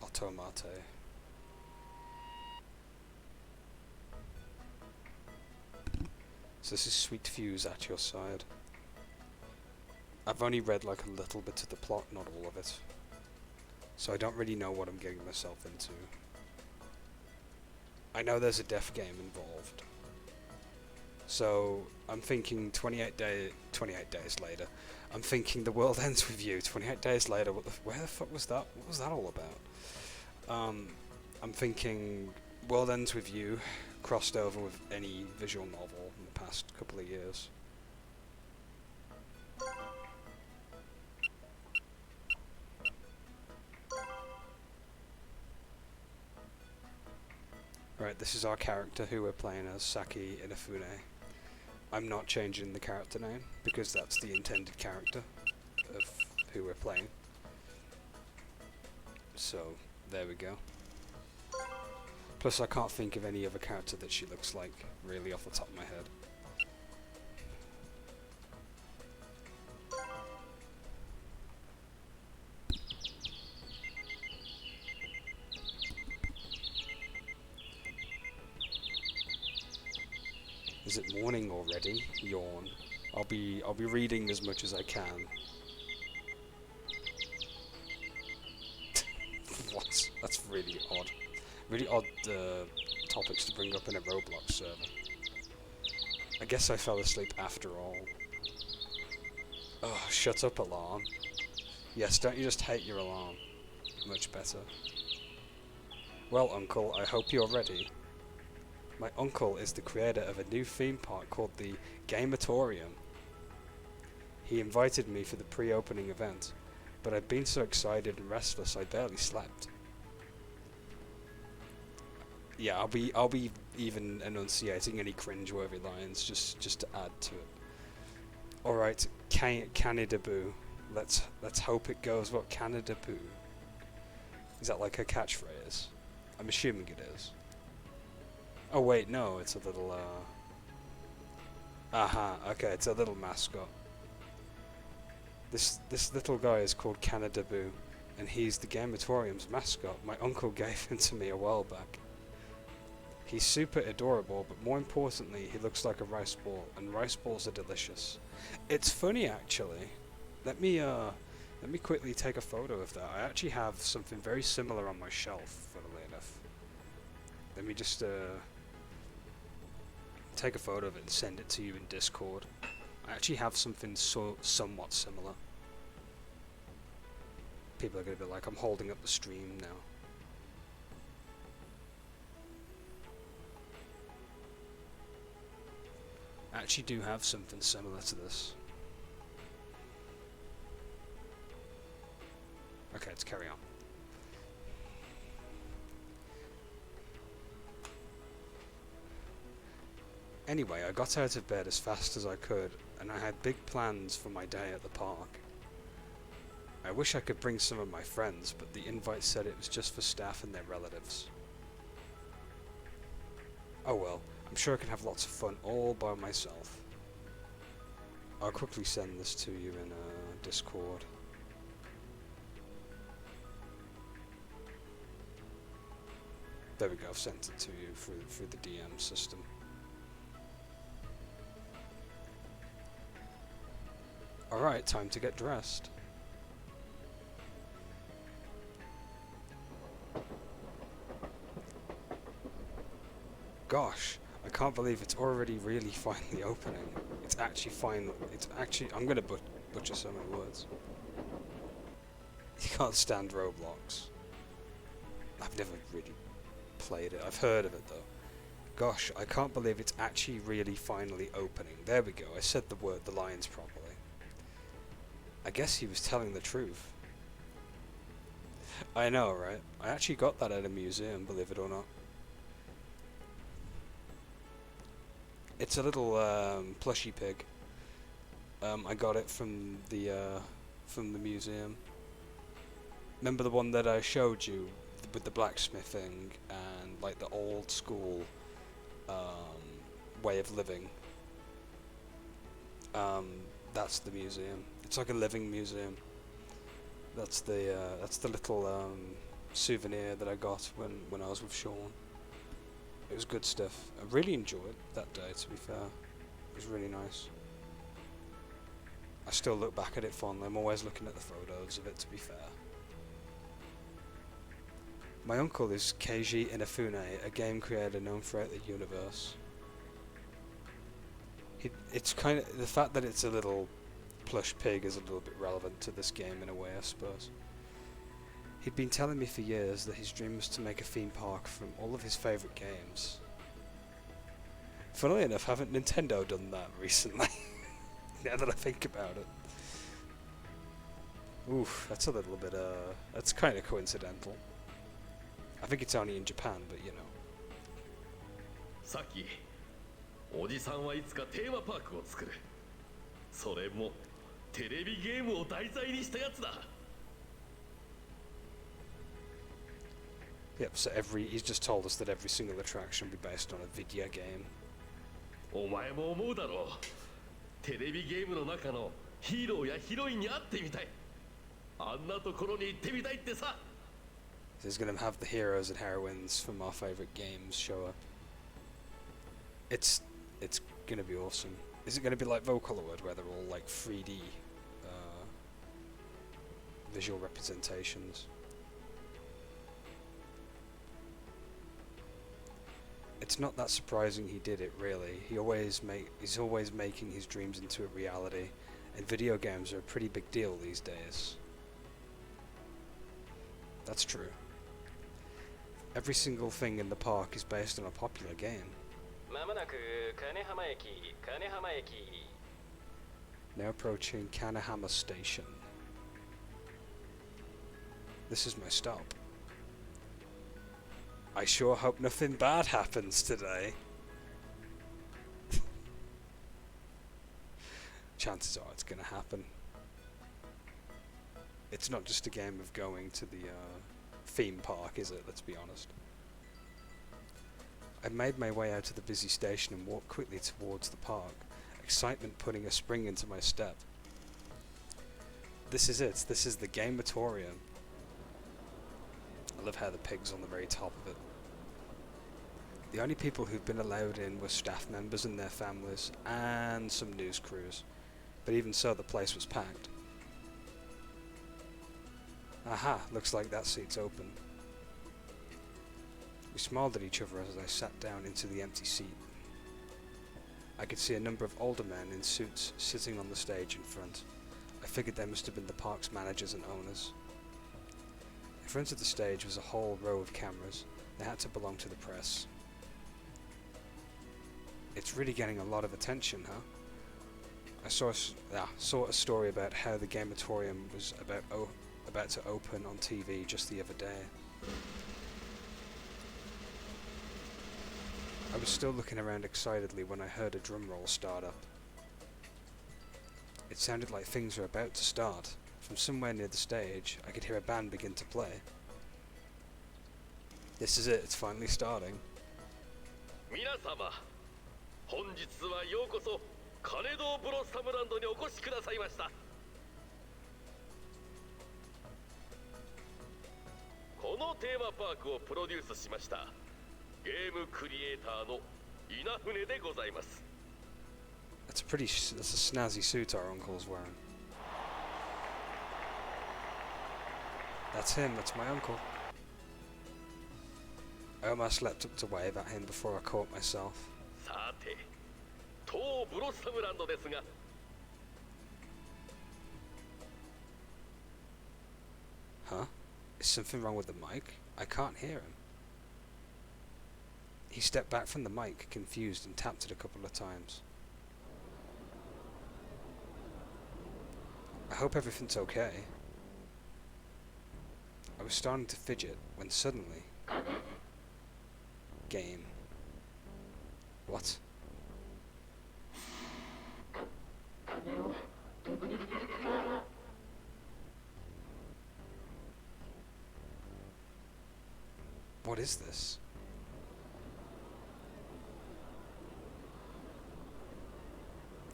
Automate. So this is Sweet Fuse at your side. I've only read like a little bit of the plot, not all of it. So I don't really know what I'm getting myself into. I know there's a death game involved. So I'm thinking 28 days later. I'm thinking the world ends with you. 28 days later. Where the fuck was that? What was that all about? I'm thinking world ends with you, crossed over with any visual novel in the past couple of years. Right, this is our character who we're playing as, Saki Inafune. I'm not changing the character name, because that's the intended character of who we're playing. So, there we go. Plus I can't think of any other character that she looks like, really off the top of my head. Is it morning already? Yawn. I'll be reading as much as I can. What? That's really odd. Really odd topics to bring up in a Roblox server. I guess I fell asleep after all. Oh, shut up, alarm. Yes, don't you just hate your alarm? Much better. Well, Uncle, I hope you're ready. My uncle is the creator of a new theme park called the Gamatorium. He invited me for the pre-opening event, but I'd been so excited and restless I barely slept. Yeah, I'll be even enunciating any cringe-worthy lines just to add to it. All right, Canada Boo. Let's hope it goes well. Canada Boo. Is that like a catchphrase? I'm assuming it is. Oh wait, no, it's a little aha, okay, it's a little mascot. This little guy is called Canada Boo, and he's the Gamatorium's mascot. My uncle gave him to me a while back. He's super adorable, but more importantly, he looks like a rice ball, and rice balls are delicious. It's funny actually. Let me quickly take a photo of that. I actually have something very similar on my shelf, funnily enough. Let me just take a photo of it and send it to you in Discord. I actually have something somewhat similar. People are going to be like, I'm holding up the stream now. I actually do have something similar to this. Okay, let's carry on. Anyway, I got out of bed as fast as I could, and I had big plans for my day at the park. I wish I could bring some of my friends, but the invite said it was just for staff and their relatives. Oh well, I'm sure I can have lots of fun all by myself. I'll quickly send this to you in Discord. There we go, I've sent it to you through the DM system. Alright, time to get dressed. Gosh, I can't believe it's already really finally opening. It's actually I'm gonna butcher so many words. You can't stand Roblox. I've never really played it. I've heard of it though. Gosh, I can't believe it's actually really finally opening. There we go, I said the lines properly. I guess he was telling the truth. I know, right? I actually got that at a museum, believe it or not. It's a little plushy pig. I got it from the museum. Remember the one that I showed you with the blacksmithing and like the old school way of living? That's the museum. It's like a living museum. That's the little souvenir that I got when I was with Sean. It was good stuff. I really enjoyed that day, to be fair. It was really nice. I still look back at it fondly. I'm always looking at the photos of it, to be fair. My uncle is Keiji Inafune, a game creator known throughout the universe. It's kind of... The fact that it's a little plush pig is a little bit relevant to this game in a way, I suppose. He'd been telling me for years that his dream was to make a theme park from all of his favourite games. Funnily enough, haven't Nintendo done that recently? Now that I think about it. Oof, that's a little bit, that's kind of coincidental. I think it's only in Japan, but you know. さっきおじさんはいつかテーマパークを作る。それもテレビゲームを題材にしたやつだ。Yep, so he's just told us that every single attraction will be based on a video game. お前も思うだろう。テレビゲームの中のヒーローやヒロインに会ってみたい。あんなところに行ってみたいってさ。He's going to have the heroes and heroines from our favourite games show up. It's going to be awesome. Is it going to be like Vocaloid, where they're all like 3D visual representations? It's not that surprising he did it, really. He's always making his dreams into a reality, and video games are a pretty big deal these days. That's true. Every single thing in the park is based on a popular game. Now approaching Kanehama Station. This is my stop. I sure hope nothing bad happens today. Chances are it's gonna happen. It's not just a game of going to the theme park, is it? Let's be honest. I made my way out to the busy station and walked quickly towards the park, excitement putting a spring into my step. This is it. This is the Gameatorium. I love how the pig's on the very top of it. The only people who've been allowed in were staff members and their families, and some news crews. But even so, the place was packed. Aha, looks like that seat's open. We smiled at each other as I sat down into the empty seat. I could see a number of older men in suits sitting on the stage in front. I figured they must have been the park's managers and owners. In front of the stage was a whole row of cameras. They had to belong to the press. It's really getting a lot of attention, huh? I saw a story about how the Gameatorium was about to open on TV just the other day. I was still looking around excitedly when I heard a drum roll start up. It sounded like things were about to start. From somewhere near the stage, I could hear a band begin to play. This is it, it's finally starting. 皆様、本日はようこそ金堂ブロッサムランドにお越しくださいました。このテーマパークをプロデュースしましたゲームクリエイターの稲船でございます。That's a snazzy suit our uncle's wearing. That's him, that's my uncle. I almost leapt up to wave at him before I caught myself. さて、当ブロッサムランドですが。Huh? Is something wrong with the mic? I can't hear him. He stepped back from the mic, confused, and tapped it a couple of times. I hope everything's okay. I was starting to fidget when suddenly... Game. What? What is this?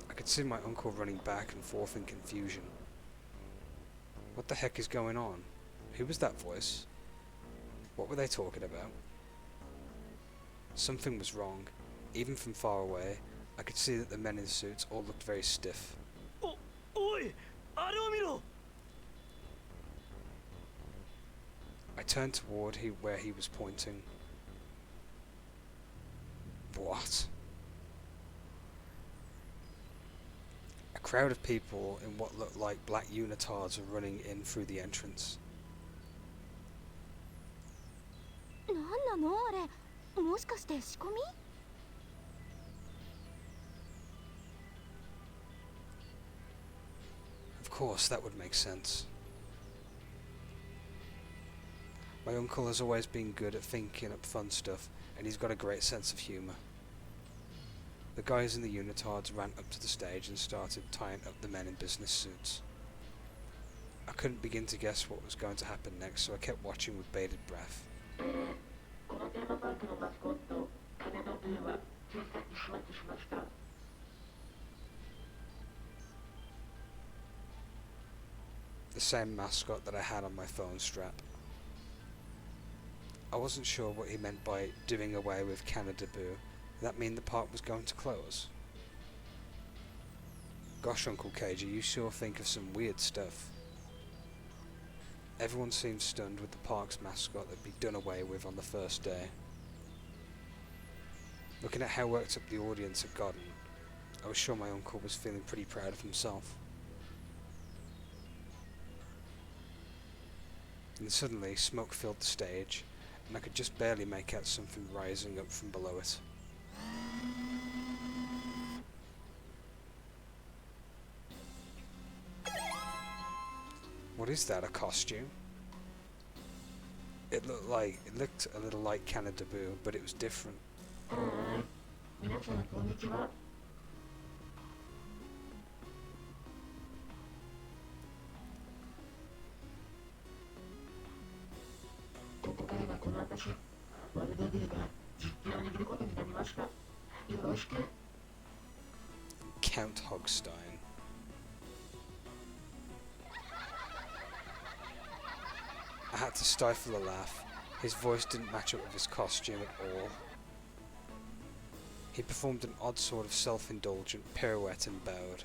I could see my uncle running back and forth in confusion. What the heck is going on? Who was that voice? What were they talking about? Something was wrong. Even from far away, I could see that the men in suits all looked very stiff. Oi! Aromiro! I turned toward where he was pointing. What? A crowd of people in what looked like black unitards were running in through the entrance. なんなのあれ、もしかして仕込み？ Of course, that would make sense. My uncle has always been good at thinking up fun stuff, and he's got a great sense of humour. The guys in the unitards ran up to the stage and started tying up the men in business suits. I couldn't begin to guess what was going to happen next, so I kept watching with bated breath. The same mascot that I had on my phone strap. I wasn't sure what he meant by doing away with Canada Boo. Did that mean the park was going to close? Gosh, Uncle KJ, you sure think of some weird stuff. Everyone seemed stunned with the park's mascot that'd be done away with on the first day. Looking at how worked up the audience had gotten, I was sure my uncle was feeling pretty proud of himself. And suddenly, smoke filled the stage, and I could just barely make out something rising up from below it. What is that, a costume? It looked a little like Canada Boo, but it was different. Count Hogstein. I had to stifle a laugh. His voice didn't match up with his costume at all. He performed an odd sort of self-indulgent pirouette and bowed.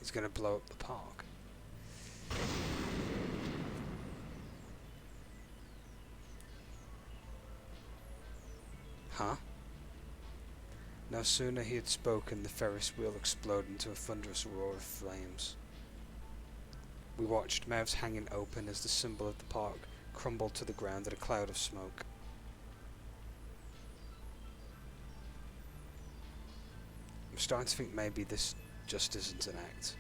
He's gonna blow up the park. Huh? No sooner he had spoken, the Ferris wheel exploded into a thunderous roar of flames. We watched, mouths hanging open, as the symbol of the park crumbled to the ground in a cloud of smoke. I'm starting to think maybe this just isn't an act.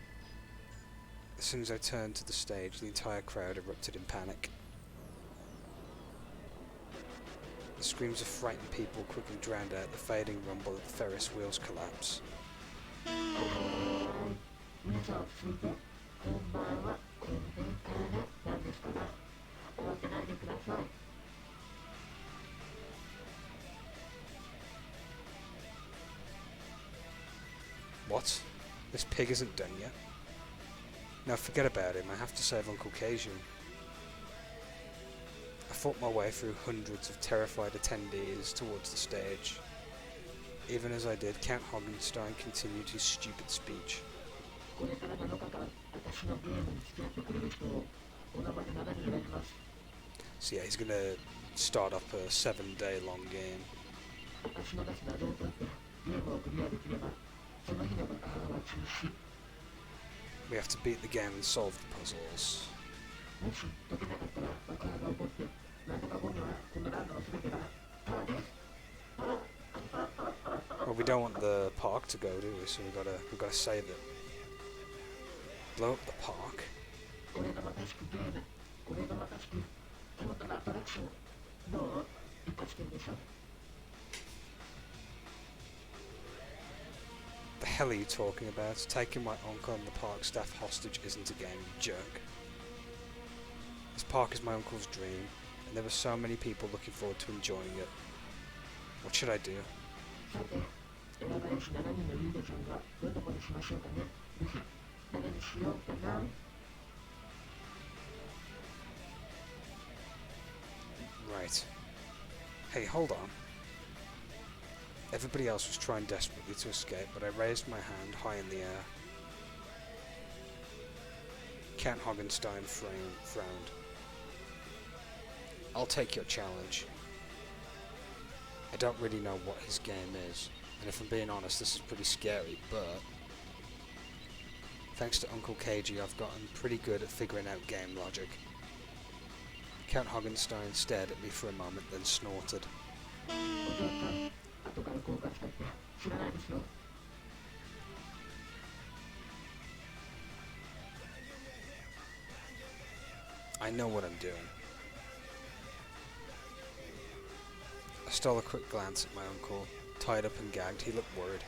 As soon as I turned to the stage, the entire crowd erupted in panic. The screams of frightened people quickly drowned out the fading rumble of the Ferris wheel's collapse. What? This pig isn't done yet? No, forget about him. I have to save Uncle Keiju. I fought my way through hundreds of terrified attendees towards the stage. Even as I did, Count Hogenstein continued his stupid speech. So yeah, he's gonna start up a 7-day long game. We have to beat the game and solve the puzzles. Well, we don't want the park to go, do we? So we've gotta save it. Blow up the park. The hell are you talking about? Taking my uncle and the park staff hostage isn't a game, you jerk. This park is my uncle's dream, and there were so many people looking forward to enjoying it. What should I do? Right. Hey, hold on. Everybody else was trying desperately to escape, but I raised my hand high in the air. Count Hoggenstein frowned. I'll take your challenge. I don't really know what his game is, and if I'm being honest, this is pretty scary, but thanks to Uncle KG, I've gotten pretty good at figuring out game logic. Count Hoggenstein stared at me for a moment, then snorted. I know what I'm doing. I stole a quick glance at my uncle. Tied up and gagged, he looked worried.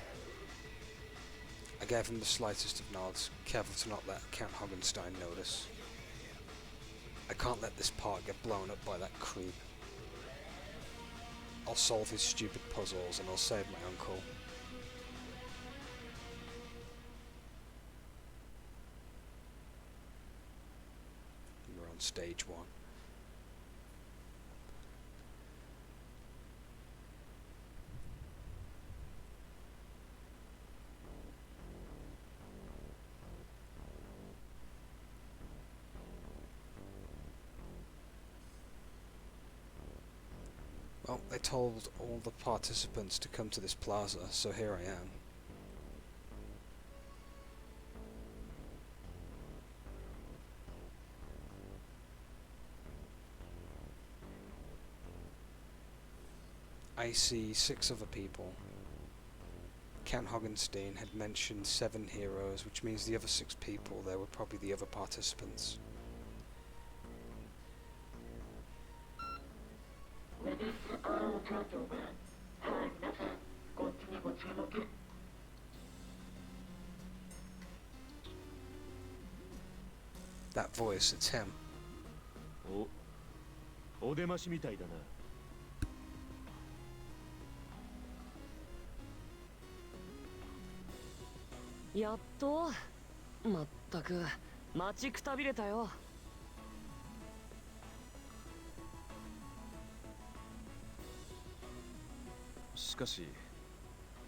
I gave him the slightest of nods, careful to not let Count Hoggenstein notice. I can't let this park get blown up by that creep. I'll solve his stupid puzzles and I'll save my uncle. We're on stage 1. Well, they told all the participants to come to this plaza, so here I am. I see 6 other people. Count Hoggenstein had mentioned 7 heroes, which means the other 6 people there were probably the other participants. That voice, it's him. お出ましみたいだな。やっと。まったく待ちくたびれたよ。しかし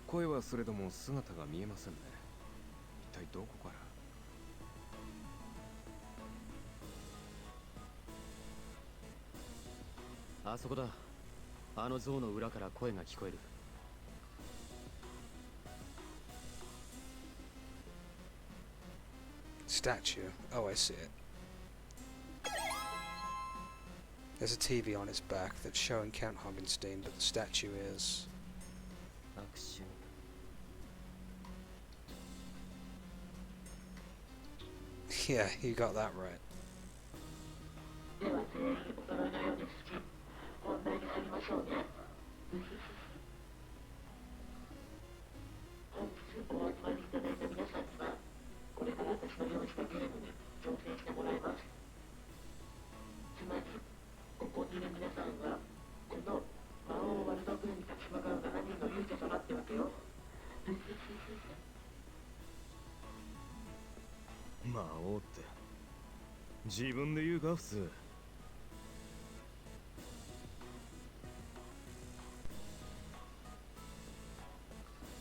声はそれども姿が見えませんね。一体どこから。あそこだ。あの像の裏から声が聞こえる。Statue. Oh, I see it. There's a TV on its back that's showing Count Hoggenstein, but the statue is... 握手。Yeah, you got that right.「魔王」って自分で言うか普通。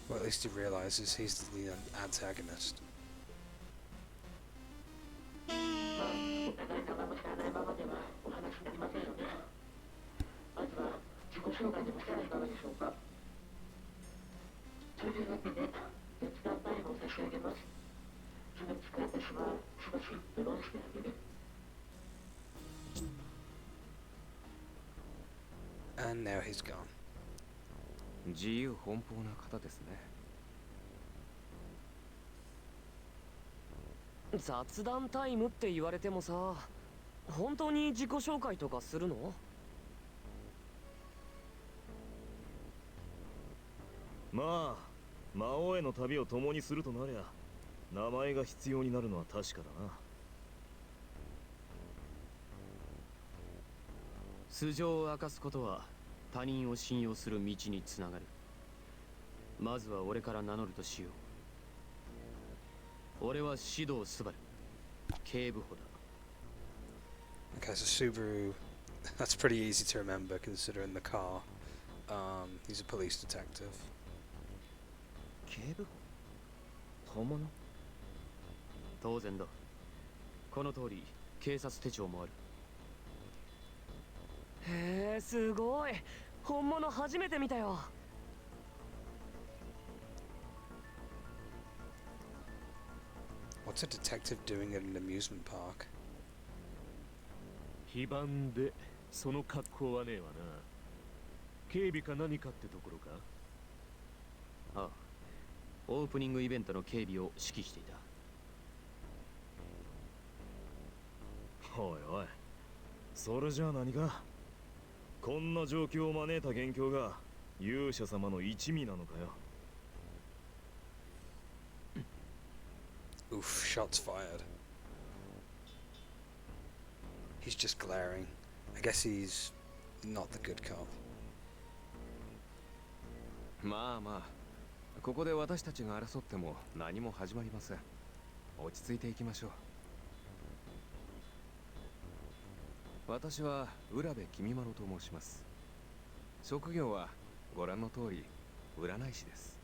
Well, at least he realizes he's the antagonist. And now he's gone. 自由奔放な方ですね。雑談タイムって言われてもさ、本当に自己紹介とかするの？まあ魔王への旅を共にするとなりゃ名前が必要になるのは確かだな。素性を明かすことは他人を信用する道につながる。まずは俺から名乗るとしよう。俺は指導スバル、警部補だ。 Okay, so Subaru, that's pretty easy to remember considering the car. He's a police detective. 警部補？本物？当然だ。この通り警察手帳もある。へえ、すごい。本物初めて見たよ。What's a detective doing at an amusement park? 非番でその格好はねえわな。警備か何かってところか。ああ、オープニングイベントの警備を指揮していた。おいおい、それじゃあ何か。こんな状況を招いた元凶が勇者様の一味なのかよ。Oof, shots fired. He's just glaring. I guess he's not the good cop. まあまあ、ここで私たちが争っても何も始まりません。落ち着いていきましょう。私は浦部君丸と申します。職業はご覧の通り占い師です。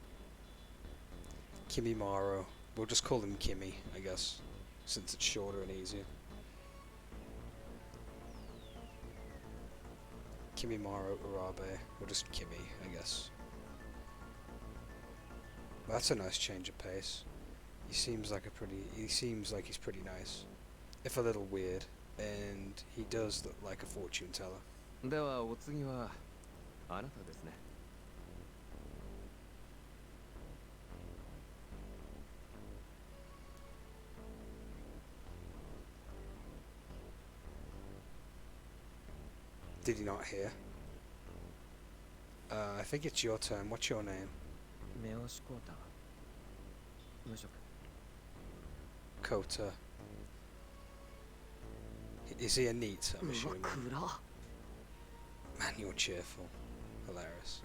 Kimimaro. We'll just call him Kimmy, I guess, since it's shorter and easier. Kimimaro Urabe, or just Kimmy, I guess. That's a nice change of pace. He seems like he's pretty nice, if a little weird, and he does look like a fortune teller. ではお次はあなたですね。Did he not hear? I think it's your turn. What's your name? 目押しコーター。無職。 Kota. Is he a neat, I'm うわ、 assuming? 暗。 Man, you're cheerful. Hilarious.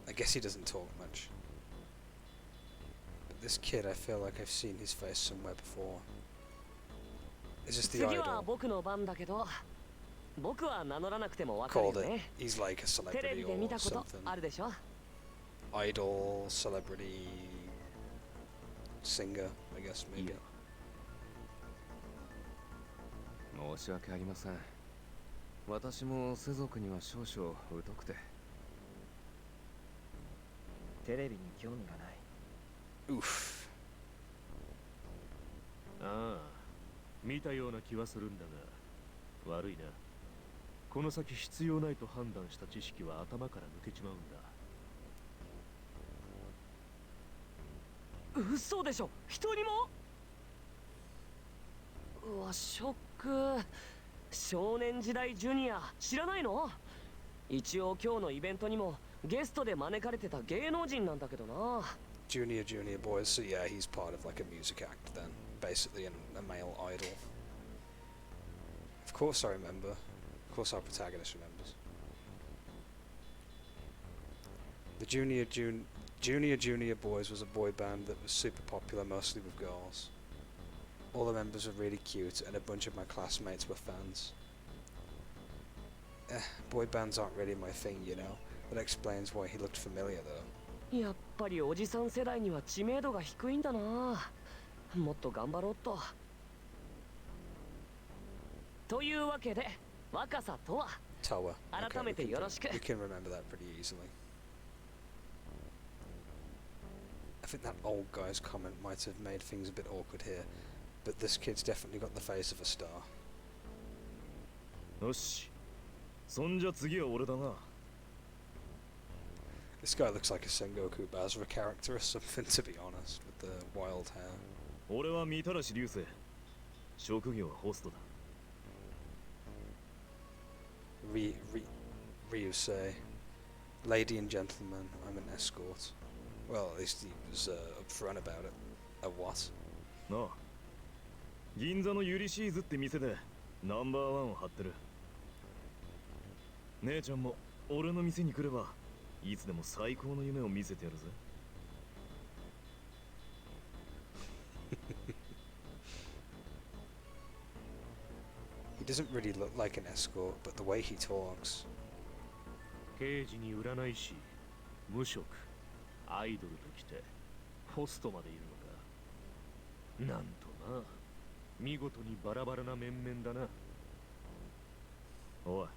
I guess he doesn't talk much. But this kid, I feel like I've seen his face somewhere before. Is this the 次は idol? 僕の番だけど、僕は名乗らなくてもわかる Called よ it. ね。 He's like a テレビ celebrity で見 or たこと something. あるでしょ。 Idol, celebrity, singer, I guess, い maybe. や。申し訳ありません。私も世俗には少々疎くて。テレビに興味がない。 Oof. ああ、見たような気はするんだが、悪いな。この先必要ないと判断した知識は頭から抜けちまうんだ。嘘でしょ、一人も。うわ、ショック。少年時代ジュニア知らないの？一応今日のイベントにもゲストで招かれてた芸能人なんだけどな。 Junior boys, so yeah, he's part of like a music act then. Basically a male idol. Of course I remember. Of course our protagonist remembers. The Junior Boys was a boy band that was super popular mostly with girls. All the members were really cute and a bunch of my classmates were fans. Boy bands aren't really my thing, you know. That explains why he looked familiar though. やっぱりおじさん世代には知名度が低いんだな。もっと頑張ろうっと。というわけで、若さとは Tower. 改めてよろしく。 We can remember that pretty easily. I think that old guy's comment might have made things a bit awkward here, but this kid's definitely got the face of a star. よし、そんじゃ次は俺だな。 This guy looks like a Sengoku Basra character or something, to be honest, with the wild hair. 俺は御手洗流星。職業はホストだ。Ryusei. Lady and gentleman, I'm an escort. Well, at least he was upfront about it. A what? なあ、銀座のユリシーズって店でナンバーワンを張ってる。姉ちゃんも俺の店に来ればいつでも最高の夢を見せてやるぜ。He doesn't really look like an escort, but the way he talks. 刑事に占い師、無職、アイドルときてホストまでいるのか。なんとな、見事にバラバラな面々だな。おい、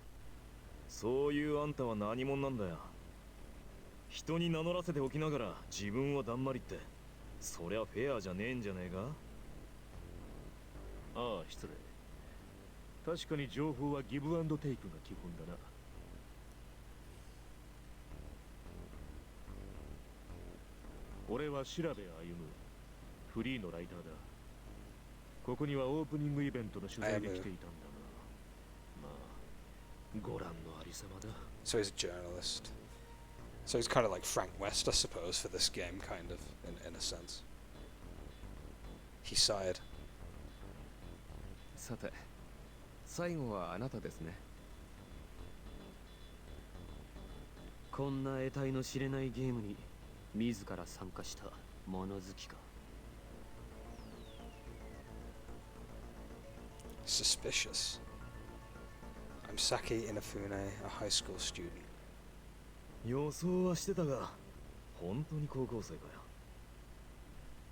そういうあんたは何者なんだよ。人に名乗らせておきながら自分はだんまりって、そりゃフェアじゃねえんじゃねえか。ああ、失礼。確かに情報はギブアンドテイクが基本だな。俺は調べ歩む、フリーのライターだ。ここにはオープニングイベントの取材で来ていたんだが、まあご覧のありさまだ。 So he's a journalist. So he's kind of like Frank West, I suppose, for this game, kind of, in a sense. He sighed. さて、最後はあなたですね。こんな得体の知れないゲームに自ら参加した物好きか。Suspicious. I'm Saki Inafune, a high school student. 予想はしてたが、本当に高校生かよ。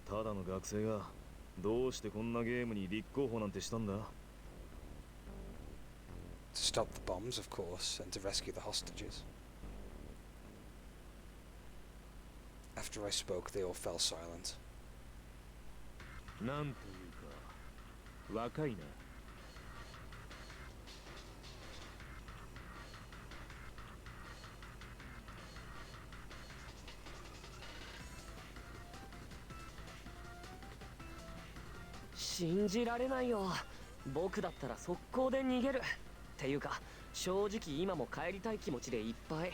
ただの学生がどうしてこんなゲームに立候補なんてしたんだ。 To stop the bombs, of course, and to rescue the hostages. After I spoke, they all fell silent. なんというか、若いな。信じられないよ。僕だったら速攻で逃げる。っていうか、正直今も帰りたい気持ちでいっぱい。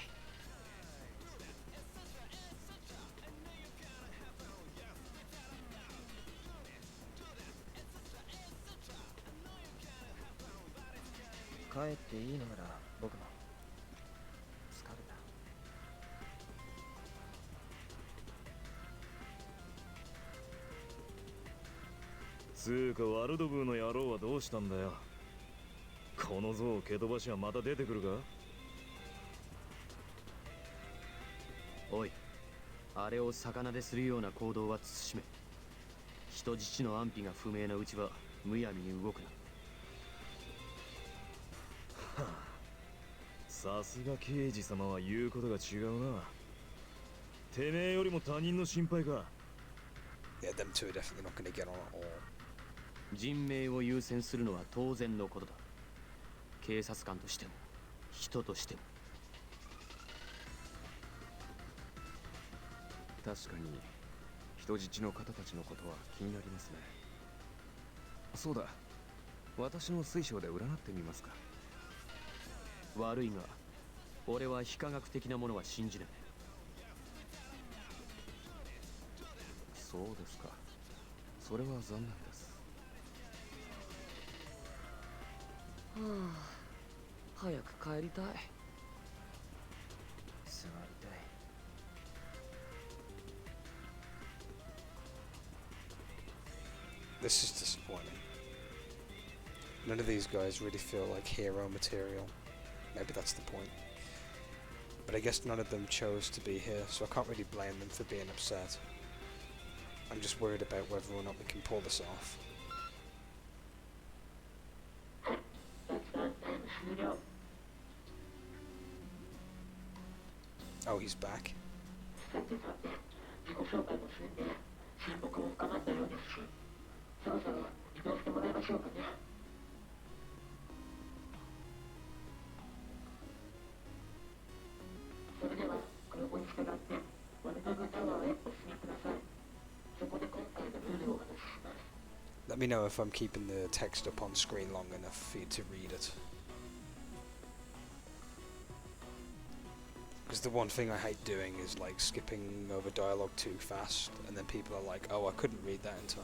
帰っていいのなら僕も疲れた。つうかワルドブーの野郎はどうしたんだよ。この像を蹴飛ばしはまた出てくるか。おい、あれを魚でするような行動は慎め。人質の安否が不明なうちはむやみに動くな。さすが刑事様は言うことが違うな。てめえよりも他人の心配か。 Yeah, them two are definitely not going to get on at all. 人命を優先するのは当然のことだ。警察官としても人としても。確かに人質の方たちのことは気になりますね。そうだ、私の水晶で占ってみますか。悪いが、俺は非科学的なものは信じない。そうですか。それは残念です。はあ、早く帰りたい。座りたい。This is disappointing. None of these guys really feel like hero material. Maybe that's the point. But I guess none of them chose to be here, so I can't really blame them for being upset. I'm just worried about whether or not we can pull this off. Oh, he's back. Let me know if I'm keeping the text up on screen long enough for you to read it. Because the one thing I hate doing is like skipping over dialogue too fast, and then people are like, oh, I couldn't read that in time.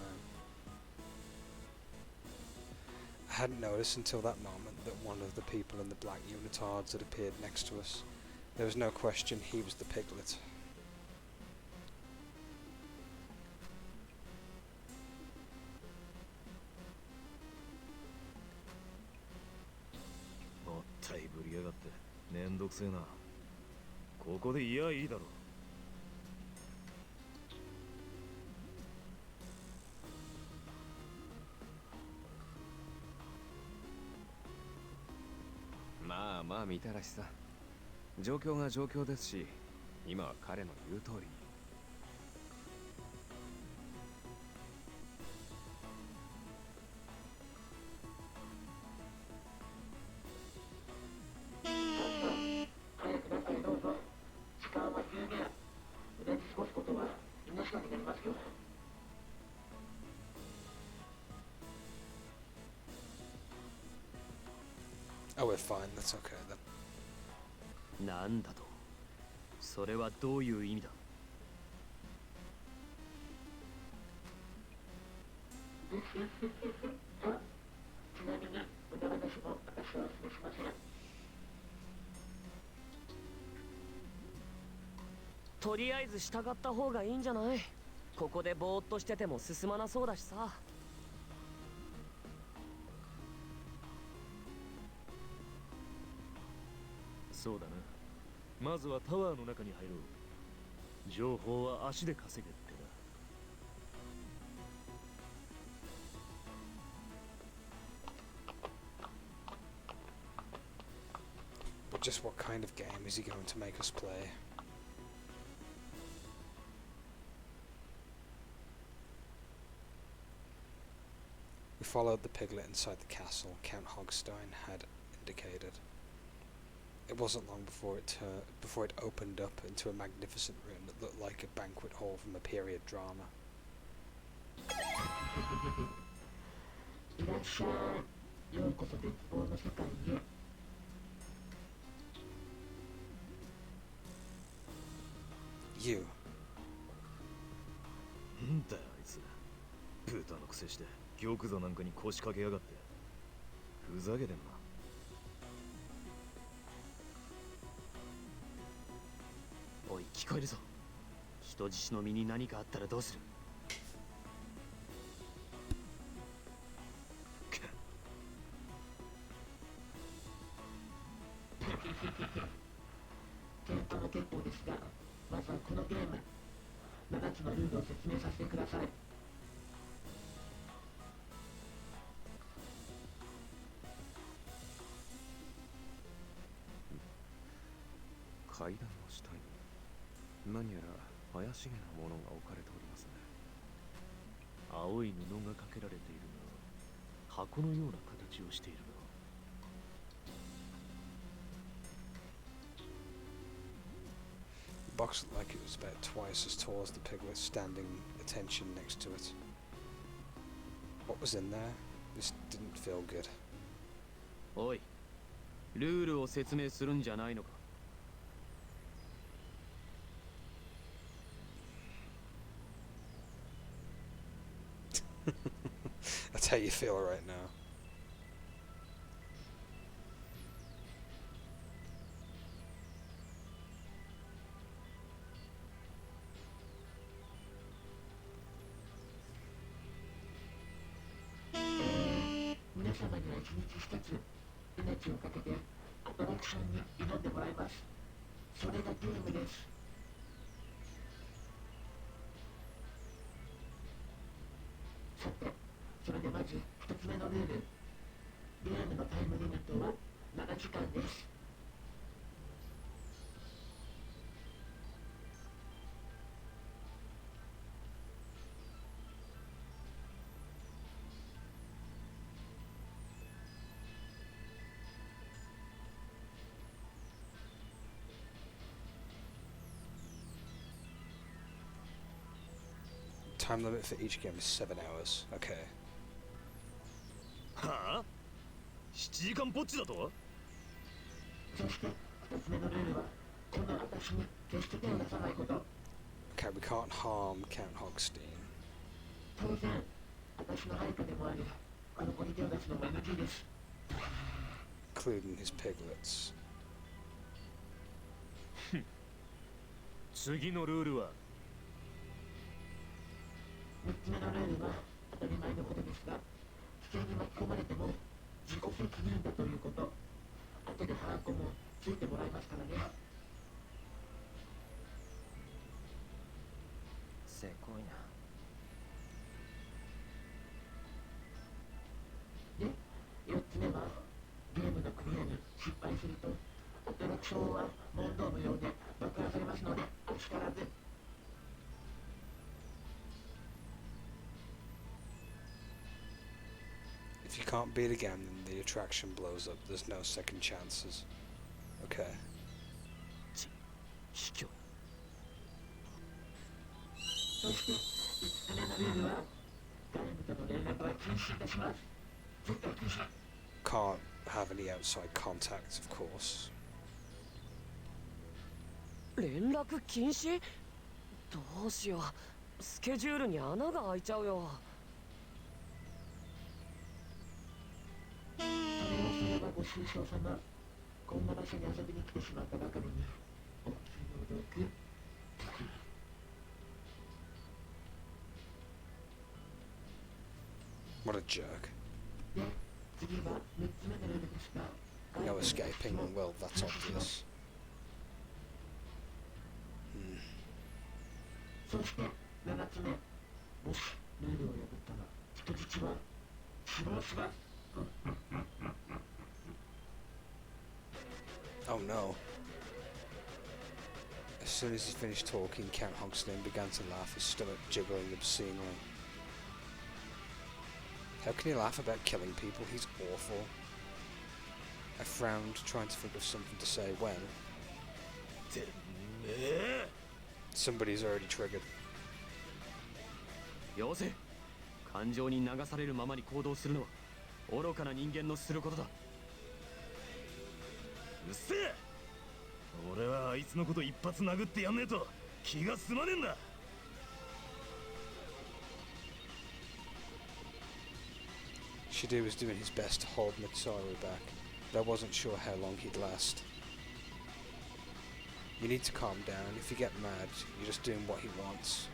I hadn't noticed until that moment that one of the people in the black unitards had appeared next to us. There was no question he was the piglet.もったいぶりやがってめんどくせえな。ここでいやいいだろ。まあまあみたらしさ。状況が状況ですし、今は彼の言う通りに。Oh, we're fine, that's okay then. なんだと？それはどういう意味だ？とりあえず従った方がいいんじゃない？ここでぼーっとしてても進まなそうだしさ。そうだな。まずはタワーの中に入ろう。情報は足で稼げってな。But just what kind of game is he going to make us play? We followed the piglet inside the castle Count Hogstein had indicated. It wasn't long before it opened up into a magnificent room that looked like a banquet hall from a period drama. You. なんだよあいつ。豚のくせして玉座なんかに腰掛けやがって。ふざけてんな。おい、聞こえるぞ。人質の身に何かあったらどうする？検討は結構ですが、まずはこのゲーム7つのルールを説明させてください。階段の下に何やら怪しげなものが置かれておりますね。青い布がかけられているが、箱のような形をしているな。The box looked like it was about twice as tall as the piglet standing attention next to it. What was in there? This didn't feel good. おい、ルールを説明するんじゃないのか。That's how you feel right now.皆様には一日一つ命をかけてアトラクションに挑んでもらいます。それがゲームです。さて、それでまず一つ目のルール。ゲームのタイムリミットは7時間です。Time limit for each game is 7 hours. Okay. 7時間ポッチだと。そして2つ目のルールはこの私に決して手を出さないこと。 Okay, we can't harm Count Hogstein. 当然私の配下でもありこの子に手を出すのも NG です。 Including his piglets. 次のルールは。3つ目のルールは当たり前のことですが、危険に巻き込まれても自己責任だということ。後でハンコもついてもらいますからね。せこいな。で、4つ目はゲームのクリアに失敗するとアトラクションは問答無用で爆破されますのでお叱らず。 If you can't beat again, then the attraction blows up. There's no second chances. Okay. 卑怯。そして5つ目のルールは誰との連絡は禁止いたします。絶対禁止。 Can't have any outside contacts, of course. 連絡禁止？どうしよう。スケジュールに穴が開いちゃうよ。それをすればご愁傷様。こんな場所に遊びに来てしまったばかりにお気の毒。 What a jerk. で、次は3つ目のルールですが、 No escaping. Well, that's obvious. そして7つ目、もしルールを破ったら人質は死亡します。 Oh no. As soon as he finished talking, Count Hogstein began to laugh, his stomach jiggling obscenely. How can he laugh about killing people? He's awful. I frowned, trying to think of something to say when somebody's already triggered. よせ。感情に流されるままに行動するのは愚かな人間のすることだ。うっせえ。俺はあいつのこと一発殴ってやんねえと気が済まねえんだ。 Shido was doing his best to hold Mitsaru back, but I wasn't sure how long he'd last. You need to calm down. If you get mad, you're just doing what he wants.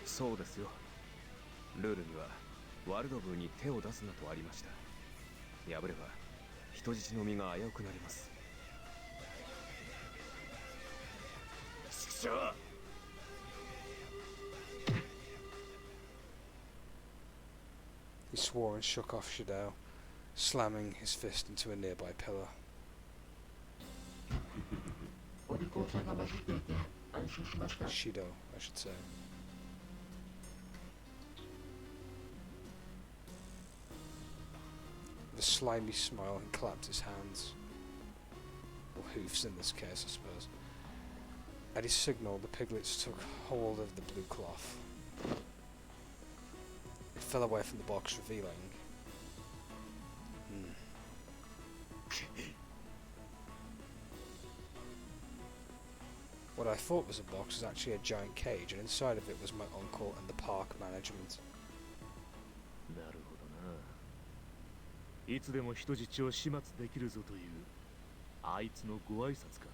そうですよ。ルールにはワルドブーに手を出すなとありました。破れば人質の身が危うくなります。 ちくしょう。 He swore and shook off Shido, slamming his fist into a nearby pillar. お利口さんが混じっていて安心しました。 Shido, I should say. With a slimy smile, he clapped his hands. Or hoofs in this case, I suppose. At his signal, the piglets took hold of the blue cloth. It fell away from the box, revealing... What I thought was a box was actually a giant cage, and inside of it was my uncle and the park management. なるほどな。いつでも人質を始末できるぞというあいつのご挨拶か。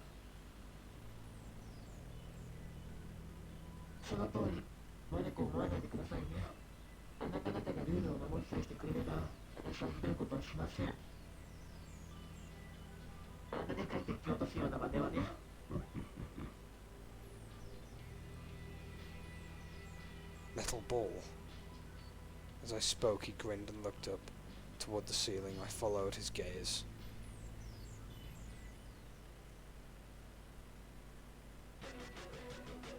その通り、悪く思わないでくださいね。あなた方がルールを守りさえしてくれれば、私はひどいことはしません。あんなでかい鉄器を落とすようなまではね。 Metal ball. As I spoke, he grinned and looked up toward the ceiling. I followed his gaze.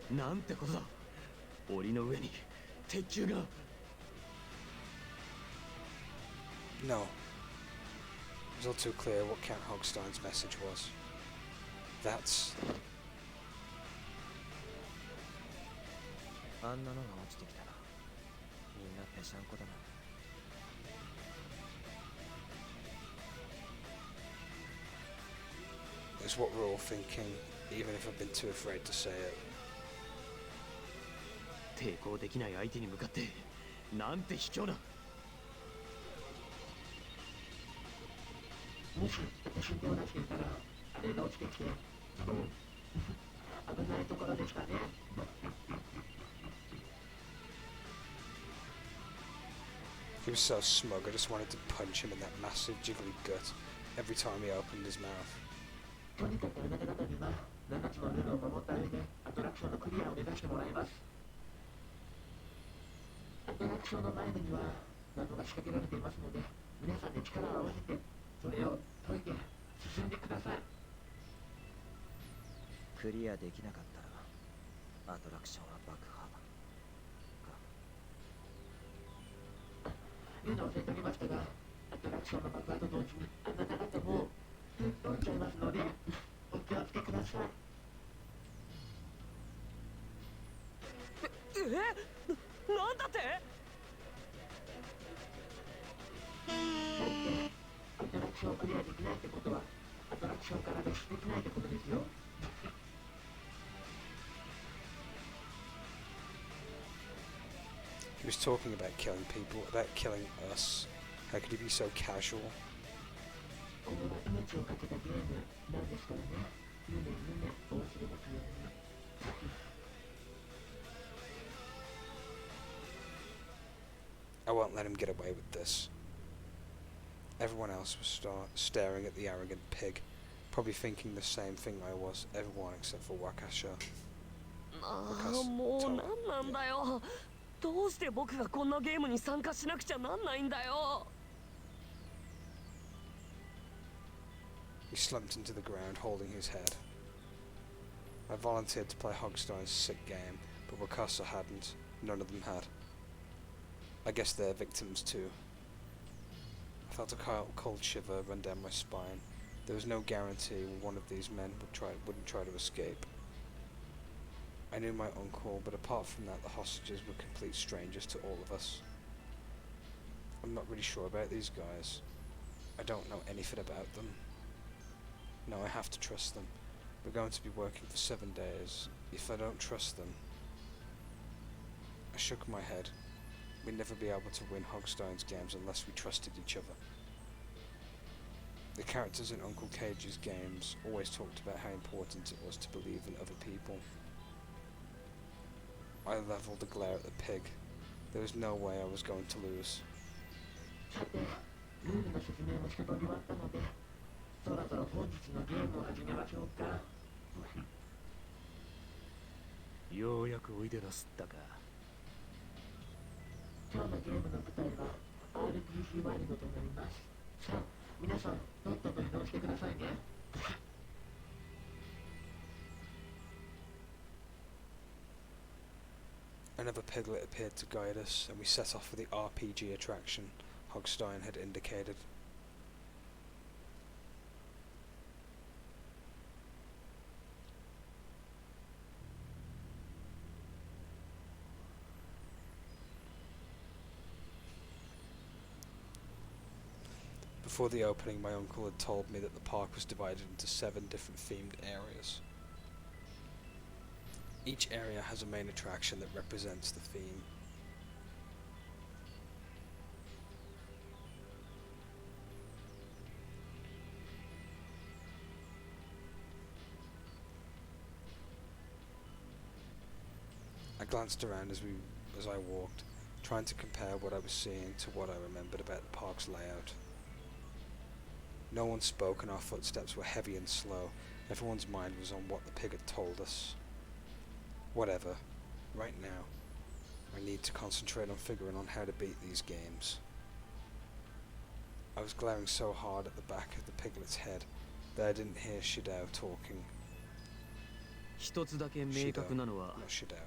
なんてことだ。檻の上に鉄球が。 No. It was all too clear what Count Hogstein's message was. That's... あんなのが落ちてきたらみんなぺしゃんこだな。It's what we're all thinking, even if I've been too afraid to say it. 抵抗できない相手に向かってなんて卑怯な。もし私に手を出していたらあれが落ちてきて危ないところでしたね。 He was so smug, I just wanted to punch him in that massive jiggly gut every time he opened his mouth. とにかくあなた方には7つのルールを守った上でアトラクションのクリアを目指してもらいます。アトラクションの前部には謎が仕掛けられていますので、皆さんで力を合わせてそれを解いて進んでください。クリアできなかったらアトラクションは爆破か。言うの忘れておりましたが、アトラクションの爆破と同時にあなた方も飛んじゃいますのでお気をつけください。なんだって？アトラクションをクリアできないってことはアトラクションから脱出できないってことですよ。 He was talking about killing people, about killing us. How could he be so casual? これは命をかけたゲームなんですからね。みんなお忘れですよね。 I won't let him get away with this. Everyone else was staring at the arrogant pig, probably thinking the same thing I was, everyone except for Wakasha. もうなんなんだよ。どうして僕がこんなゲームに参加しなくちゃなんないんだよ。 He slumped into the ground, holding his head. I volunteered to play Hogstein's sick game, but Wakasa hadn't. None of them had. I guess they're victims too. I felt a cold shiver run down my spine. There was no guarantee one of these men wouldn't try to escape. I knew my uncle, but apart from that, the hostages were complete strangers to all of us. I'm not really sure about these guys. I don't know anything about them. No, I have to trust them. We're going to be working for 7 days. If I don't trust them... I shook my head. We'd never be able to win Hogstein's games unless we trusted each other. The characters in Uncle Cage's games always talked about how important it was to believe in other people. I levelled a glare at the pig. There was no way I was going to lose. さて、ルールの説明も一通り終わったので、そろそろ本日のゲームを始めましょうか。ようやくおいでなすったか。今日のゲームの舞台は RPG ワールドとなります。さあ、皆さん、とっとと移動してくださいね。Another piglet appeared to guide us, and we set off for the RPG attraction Hogstein had indicated. Before the opening, my uncle had told me that the park was divided into 7 different themed areas. Each area has a main attraction that represents the theme. I glanced around as I walked, trying to compare what I was seeing to what I remembered about the park's layout. No one spoke and our footsteps were heavy and slow. Everyone's mind was on what the pig had told us. Whatever. Right now, I need to concentrate on figuring on how to beat these games. I was glaring so hard at the back of the piglet's head that I didn't hear Shidao talking. 一つだけ明確なのは Not Shidao.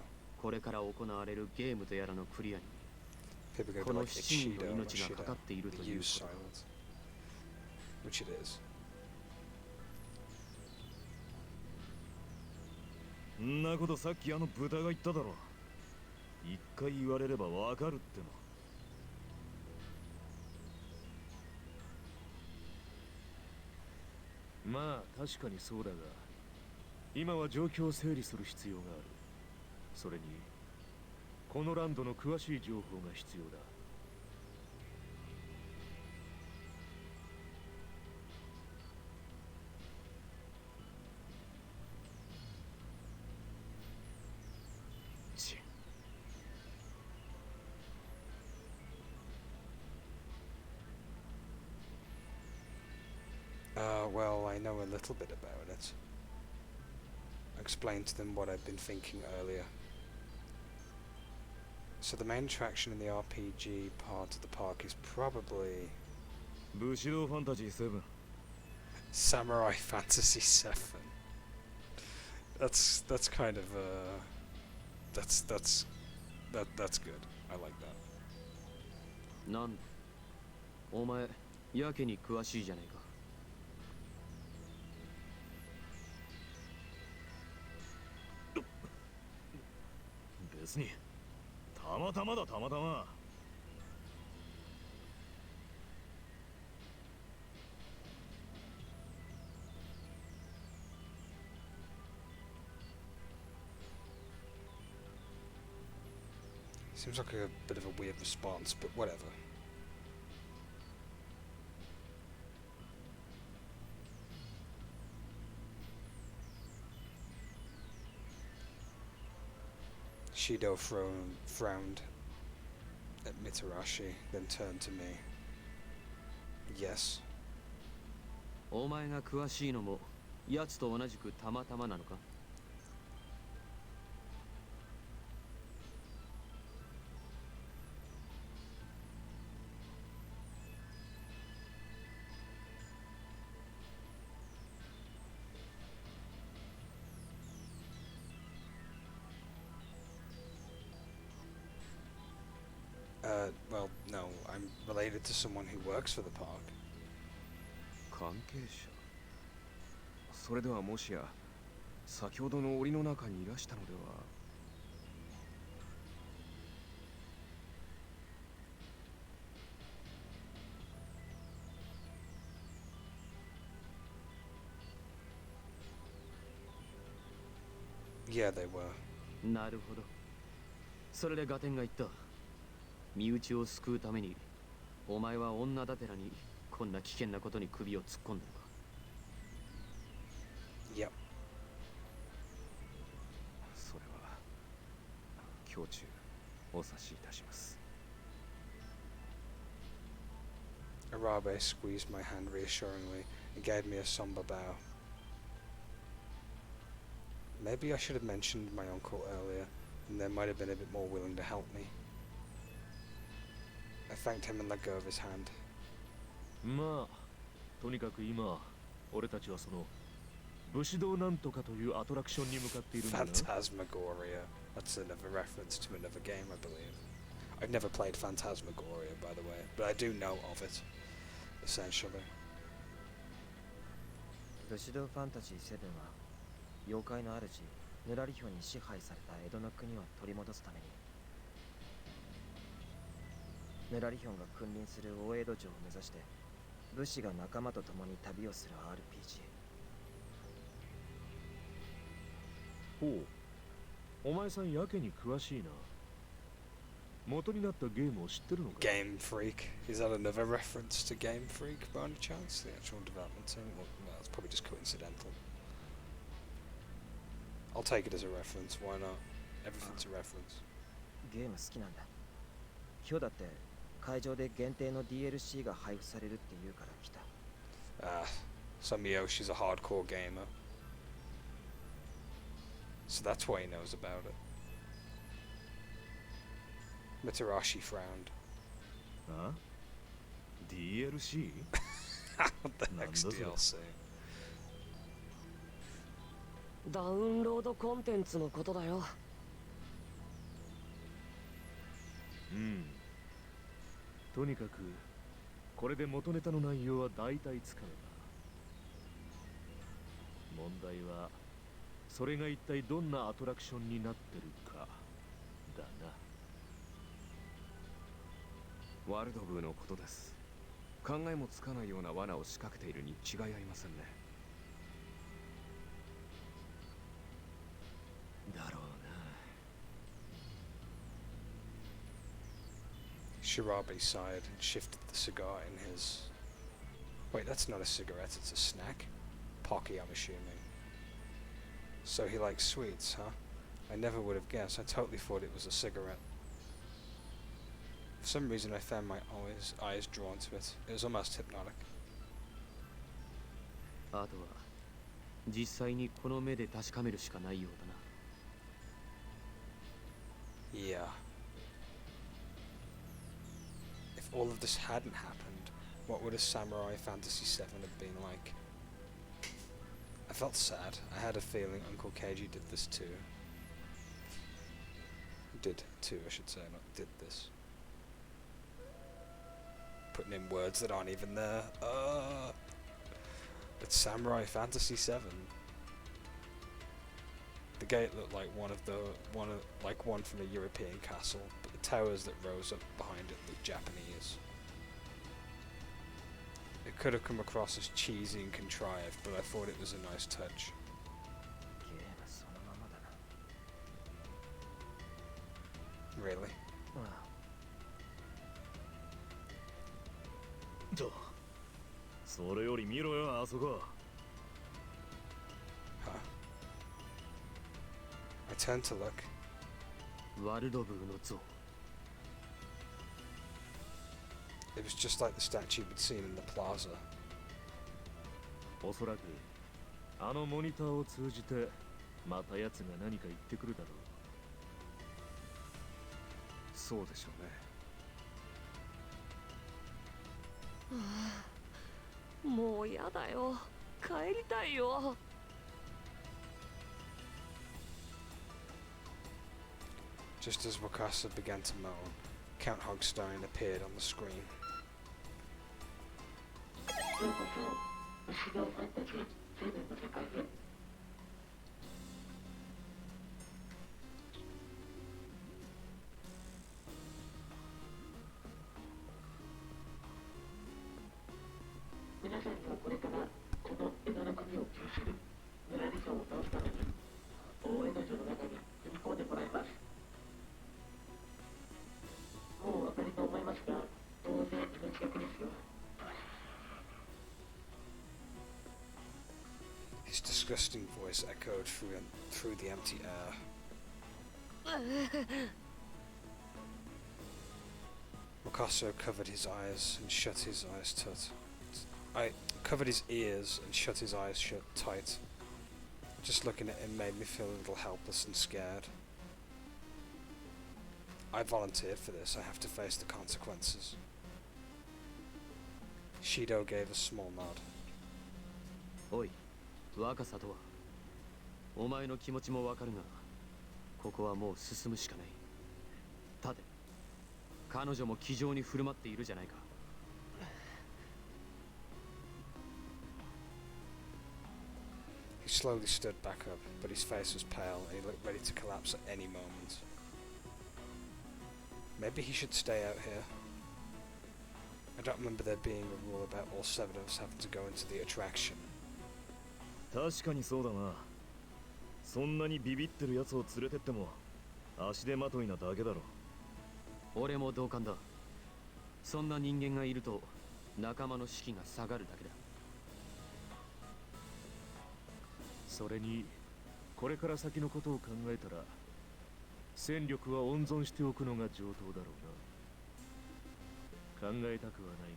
これから行われるゲームとやらのクリアに People go こ to の like it's 7人 Shido, の not 命がかか Shida. っていると The いう use こと silent. Which it is. んなことさっきあの豚が言っただろ。一回言われればわかるっての。まあ確かにそうだが、今は状況を整理する必要がある。それにこのランドの詳しい情報が必要だ。Well, I know a little bit about it. I explained to them what I'd been thinking earlier. So the main attraction in the RPG part of the park is probably 武士道ファンタジー7。 Samurai Fantasy 7. That's kind of that's good. I like that. なんだお前やけに詳しいじゃねえか。別にたまたまだ、たまたま。Seems like a bit of a weird response, but whatever. Shido frowned at Mitarashi, then turned to me. Yes. お前が詳しいのも奴と同じくたまたまなのか。Well, no, I'm related to someone who works for the park. 関係者。それではもしや先ほどの檻の中にいらしたのでは。Yeah, they were. なるほど。それでガテンが言った。身内を救うためにお前は女だてらにこんな危険なことに首を突っ込んだのか。Yep. それは胸中お察しいたします。 Arabe squeezed my hand reassuringly and gave me a somber bow. Maybe I should have mentioned my uncle earlier, and they might have been a bit more willing to help me. I thanked him and let go of his hand. まあとにかく今俺たちはその武士道なんとかというアトラクションに向かっているんだな。 Phantasmagoria. That's another reference to another game, I believe. I've never played Phantasmagoria, by the way, but I do know of it, essentially. 武士道ファンタジー7は妖怪の主ヌラリヒョンに支配された江戸の国を取り戻すためにヌラリヒョンが君臨する大江戸城を目指して武士が仲間と共に旅をする RPG。 ほう、お前さんやけに詳しいな。元になったゲームを知ってるのか。 Game Freak. Is that another reference to Game Freak by any chance? The actual development team? Well, no, it's probably just coincidental. I'll take it as a reference, why not? Everything's a reference. ゲーム好きなんだ。今日だって会場で限定の DLC が配布されるって言うから来た。So Miyoshi's a hardcore gamer. So that's why he knows about it. Mitarashi frowned. あ DLC? What the heck's DLC? ダウンロードコンテンツのことだよ。うん。とにかくこれで元ネタの内容は大体つかめた。問題はそれが一体どんなアトラクションになってるかだな。ワルドブーのことです。考えもつかないような罠を仕掛けているに違いありませんね。Shirabe sighed and shifted the cigar in his... Wait, that's not a cigarette, it's a snack? Pocky, I'm assuming. So he likes sweets, huh? I never would have guessed. I totally thought it was a cigarette. For some reason I found my eyes drawn to it. It was almost hypnotic. あとは実際にこの目で確かめるしかないようだな。Yeah. If all of this hadn't happened, what would a Samurai Fantasy 7 have been like? I felt sad. I had a feeling Uncle Keiji did this too. Did too, I should say, not did this. Putting in words that aren't even there. It's Samurai Fantasy 7. The gate looked like one from a European castle, but the towers that rose up behind it looked Japanese. It could have come across as cheesy and contrived, but I thought it was a nice touch. Really? とそれより見ろよあそこ。 Huh? I turned to look. ワルドブーの像。 It was just like the statue we'd seen in the plaza. おそらくあのモニターを通じてまた奴が何か言ってくるだろう。そうでしょうね。もうやだよ。帰りたいよ。Just as Wakasa began to moan, Count Hogstein appeared on the screen. ようこそ石のファンタジー生命の世界へ。皆さんにはこれからこの江戸の国を中心に村人を倒すために大江戸城の中に踏み込んでもらいます。もうお分かりと思いますが、当然命がけですよ。 His disgusting voice echoed through the empty air. Wakasa covered his eyes and shut his eyes covered his ears and shut his eyes shut tight. Just looking at him made me feel a little helpless and scared. I volunteered for this. I have to face the consequences. Shido gave a small nod. おい、若さとは。お前の気持ちもわかるが、ここはもう進むしかない。立て。彼女も気丈に振る舞っているじゃないか。He slowly stood back up, but his face was pale and he looked ready to collapse at any moment. Maybe he should stay out here. I don't remember there being a rule about all 7 of us having to go into the attraction. 確かにそうだな。そんなにビビってるやつを連れてっても足手まといなだけだろ。俺も同感だ。そんな人間がいると仲間の士気が下がるだけだ。それにこれから先のことを考えたら戦力は温存しておくのが上等だろうな。考えたくはない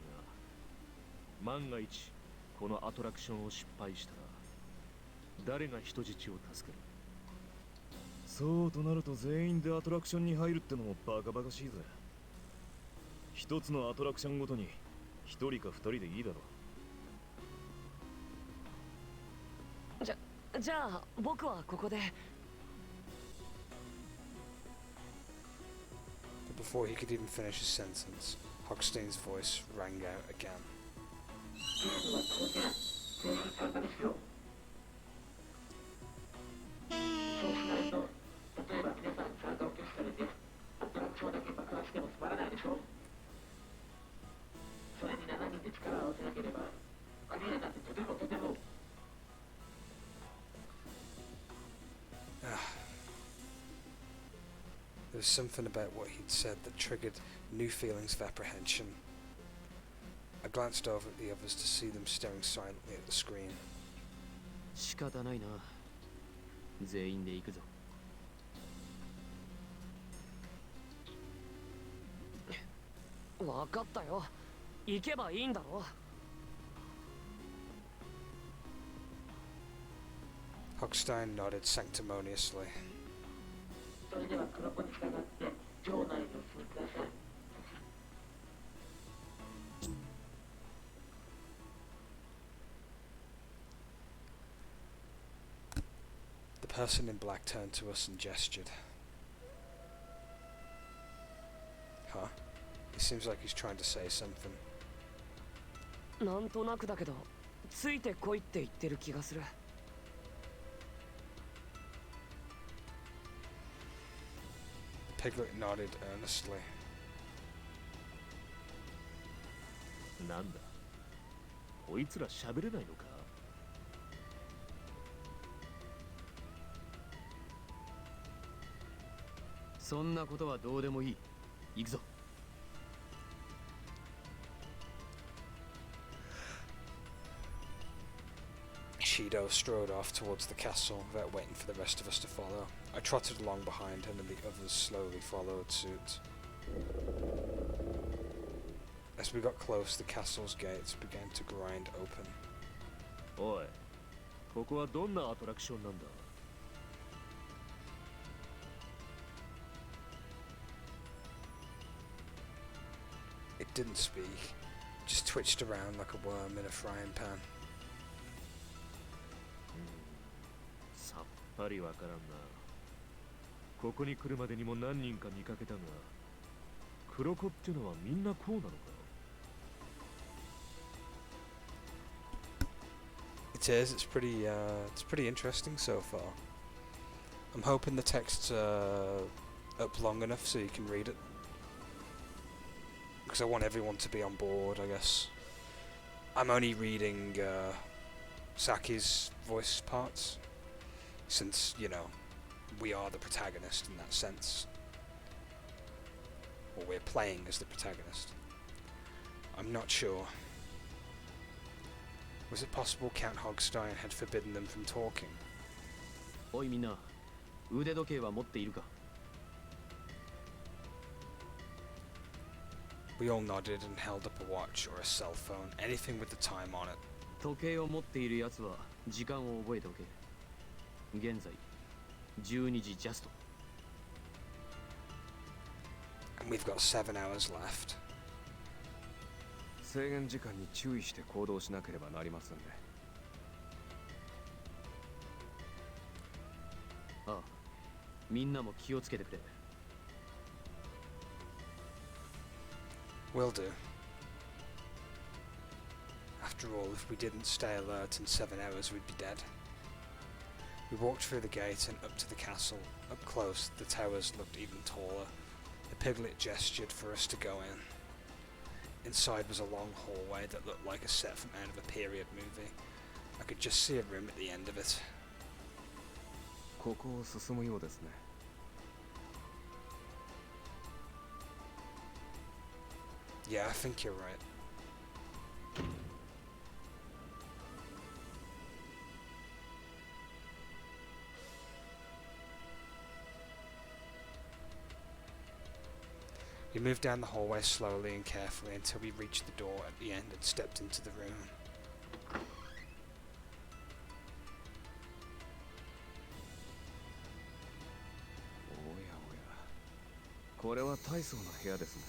が、万が一このアトラクションを失敗したら誰が人質を助ける。そうとなると全員でアトラクションに入るってのもバカバカしいぜ。一つのアトラクションごとに一人か二人でいいだろう。じゃあ僕はここで。But before he could even finish his sentence, Hochstein's voice rang out again. ゲームは当然全員参加ですよ。そうしないと、例えば皆さん参加を拒否されてアトラクションだけ爆破してもつまらないでしょ。それに7人で力を合わせなければクリアなんてとてもとても。There was something about what he'd said that triggered new feelings of apprehension. I glanced over at the others to see them staring silently at the screen. 仕方ないな。全員で行くぞ。分かったよ。行けばいいんだろ。Hochstein nodded sanctimoniously. それでは黒子に従って城内にお進みください。The person in black turned to us and gestured. Huh? He seems like he's trying to say something. なんとなくだけど、ついてこいって言ってる気がする。The piglet nodded earnestly. なんだこいつら喋れないのか。そんなことはどうでもいい。行くぞ。Shido strode off towards the castle without waiting for the rest of us to follow. I trotted along behind him and the others slowly followed suit. As we got close, the castle's gates began to grind open. おい、ここはどんなアトラクションなんだ。It didn't speak, just twitched around like a worm in a frying pan. さっぱりわからんな。ここに来るまでにも何人か見かけたが、黒子ってのはみんなこうなのか。It is. It's pretty interesting so far. I'm hoping the text's up long enough so you can read it. Because I want everyone to be on board, I guess. I'm only reading Saki's voice parts, since, you know, we are the protagonist in that sense. Or we're playing as the protagonist. I'm not sure. Was it possible Count Hogstein had forbidden them from talking? おいみんな、腕時計は持っているか。We all nodded and held up a watch or a cell phone, anything with the time on it. 時計を持っているやつは時間を覚えておけ。現在12時ジャスト。And we've got 7 hours left. 制限時間に注意して行動しなければなりませんね。ああ、みんなも気をつけてくれ。Will do. After all, if we didn't stay alert in 7 hours, we'd be dead. We walked through the gate and up to the castle. Up close, the towers looked even taller. The piglet gestured for us to go in. Inside was a long hallway that looked like a set from out of a period movie. I could just see a room at the end of it. ここを進むようですね。Yeah, I think you're right. We moved down the hallway slowly and carefully until we reached the door at the end and stepped into the room. おやおや、これは大層な部屋ですね。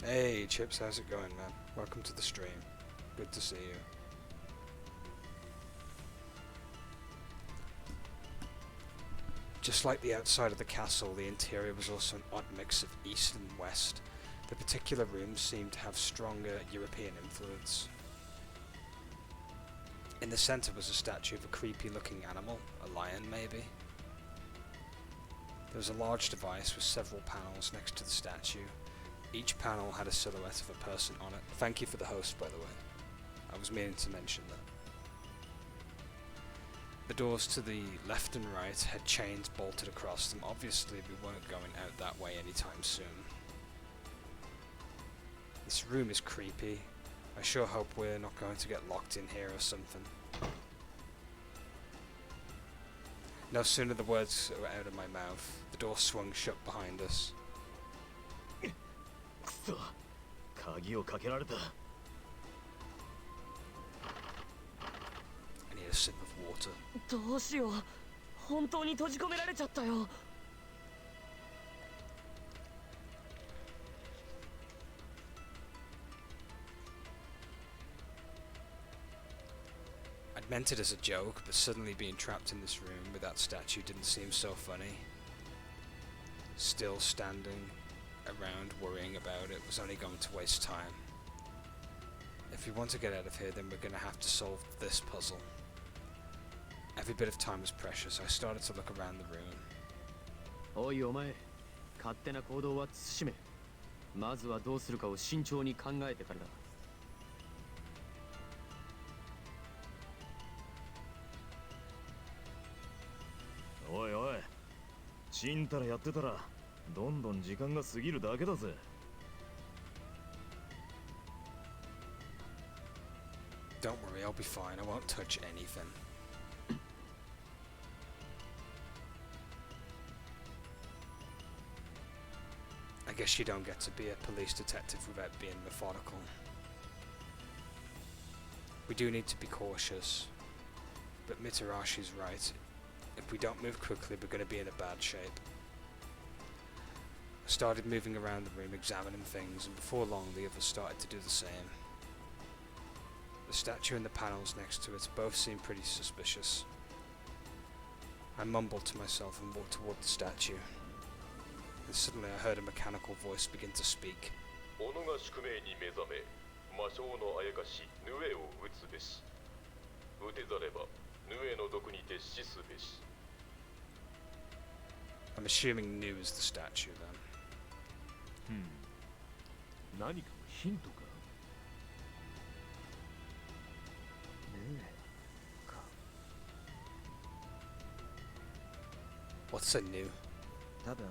Hey Chips, how's it going, man? Welcome to the stream. Good to see you. Just like the outside of the castle, the interior was also an odd mix of east and west. The particular rooms seemed to have stronger European influence. In the centre was a statue of a creepy looking animal, a lion maybe. There was a large device with several panels next to the statue. Each panel had a silhouette of a person on it. Thank you for the host, by the way. I was meaning to mention that. The doors to the left and right had chains bolted across them. Obviously, we weren't going out that way anytime soon. This room is creepy. I sure hope we're not going to get locked in here or something. No sooner the words were out of my mouth, the door swung shut behind us. くそ、鍵をかけられた。 I need a sip of water. どうしよう。本当に閉じ込められちゃったよ。I'd meant it as a joke, but suddenly being trapped in this room with that statue didn't seem so funny. Still standing around worrying about it was only going to waste time. If we want to get out of here, then we're going to have to solve this puzzle. Every bit of time was precious. I started to look around the room. おいお前、勝手な行動は慎め。まずはどうするかを慎重に考えてからだ。おいおい、ちんたらやってたらどんどん時間が過ぎるだけだぜ。Don't worry, I'll be fine. I won't touch anything. I guess you don't get to be a police detective without being methodical. We do need to be cautious, but Mitarashi's right. If we don't move quickly, we're going to be in a bad shape. I started moving around the room, examining things, and before long the others started to do the same. The statue and the panels next to it both seemed pretty suspicious. I mumbled to myself and walked toward the statue. And suddenly I heard a mechanical voice begin to speak. I'm assuming Nu is the statue then. 何かのヒントか。What's a Nu? 多分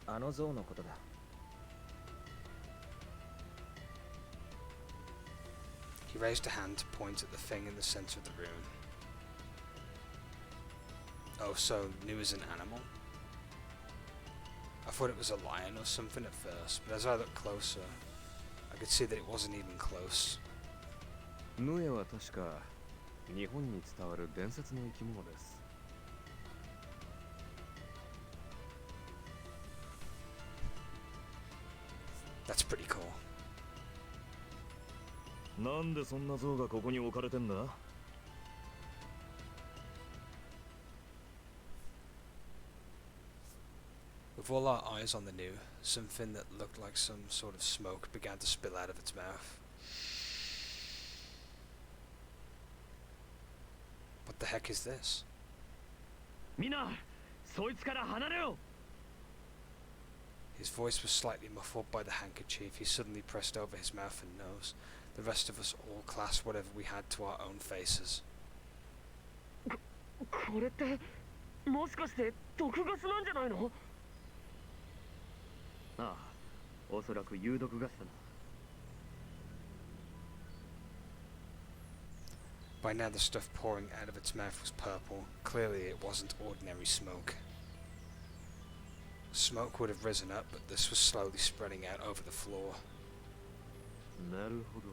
あの像のことだ。He raised a hand to point at the thing in the center of the room. Oh, so Nu is an animal? I thought it was a lion or something at first, but as I looked closer, I could see that it wasn't even close. ヌエは確か日本に伝わる伝説の生き物です。That's pretty cool. なんでそんな像がここに置かれてんだ？ With all our eyes on the Nu, something that looked like some sort of smoke began to spill out of its mouth. What the heck is this? みんな、そいつから離れろ。 His voice was slightly muffled by the handkerchief he suddenly pressed over his mouth and nose. The rest of us all clasped whatever we had to our own faces. これってもしかして毒ガスなんじゃないの？ああ、おそらく有毒ガスだな。By now the stuff pouring out of its mouth was purple. Clearly it wasn't ordinary smoke. Smoke would have risen up, but this was slowly spreading out over the floor. なるほど。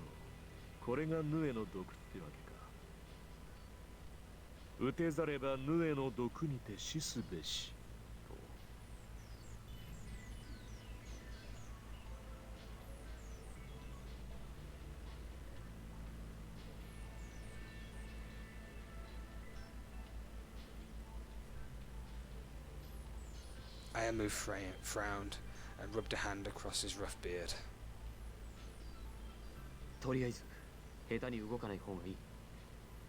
これがヌエの毒ってわけか。打てざればヌエの毒にて死すべし。Ayamu frowned and rubbed a hand across his rough beard. とりあえず下手に動かない方がいい。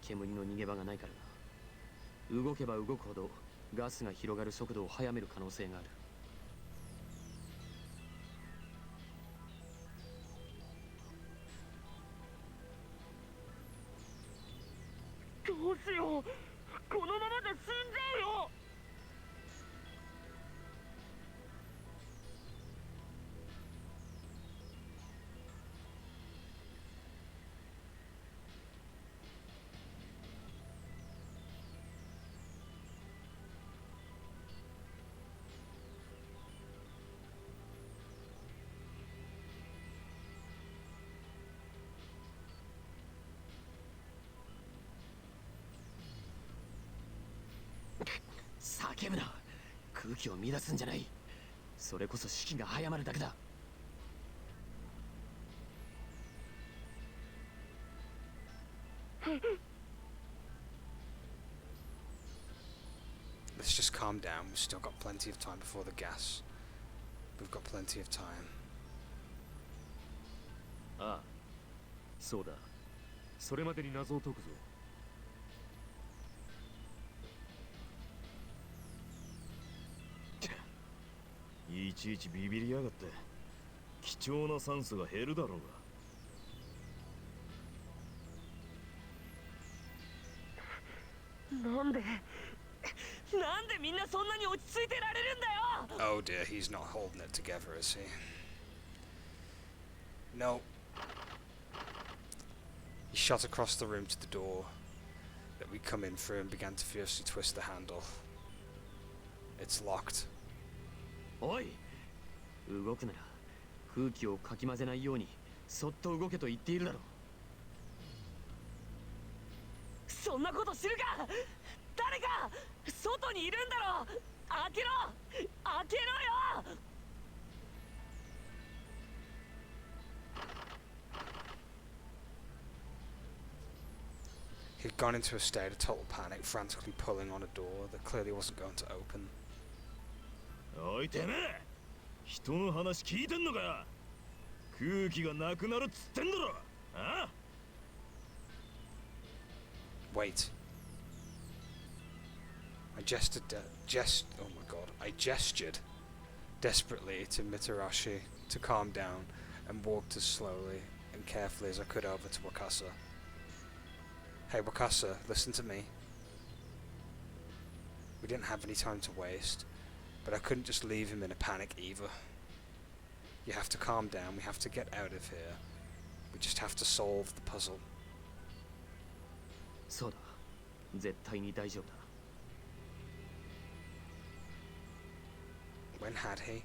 煙の逃げ場がないからな。動けば動くほどガスが広がる速度を速める可能性がある。どうしよう。このままで死んじゃうよ。叫ぶな。空気を乱すんじゃない。それこそ士気が早まるだけだ。Let's just calm down. We've still got plenty of time before the gas. We've got plenty of time. ああ、そうだ。それまでに謎を解くぞ。いちいちビビりやがって。貴重な酸素が減るだろうが。なんでみんなそんなに落ち着いてられるんだよ。 Oh dear, he's not holding it together, is he? No. He shot across the room to the door that we come in through and began to fiercely twist the handle. It's locked. おい、動くなら空気をかき混ぜないようにそっと動けと言っているだろう。そんなこと知るか。誰か外にいるんだろ。開けろよ。He'd gone into a state of total panic, frantically pulling on a door that clearly wasn't going to open. おいてめえ、人の話聞いてんのか。空気がなくなるっつってんだろ。ああ。Wait. I gestured desperately to Mitarashi to calm down and walked as slowly and carefully as I could over to Wakasa. Hey Wakasa, listen to me. We didn't have any time to waste, but I couldn't just leave him in a panic either. You have to calm down, we have to get out of here. We just have to solve the puzzle. そうだ、絶対に大丈夫だ。When had he?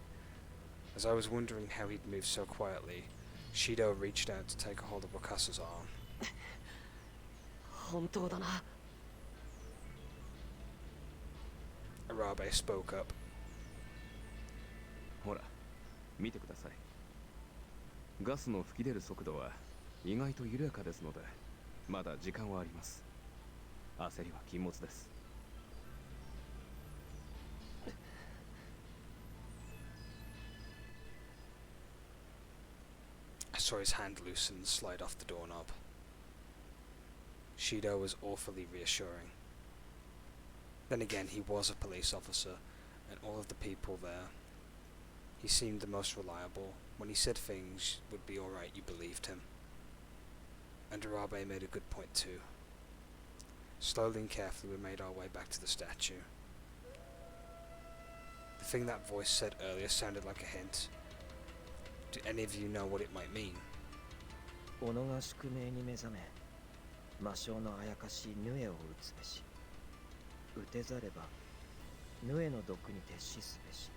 As I was wondering how he'd moved so quietly, Shido reached out to take a hold of Wakasa's arm. 本当だな。 Arabe spoke up. ほら、見てください。ガスの吹き出る速度は意外と緩やかですので、まだ時間はあります。焦りは禁物です。I saw his hand loosen and slide off the doorknob. Shido was awfully reassuring. Then again, he was a police officer, and all of the people there, he seemed the most reliable. When he said things would be alright, you believed him. And Arabe made a good point too. Slowly and carefully we made our way back to the statue. The thing that voice said earlier sounded like a hint. Do any of you know what it might mean? 己が宿命に目覚め、魔性のあやかしヌエを討つべし。討てざればヌエの毒に徹しすべし。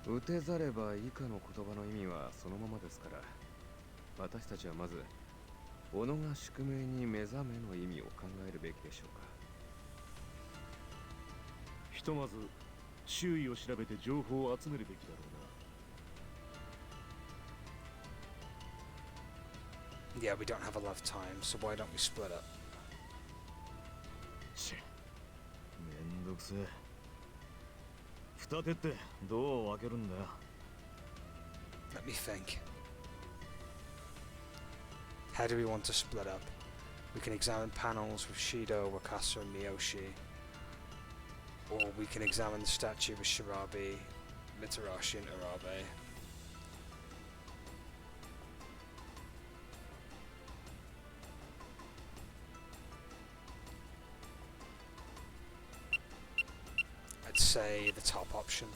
撃てざれば以下の言葉の意味はそのままですから、私たちはまず己が宿命に目覚めの意味を考えるべきでしょうか。ひとまず周囲を調べて情報を集めるべきだろうな。 Yeah, we don't have a lot of time, so why don't we split up? めんどくせえ。二手ってどう分けるんだよ。 Let me think. How do we want to split up? We can examine panels with Shido, Wakasa, and Miyoshi. Or we can examine the statue with Shirabi, Mitarashi, and Arabe. say the top option.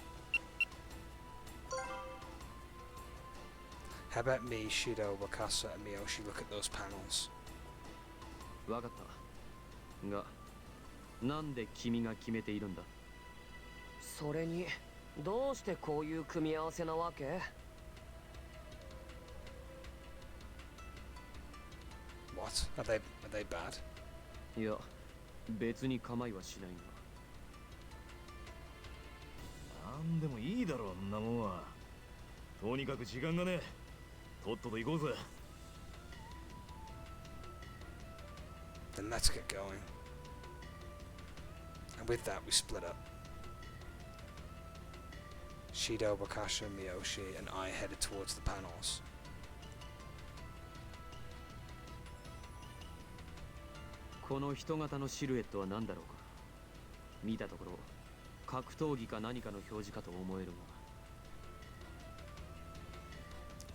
How about me, Shido, Wakasa, and Miyoshi look at those panels? わかったが、なんで君が決めているんだ？それにどうしてこういう組み合わせなわけ？ What? Are they bad? いや、別に構いはしないが。なんでもいいだろ、んなもんは。とにかく時間がねえ。とっとと行こうぜ。Then let's get going. And with that, we split up. Shido, Wakasha, Miyoshi, and I headed towards the panels. この人型のシルエットは何だろうか。見たところ格闘技か何かの表示かと思えるが。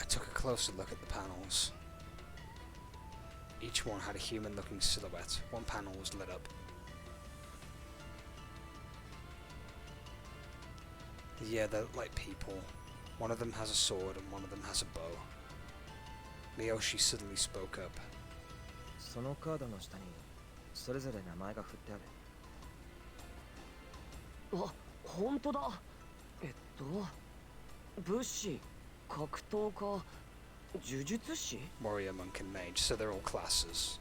I took a closer look at the panels. Each one had a human-looking silhouette. One panel was lit up. Yeah, they're like people. One of them has a sword and one of them has a bow. Miyoshi suddenly spoke up. そのカードの下にそれぞれ名前が振ってある。あ、本当だ。武士、格闘家、呪術師？ Warrior, monk, and mage, so they're all classes.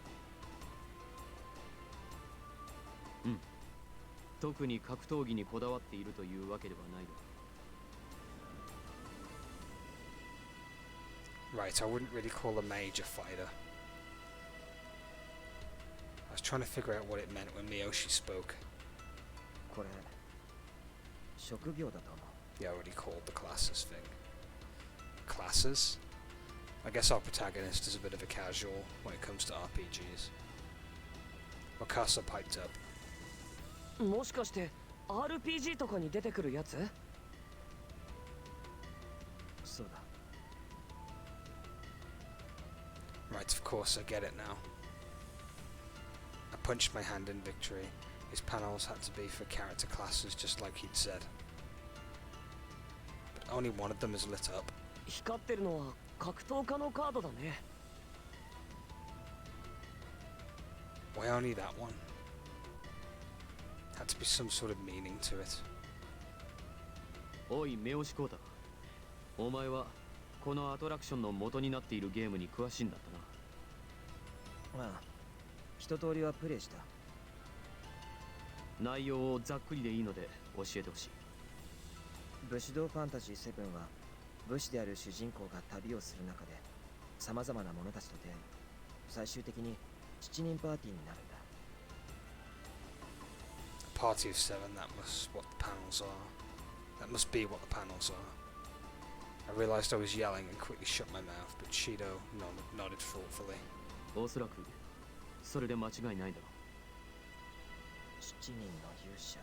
特に格闘技にこだわっているというわけではないが。 Right, I wouldn't really call a mage a fighter. I was trying to figure out what it meant when Miyoshi spoke. これ職業だと思う。 Yeah, I already called the classes thing. Classes? I guess our protagonist is a bit of a casual when it comes to RPGs. Wakasa piped up. もしかして RPG とかに出てくるやつ？そうだ。 Right, of course, I get it now. I punched my hand in victory. His panels had to be for character classes, just like he'd said. But only one of them is lit up. 光ってるのは格闘家のカードだね。 Why only that one? Had to be some sort of meaning to it. おい、目押しコータ。お前はこのアトラクションの元になっているゲームに詳しいんだったな。ああ、一通りはプレイした。内容をざっくりでいいので教えてほしい。武士道ファンタジー7は武士である主人公が旅をする中でさまざまな者たちと出会い、最終的に7人パーティーになるんだ。 A party of 7, that must what the panels are. That must be what the panels are. I realised I was yelling and quickly shut my mouth, but Shido nodded thoughtfully. おそらくそれで間違いないだろ7人の勇者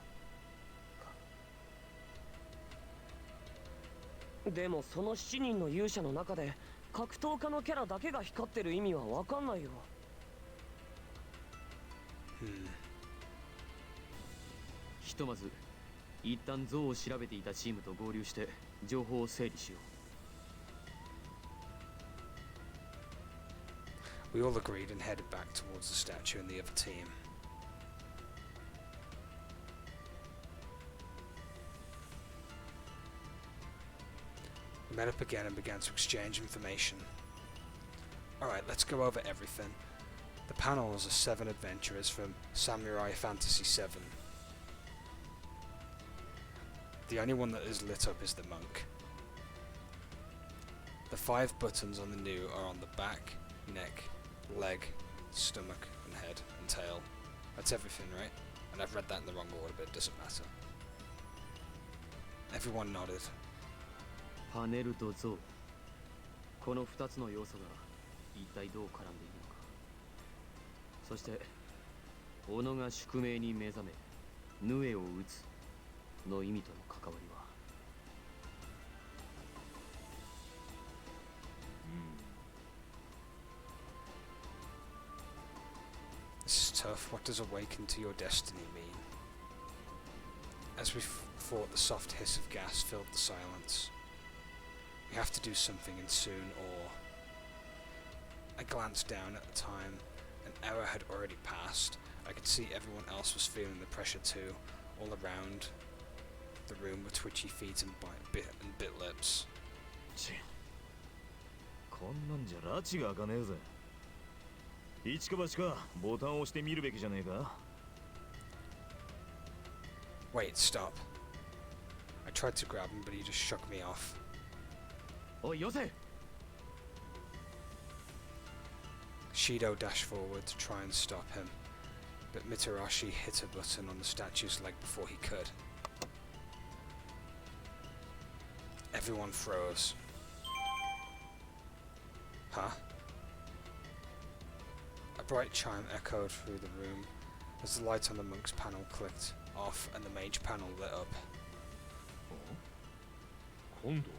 か。でもその7人の勇者の中で格闘家のキャラだけが光ってる意味はわかんないよ。ひとまず一旦像を調べていたチームと合流して情報を整理しよう。 We all agreed and headed back towards the statue and the other team. We met up again and began to exchange information. Alright, let's go over everything. The panels are 7 adventurers from Samurai Fantasy 7. The only one that is lit up is the monk. The 5 buttons on the new are on the back, neck, leg, stomach, and head, and tail. That's everything, right? And I've read that in the wrong order, but it doesn't matter. Everyone nodded. パネルと像、この2つの要素が一体どう絡んでいるのか。そして己が宿命に目覚めヌエを打つの意味との関わりは。 This is tough. What does awaken to your destiny mean? As we thought the soft hiss of gas filled the silence. We have to do something, and soon, or... I glanced down at the time. An hour had already passed. I could see everyone else was feeling the pressure too. All around the room were twitchy feet and bit lips. こんなんじゃ拉致が開かねえぜ。一か八かボタンを押してみるべきじゃねえか。Wait, stop. I tried to grab him, but he just shook me off. おいよせ。 Shido dashed forward to try and stop him, but Mitarashi hit a button on the statue's leg before he could. Everyone froze. Huh? A bright chime echoed through the room as the light on the monk's panel clicked off and the mage panel lit up. 今度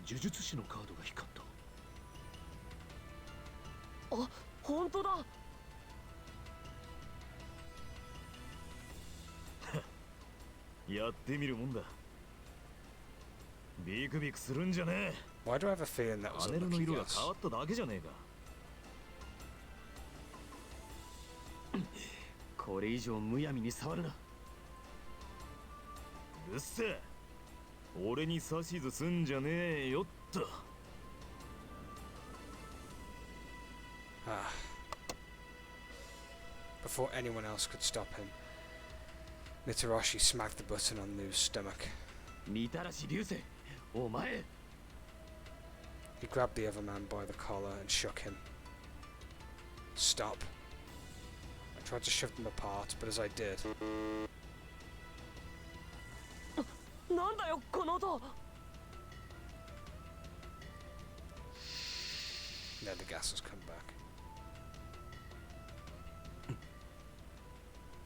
呪術師のカードが光った。あ、本当だ。やってみるもんだ。ビクビクするんじゃねえ。 Why do I have a feeling that was パ a ネルの lucky 色が guess? 変わっただけじゃねえか。これ以上むやみに触るな。うっせえ。俺に指図すんじゃねえよっと。Ah. Before anyone else could stop him, Mitarashi smacked the button on Nu's stomach. みたらし流星、お前。 He grabbed the other man by the collar and shook him. Stop. I tried to shove them apart, but as I did, なんだよこの音。 then the gas has come back.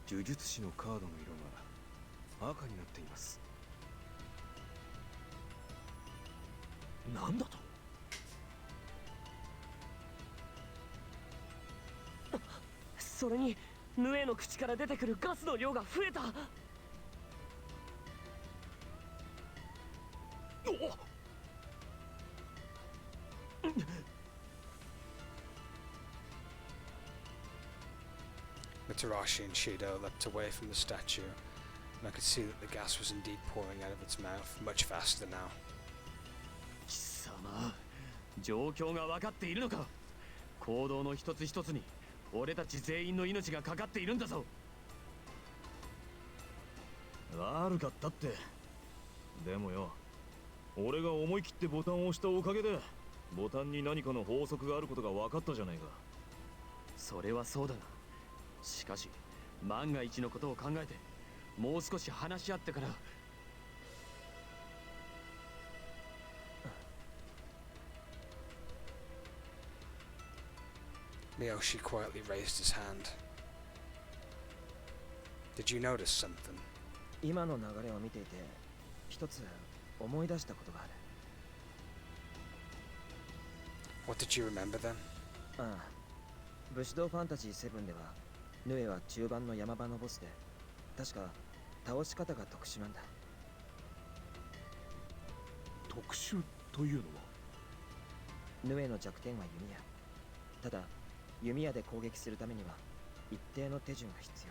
呪術師のカードの色が赤になっています。なんだと。それにヌエの口から出てくるガスの量が増えた。Mitarashi and Shido leapt away from the statue, and I could see that the gas was indeed pouring out of its mouth, much faster now. 貴様、状況が分かっているのか。行動の一つ一つに俺たち全員の命がかかっているんだぞ。悪かったって。でもよ、俺が思い切ってボタンを押したおかげでボタンに何かの法則があることが分かったじゃないか。それはそうだが、しかし万が一のことを考えてもう少し話し合ってから。 Miyoshi quietly raised his hand. Did you notice something? 今の流れを見ていて一つ思い出したことがある。 What did you remember then? ああ、武士道ファンタジー7ではヌエは中盤の山場のボスで確か倒し方が特殊なんだ。特殊というのは。ヌエの弱点は弓矢。ただ弓矢で攻撃するためには一定の手順が必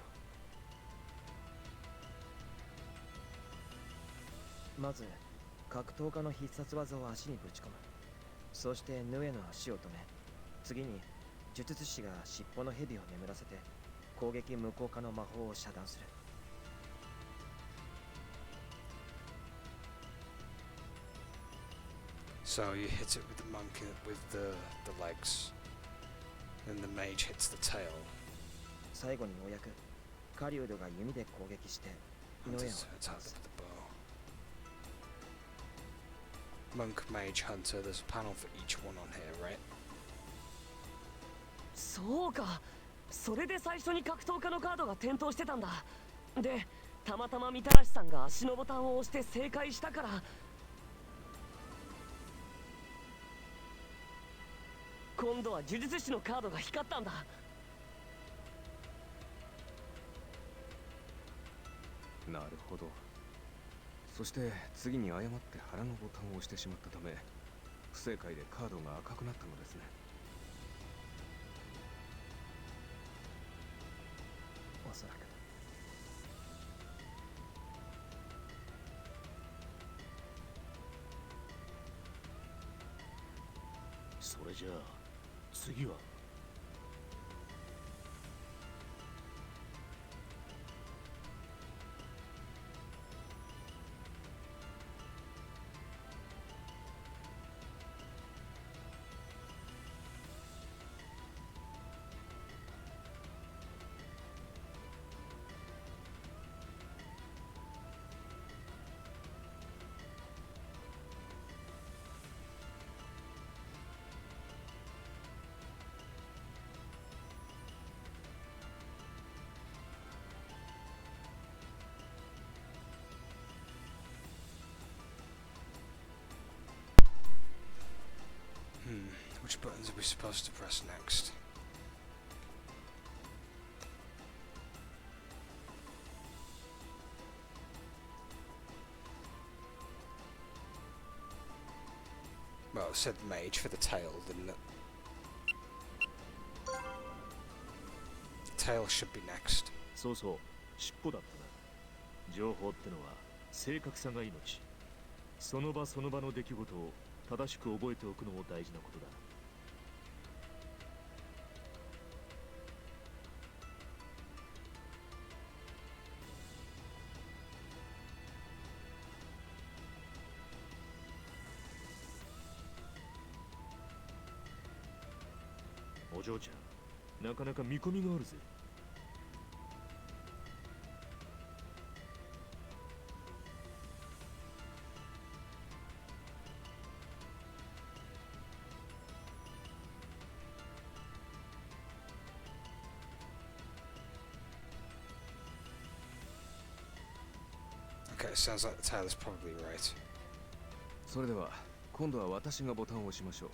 要。まず格闘家の必殺技を足にぶち込む。そしてヌエの足を止め、次に術師が尻尾の蛇を眠らせて攻撃無効化の魔法を遮断する。 So you hit it with the monk with the legs, then the mage hits the tail. 最後にようやく狩人が弓で攻撃してヌエを Hunter's turns out with the bow. Monk, mage, hunter. There's a panel for each one on here, right? そうか。それで最初に格闘家のカードが点灯してたんだ。で、たまたまみたらしさんが足のボタンを押して正解したから。今度は呪術師のカードが光ったんだ。なるほど。そして次に誤って腹のボタンを押してしまったため、不正解でカードが赤くなったのですね。おそらく。それじゃあ次は。Which buttons are we supposed to press next? Well, it said mage for the tail, didn't it? Tail should be next. そうそう、尻尾だったな。情報ってのは正確さが命。その場その場の出来事を正しく覚えておくのも大事なことだ。お嬢ちゃん、なかなか見込みがあるぜ。Okay, it sounds like the tail is probably right. それでは今度は私がボタンを押しましょう。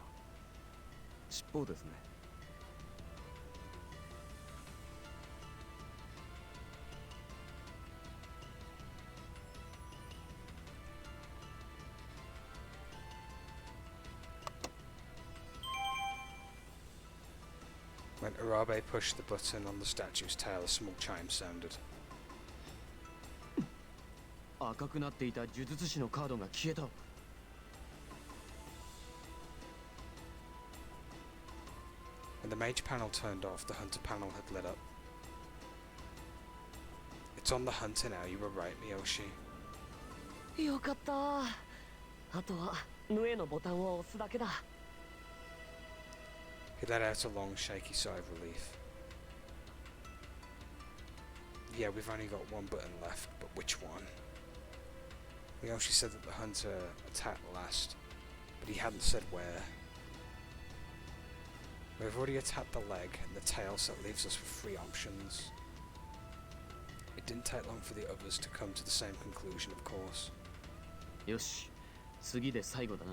尻尾ですね。When Arabe pushed the button on the statue's tail, a small chime sounded. 赤くなっていた呪術師のカードが消えた。 When the mage panel turned off, the hunter panel had lit up. It's on the hunter now, you were right, Miyoshi. よかった。あとはヌエのボタンを押すだけだ。 He let out a long, shaky sigh of relief. Yeah, we've only got one button left, but which one? Miyoshi said that the hunter attacked last, but he hadn't said where. We've already attacked the leg and the tail, so it leaves us with 3 options. It didn't take long for the others to come to the same conclusion, of course. よし、次で最後だ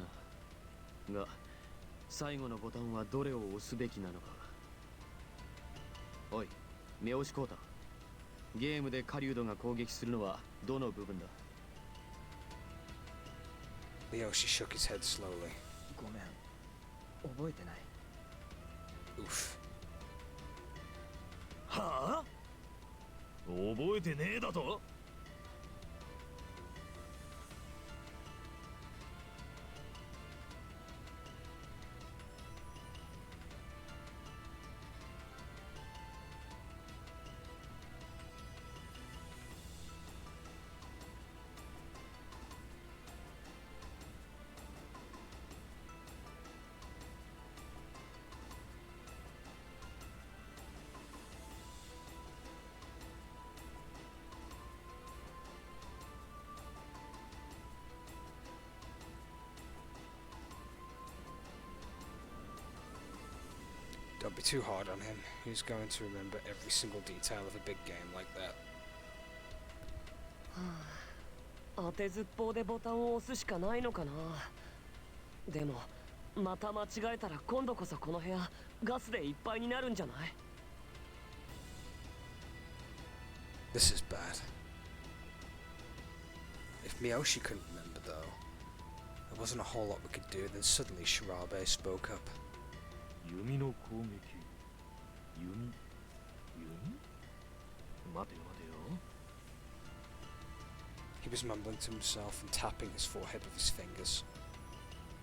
な。が、最後のボタンはどれを押すべきなのか。おい、目押しコータ。ゲームで狩人が攻撃するのはどの部分だ？ Miyoshi shook his head slowly. ごめん、覚えてない。 Oof. はあ？覚えてねえだと？Don't be too hard on him. He's going to remember every single detail of a big game like that. 当てずっぽうでボタンを押すしかないのかな。でもまた間違えたら今度こそこの部屋ガスでいっぱいになるんじゃない？ This is bad. If Miyoshi couldn't remember though. There wasn't a whole lot we could do, then suddenly Shirabe spoke up. 弓の攻撃。弓待てよ待てよ。 He was mumbling to himself and tapping his forehead with his fingers.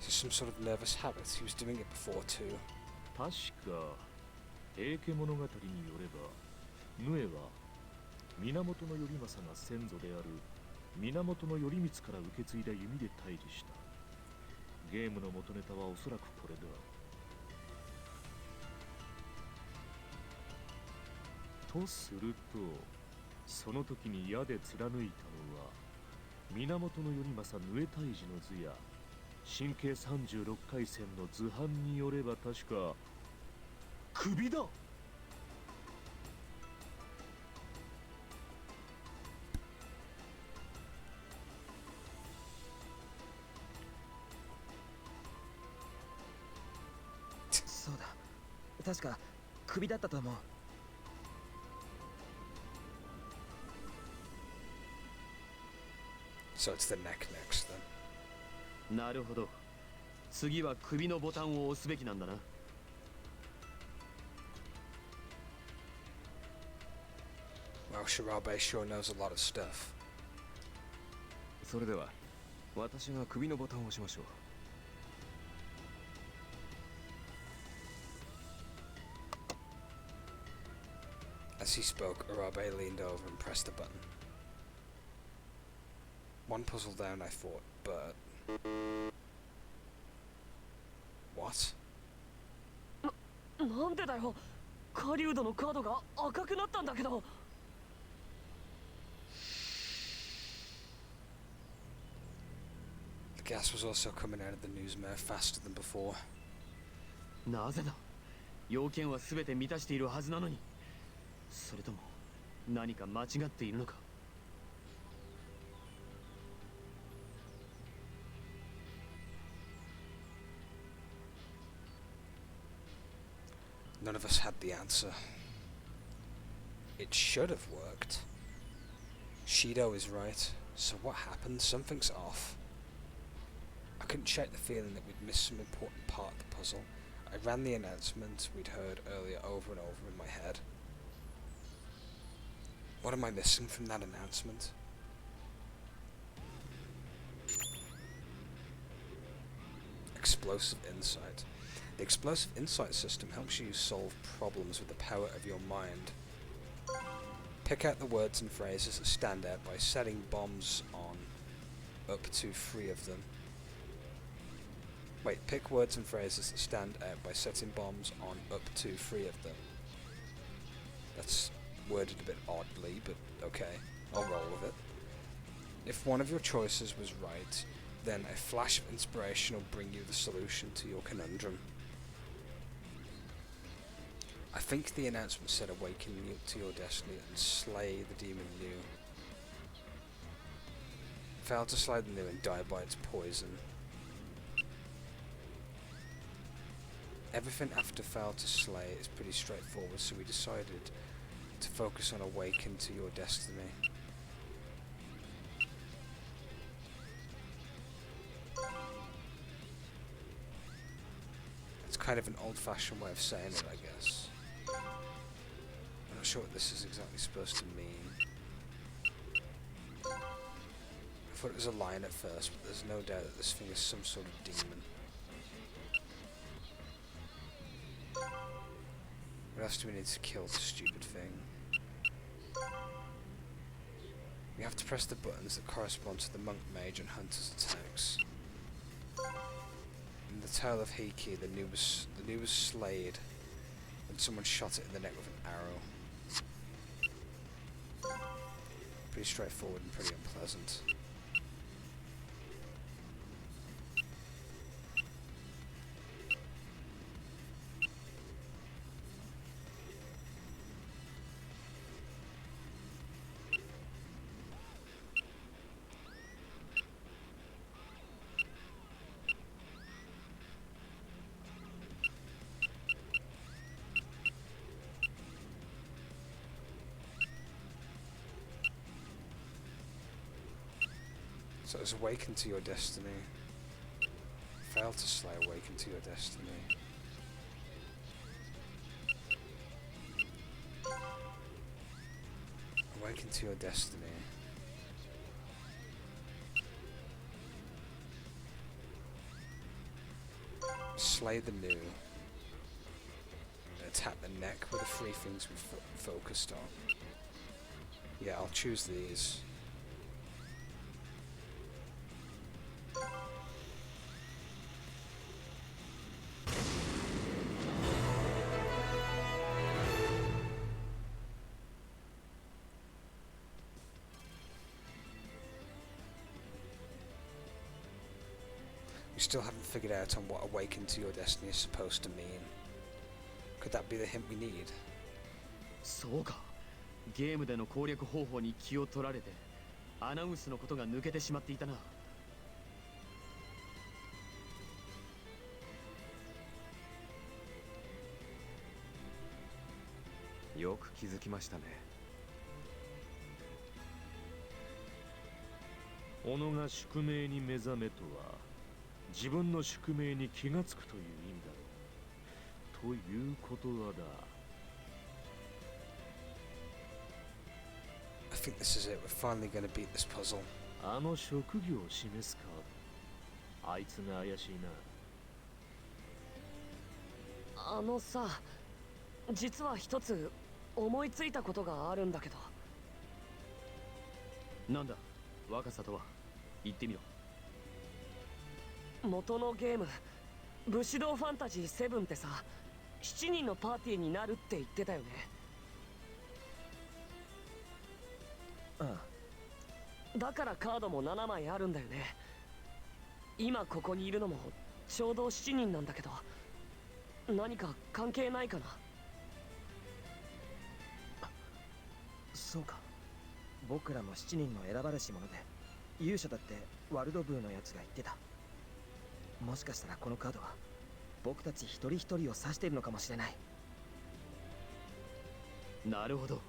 Is this some sort of nervous habit? He was doing it before too. 確か平家物語によればヌエは源頼政が先祖である源頼光から受け継いだ弓で退治した。ゲームの元ネタはおそらくこれだ。とするとその時に矢で貫いたのは源頼政ヌエ退治の図や神経36回戦の図版によれば確か首だ。そうだ、確か首だったと思う。So it's the neck next then. なるほど。次は首のボタンを押すべきなんだな。Well, Shirabe sure knows a lot of stuff. それでは私が首のボタンを押しましょう。As he spoke, Arabe leaned over and pressed the button. One puzzle down, I thought, but... What? なんでだよ。狩人のカードが赤くなったんだけど。The gas was also coming out of the newsmare faster than before. なぜだ。要件は全て満たしているはずなのに。それとも何か間違っているのか。None of us had the answer. It should have worked. Shido is right. So what happened? Something's off. I couldn't shake the feeling that we'd missed some important part of the puzzle. I ran the announcement we'd heard earlier over and over in my head. What am I missing from that announcement? Explosive insight. The explosive insight system helps you solve problems with the power of your mind. Pick out the words and phrases that stand out by setting bombs on up to 3 of them. Wait, pick words and phrases that stand out by setting bombs on up to 3 of them. That's worded a bit oddly, but okay, I'll roll with it. If one of your choices was right, then a flash of inspiration will bring you the solution to your conundrum. I think the announcement said awaken you to your destiny and slay the demon Nu. Fail to slay the Nu and die by its poison. Everything after fail to slay is pretty straightforward, so we decided to focus on awaken to your destiny. It's kind of an old-fashioned way of saying it, I guess. I'm not sure what this is exactly supposed to mean. I thought it was a lion at first, but there's no doubt that this thing is some sort of demon. What else do we need to kill this stupid thing? We have to press the buttons that correspond to the monk mage and hunter's attacks. In the tale of Heiki, the Nu was slayed when someone shot it in the neck with an arrow. Pretty straightforward and pretty unpleasant. So it was awaken to your destiny. Fail to slay, awaken to your destiny. Awaken to your destiny. Slay the new. Attack the neck were the three things we focused on. Yeah, I'll choose these. We still haven't figured out on what awaken to your destiny is supposed to mean. Could that be the hint we need? そうか。ゲームでの攻略方法に気を取られて、アナウンスのことが抜けてしまっていたな。よく気づきましたね。己が宿命に目覚めとは自分の宿命に気がつくという意味だろう。ということはだ。I think this is it. We're finally going to beat this puzzle. あの職業を示すカード。あいつが怪しいな。あのさ、実は一つ思いついたことがあるんだけど。なんだ、若さとは。言ってみろ。元のゲーム武士道ファンタジー7ってさ、7人のパーティーになるって言ってたよね。ああ。だからカードも7枚あるんだよね。今ここにいるのもちょうど7人なんだけど、何か関係ないかな。そうか。僕らも7人の選ばれし者で、勇者だってワルドブーのやつが言ってた。もしかしたらこのカードは僕たち一人一人を指しているのかもしれない。なるほど。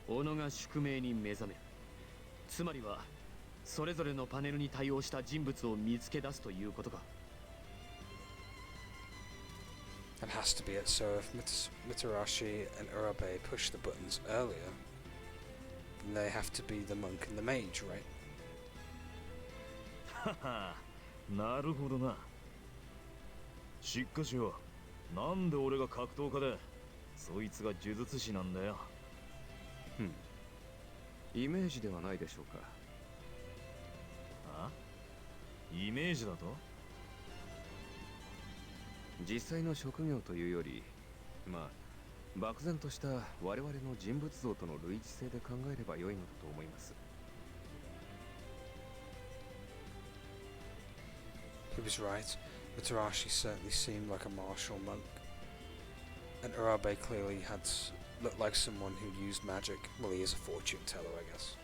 己が宿命に目覚める。つまりはそれぞれのパネルに対応した人物を見つけ出すということか。That has to be it. So if Mitarashi and Urabe push the buttons earlier, then they have to be the monk and the mage, right? はは、なるほどな。しかしよ、なんで俺が格闘家でそいつが呪術師なんだよ。イメージではないでしょうか。あ？イメージだと？実際の職業というより、まあ漠然とした我々の人物像との類似性で考えれば良いのだと思います。He was right. Mitarashi certainly seemed like a martial monk, and Urabe clearly looked like someone who used magic. Well, he is a fortune teller, I guess.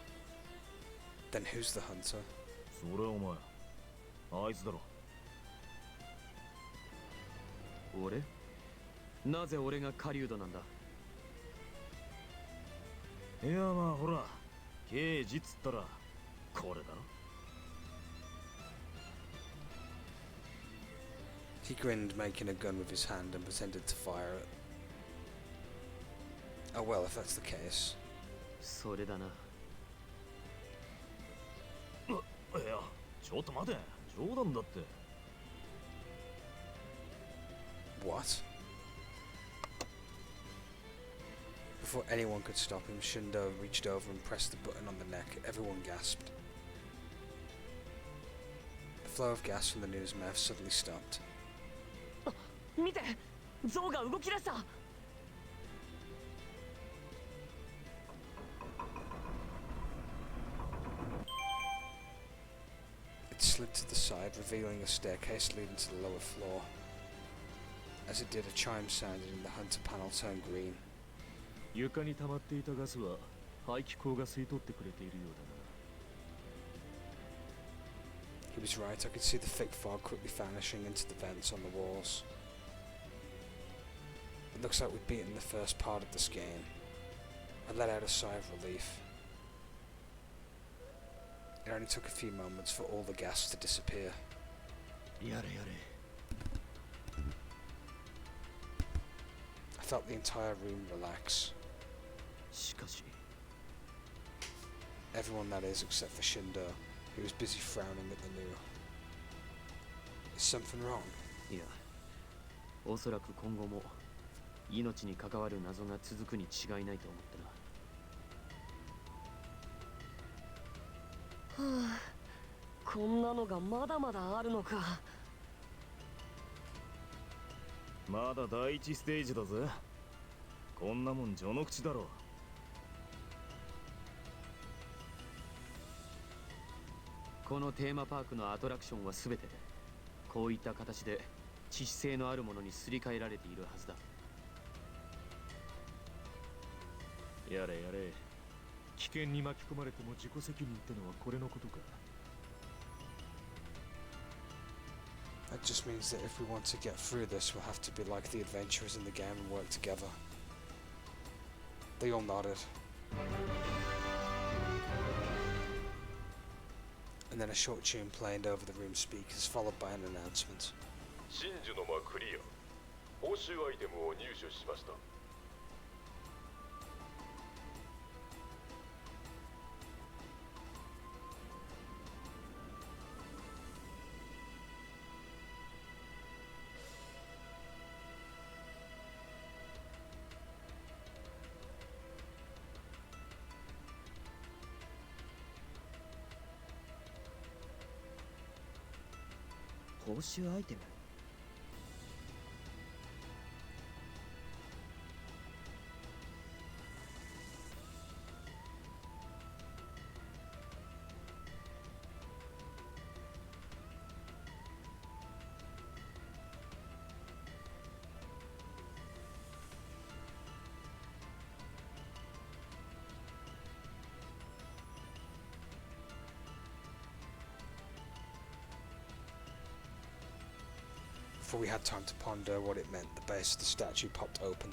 Then who's the hunter? それはお前、あいつだろ。俺？なぜ俺が狩人なんだ？いやまあほら、刑事っつったらこれだろ。He grinned, making a gun with his hand, and pretended to fire it. Oh well, if that's the case. それだな。いや、ちょっと待て。冗談だって。What? Before anyone could stop him, Shindo reached over and pressed the button on the neck. Everyone gasped. The flow of gas from the new's mouth suddenly stopped. 見て、象が動き出した。It slid to the side, revealing a staircase leading to the lower floor. As it did, a chime sounded and the hunter panel turned green. 床に溜まっていたガスは排気口が吸い取ってくれているようだな。 He was right, I could see the thick fog quickly vanishing into the vents on the walls. It looks like we've beaten the first part of this game. I let out a sigh of relief. It only took a few moments for all the gas to disappear. やれやれ I felt the entire room relax. しかし Everyone, that is, except for Shindo, who was busy frowning at the new. Is something wrong? いや、おそらく今後も命に関わる謎が続くに違いないと思ってな。はあ、こんなのがまだまだあるのか。まだ第一ステージだぜ。こんなもん序の口だろ。このテーマパークのアトラクションは全てこういった形で致死性のあるものにすり替えられているはずだ。やれやれ危険に巻き込まれても自己責任ってのはこれのことか。 That just means that if we want to get through this, we'll have to be like the adventurers in the game and work together. They all nodded. And then a short tune played over the room speakers, followed by an announcement. 真珠の間クリア。報酬アイテムを入手しました。報酬アイテム。Before we had time to ponder what it meant, the base of the statue popped open.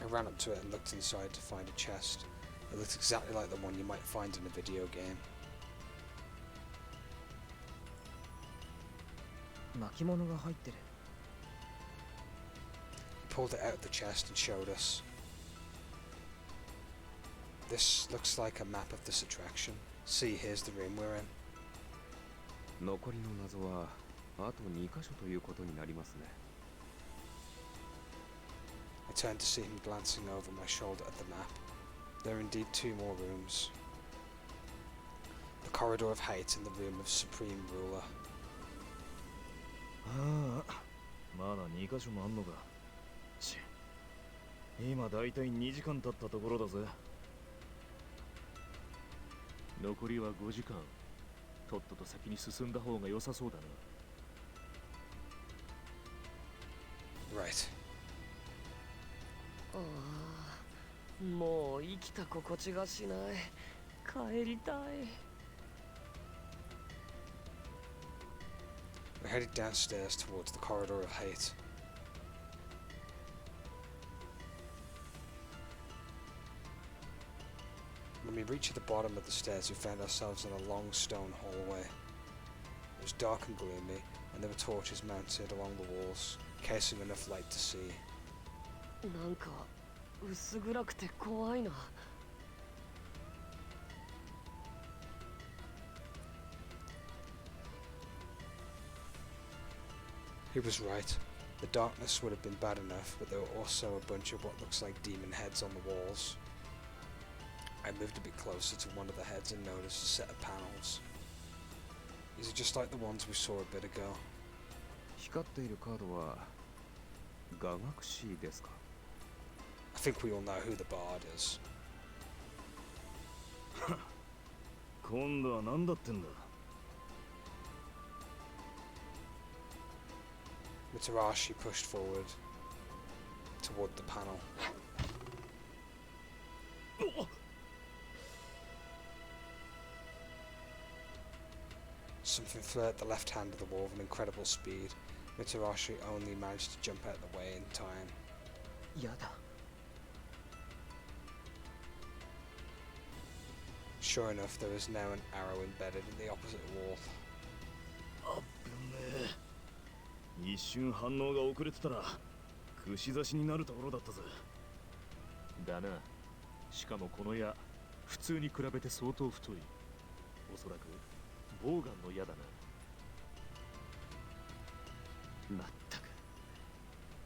I ran up to it and looked inside to find a chest. It looked exactly like the one you might find in a video game. 巻物が入ってる。 He pulled it out of the chest and showed us. This looks like a map of this attraction. See, here's the room we're in. 残りの謎はあと2箇所ということになりますね。 I turned to see him glancing over my shoulder at the map. There are indeed 2 more rooms. The corridor of hate and the room of supreme ruler. ああ、まだ2箇所もあんのか。ち、今だいたい2時間経ったところだぜ。残りは5時間。とっとと先に進んだ方が良さそうだな。 Right. ああ、もう生きた心地がしない。帰りたい。We headed downstairs towards the corridor of hate. When we reached the bottom of the stairs, we found ourselves in a long stone hallway. It was dark and gloomy, and there were torches mounted along the walls, casing enough light to see. なんか薄暗くて怖いな。 He was right. The darkness would have been bad enough, but there were also a bunch of what looks like demon heads on the walls. I moved a bit closer to one of the heads and noticed a set of panels. These are just like the ones we saw a bit ago. 光っているカードは雅楽師ですか？ I think we all know who the bard is. 今度は何だってんだ。 Mitarashi pushed forward toward the panel. Something flew at the left hand of the wall with an incredible speed. Mitarashi only managed to jump out of the way in time. やだ。Sure enough, there was now an arrow embedded in the opposite wall. あっぶねえ。一瞬反応が遅れてたら串刺しになるところだったぜ。だな。しかもこの矢、普通に比べて相当太い。おそらくボウガンの矢だな。まったく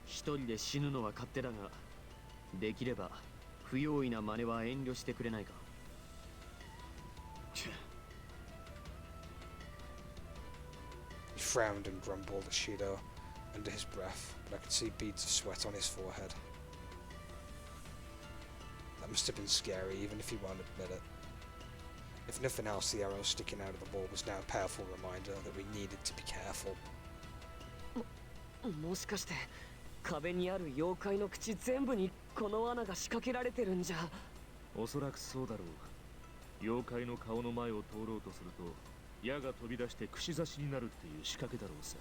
一人で死ぬのは勝手だが、できれば不用意な真似は遠慮してくれないか。He frowned and grumbled at Shido under his breath, but I could see beads of sweat on his forehead. That must have been scary, even if he won't admit it. If nothing else, the arrow sticking out of the wall was now a powerful reminder that we needed to be careful. もしかして壁にある妖怪の口全部にこの穴が仕掛けられてるんじゃ。おそらくそうだろう。妖怪の顔の前を通ろうとすると矢が飛び出して串刺しになるっていう仕掛けだろうさ。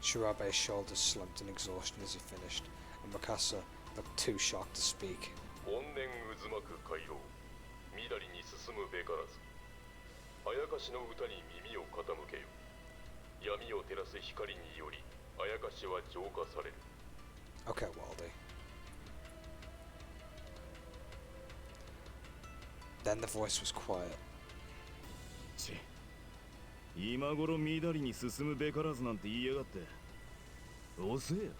Shirabe's shoulders slumped in exhaustion as he finished, and Mikasa looked too shocked to speak. 怨念渦巻く回廊、緑に進むべからず。あやかしの歌に耳を傾けよ。闇を照らす光により、あやかしは浄化される。Okay, Waldy. Then the voice was quiet. ち、今頃緑に進むべからずなんて言いやがって。遅えよ。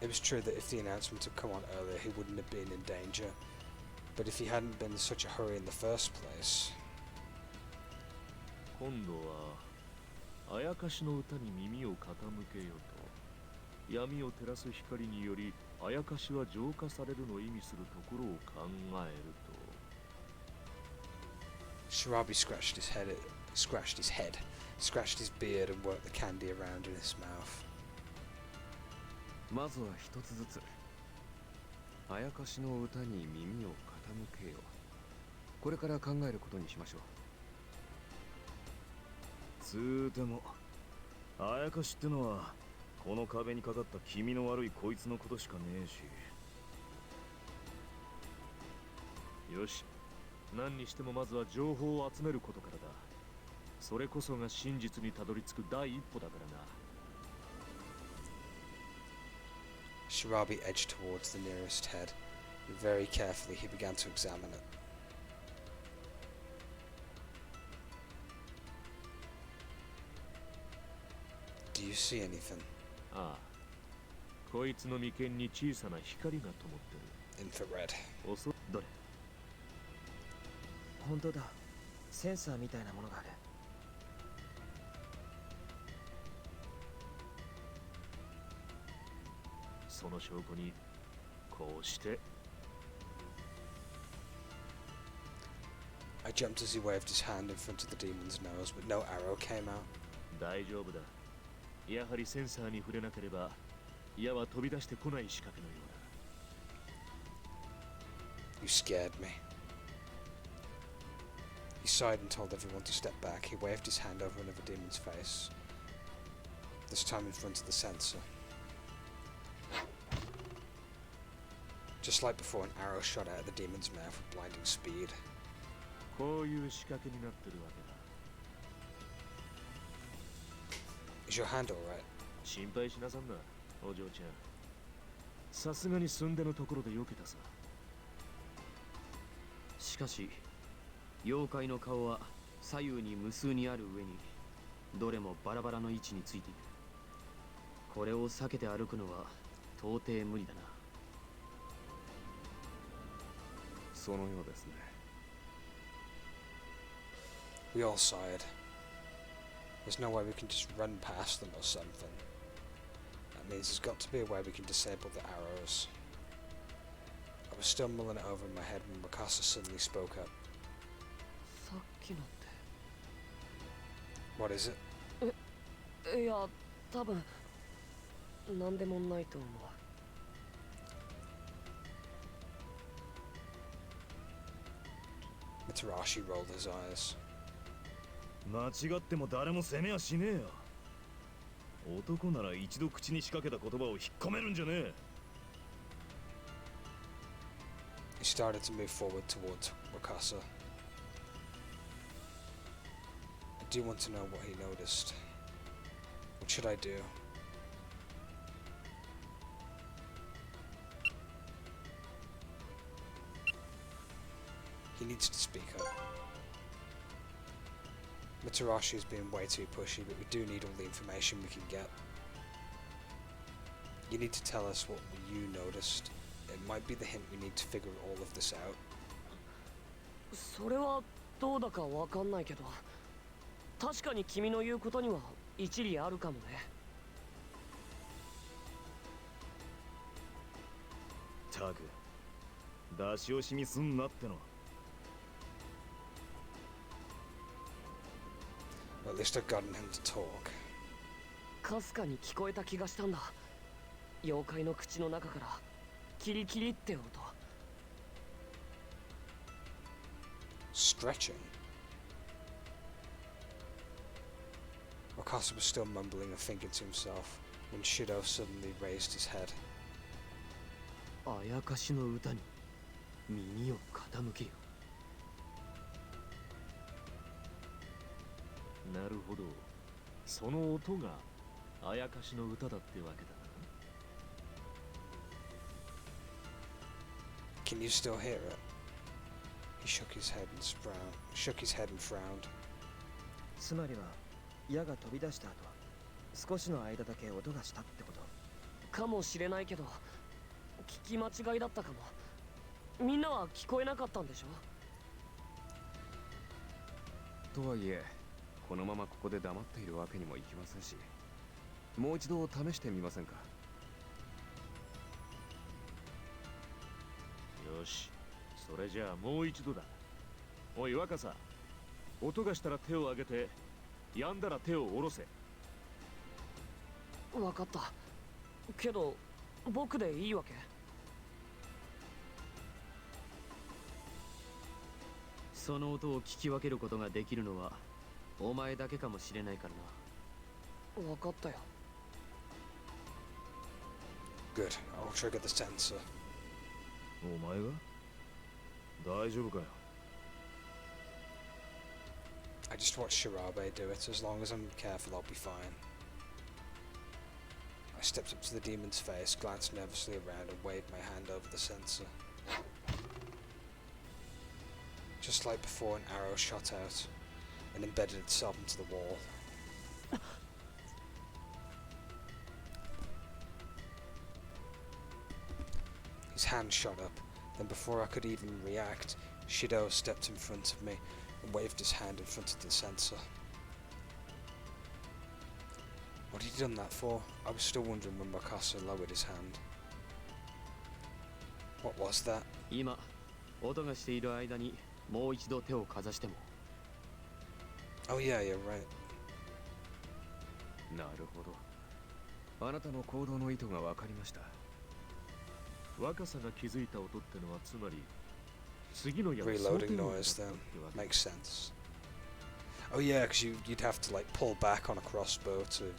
It was true that if the announcement had come on earlier, he wouldn't have been in danger. But if he hadn't been in such a hurry in the first place... 今度はあやかしの歌に耳を傾けよと。闇を照らす光によりあやかしは浄化されるのを意味するところを考えると。Shirabi scratched his head, scratched his beard and worked the candy around in his mouth. まずは一つずつ。あやかしの歌に耳を傾けよ。これから考えることにしましょう。つーても、あやかしってのはこの壁にかかった気味の悪いこいつのことしかねえし。よし、何にしてもまずは情報を集めることからだ。それこそが真実にたどり着く第一歩だからな。Shirabi edged towards the nearest head, and very carefully he began to examine it. Do you see anything? ああ、こいつの眉間に小さな光が灯ってる。Infrared. どれ？本当だ。センサーみたいなものがある。その証拠にこうして。I jumped as he waved his hand in front of the demon's nose, but no arrow came out. 大丈夫だ。やはりセンサーに触れなければ矢は飛び出してこない仕掛けのようだ。 You scared me. He sighed and told everyone to step back. He waved his hand over another demon's face, this time in front of the sensor. Just like before, an arrow shot out of the demon's mouth with blinding speed. こういう仕掛けになってるわけだ。 Is your hand alright? 心配しなさんな、お嬢ちゃん。さすがに寸出のところで避けたさ。しかし妖怪の顔は左右に無数にある上にどれもバラバラの位置についている。これを避けて歩くのは到底無理だな。そのようですね。We all sighed. There's no way we can just run past them or something. That means there's got to be a way we can disable the arrows. I was still mulling it over in my head when Mikasa suddenly spoke up. さっきのっ What is it? て。いや、多分なんでもないと思う。Tarashi rolled his eyes. 間違っても誰も責めはしねえよ。男なら一度口に仕掛けた言葉を引っ込めるんじゃねえ。He started to move forward towards Wakasa. I do want to know what he noticed. What should I do? He needs to speak up. Mitarashi is being way too pushy, but we do need all the information we can get. You need to tell us what you noticed. It might be the hint we need to figure all of this out. それはどうだかわかんないけど、確かに君の言うことには一理あるかもね。たく、出し惜しみすんなっての。Well, at least I've gotten him to talk. かすかに聞こえた気がしたんだ。妖怪の口の中からキリキリって音。Stretching. Wakasa was still mumbling and thinking to himself when Shido suddenly raised his head. あやかしの歌に耳を傾けよ。なるほど。その音があやかしの歌だってわけだな。Can you still hear it? He shook his head and frowned. つまりは矢が飛び出した後少しの間だけ音がしたってこと。かもしれないけど、聞き間違いだったかも。みんなは聞こえなかったんでしょ？とはいえ、このままここで黙っているわけにもいきませんし、もう一度試してみませんか。よし、それじゃあもう一度だ。おい若さ、音がしたら手を挙げて、止んだら手を下ろせ。わかった。けど僕でいいわけ？その音を聞き分けることができるのはお前だけかもしれないからな。わかったよ。Good. I'll trigger the sensor. お前が？大丈夫かよ。I just watched Shirabe do it. As long as I'm careful, I'll be fine. I stepped up to the demon's face, glanced nervously around, and waved my hand over the sensor. Just like before, an arrow shot out and embedded itself into the wall. His hand shot up. Then before I could even react, Shido stepped in front of me and waved his hand in front of the sensor. What had he done that for? I was still wondering when Wakasa lowered his hand. What was that? 今音がしている間にもう一度手をかざしても。 Oh yeah, you're right. なるほど。あなたの行動の意図が分かりました。若さが気づいた音ってのはつまり次の矢の Reloading noise then. Makes sense. Oh yeah, because you'd have to like pull back on a crossbow to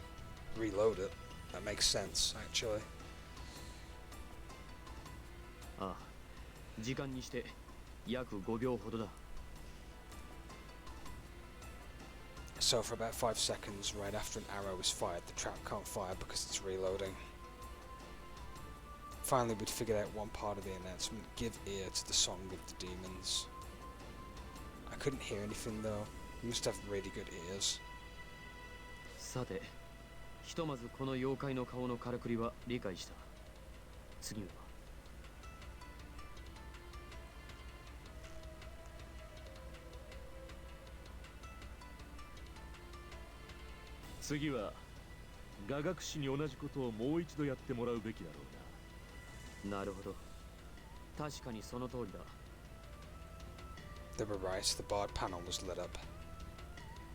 reload it. That makes sense, actually. ああ、時間にして約5秒ほどだ。So for about 5 seconds, right after an arrow is fired, the trap can't fire because it's reloading. Finally, we'd figured out one part of the announcement. Give ear to the song of the demons. I couldn't hear anything though. You must have really good ears. さて、ひとまずこの妖怪の顔のからくりは理解した。次は次は雅楽師に同じことをもう一度やってもらうべきだろうな。なるほど。確かにその通りだ。They were right, the bard panel was lit up.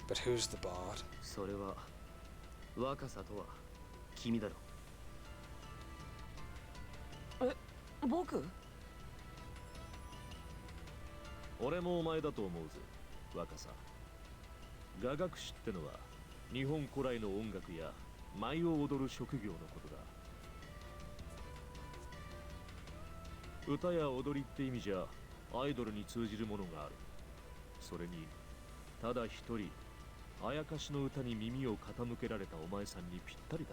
But who's the bard? それは若さとは君だろ。僕？俺もお前だと思うぜ、若さ。雅楽師ってのは日本古来の音楽や舞を踊る職業のことだ。歌や踊りって意味じゃアイドルに通じるものがある。それにただ一人あやかしの歌に耳を傾けられたお前さんにぴったりだ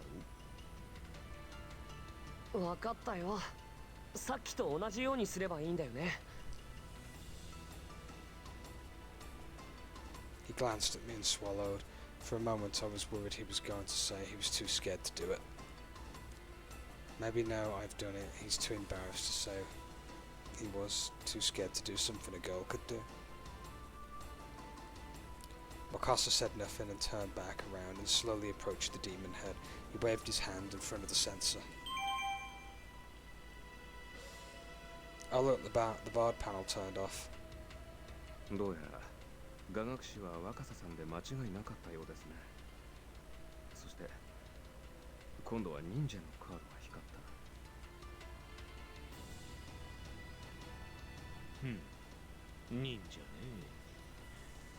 ろう。分かったよ。さっきと同じようにすればいいんだよね。He glanced at me and swallowed. For a moment I was worried he was going to say he was too scared to do it. Maybe now I've done it, he's too embarrassed to say he was too scared to do something a girl could do. Wakasa said nothing and turned back around and slowly approached the demon head. He waved his hand in front of the sensor. Oh look, the bard panel turned off. どうやら雅楽師は若狭さんで間違いなかったようですね。そして今度は忍者のカードが光った。忍者ね。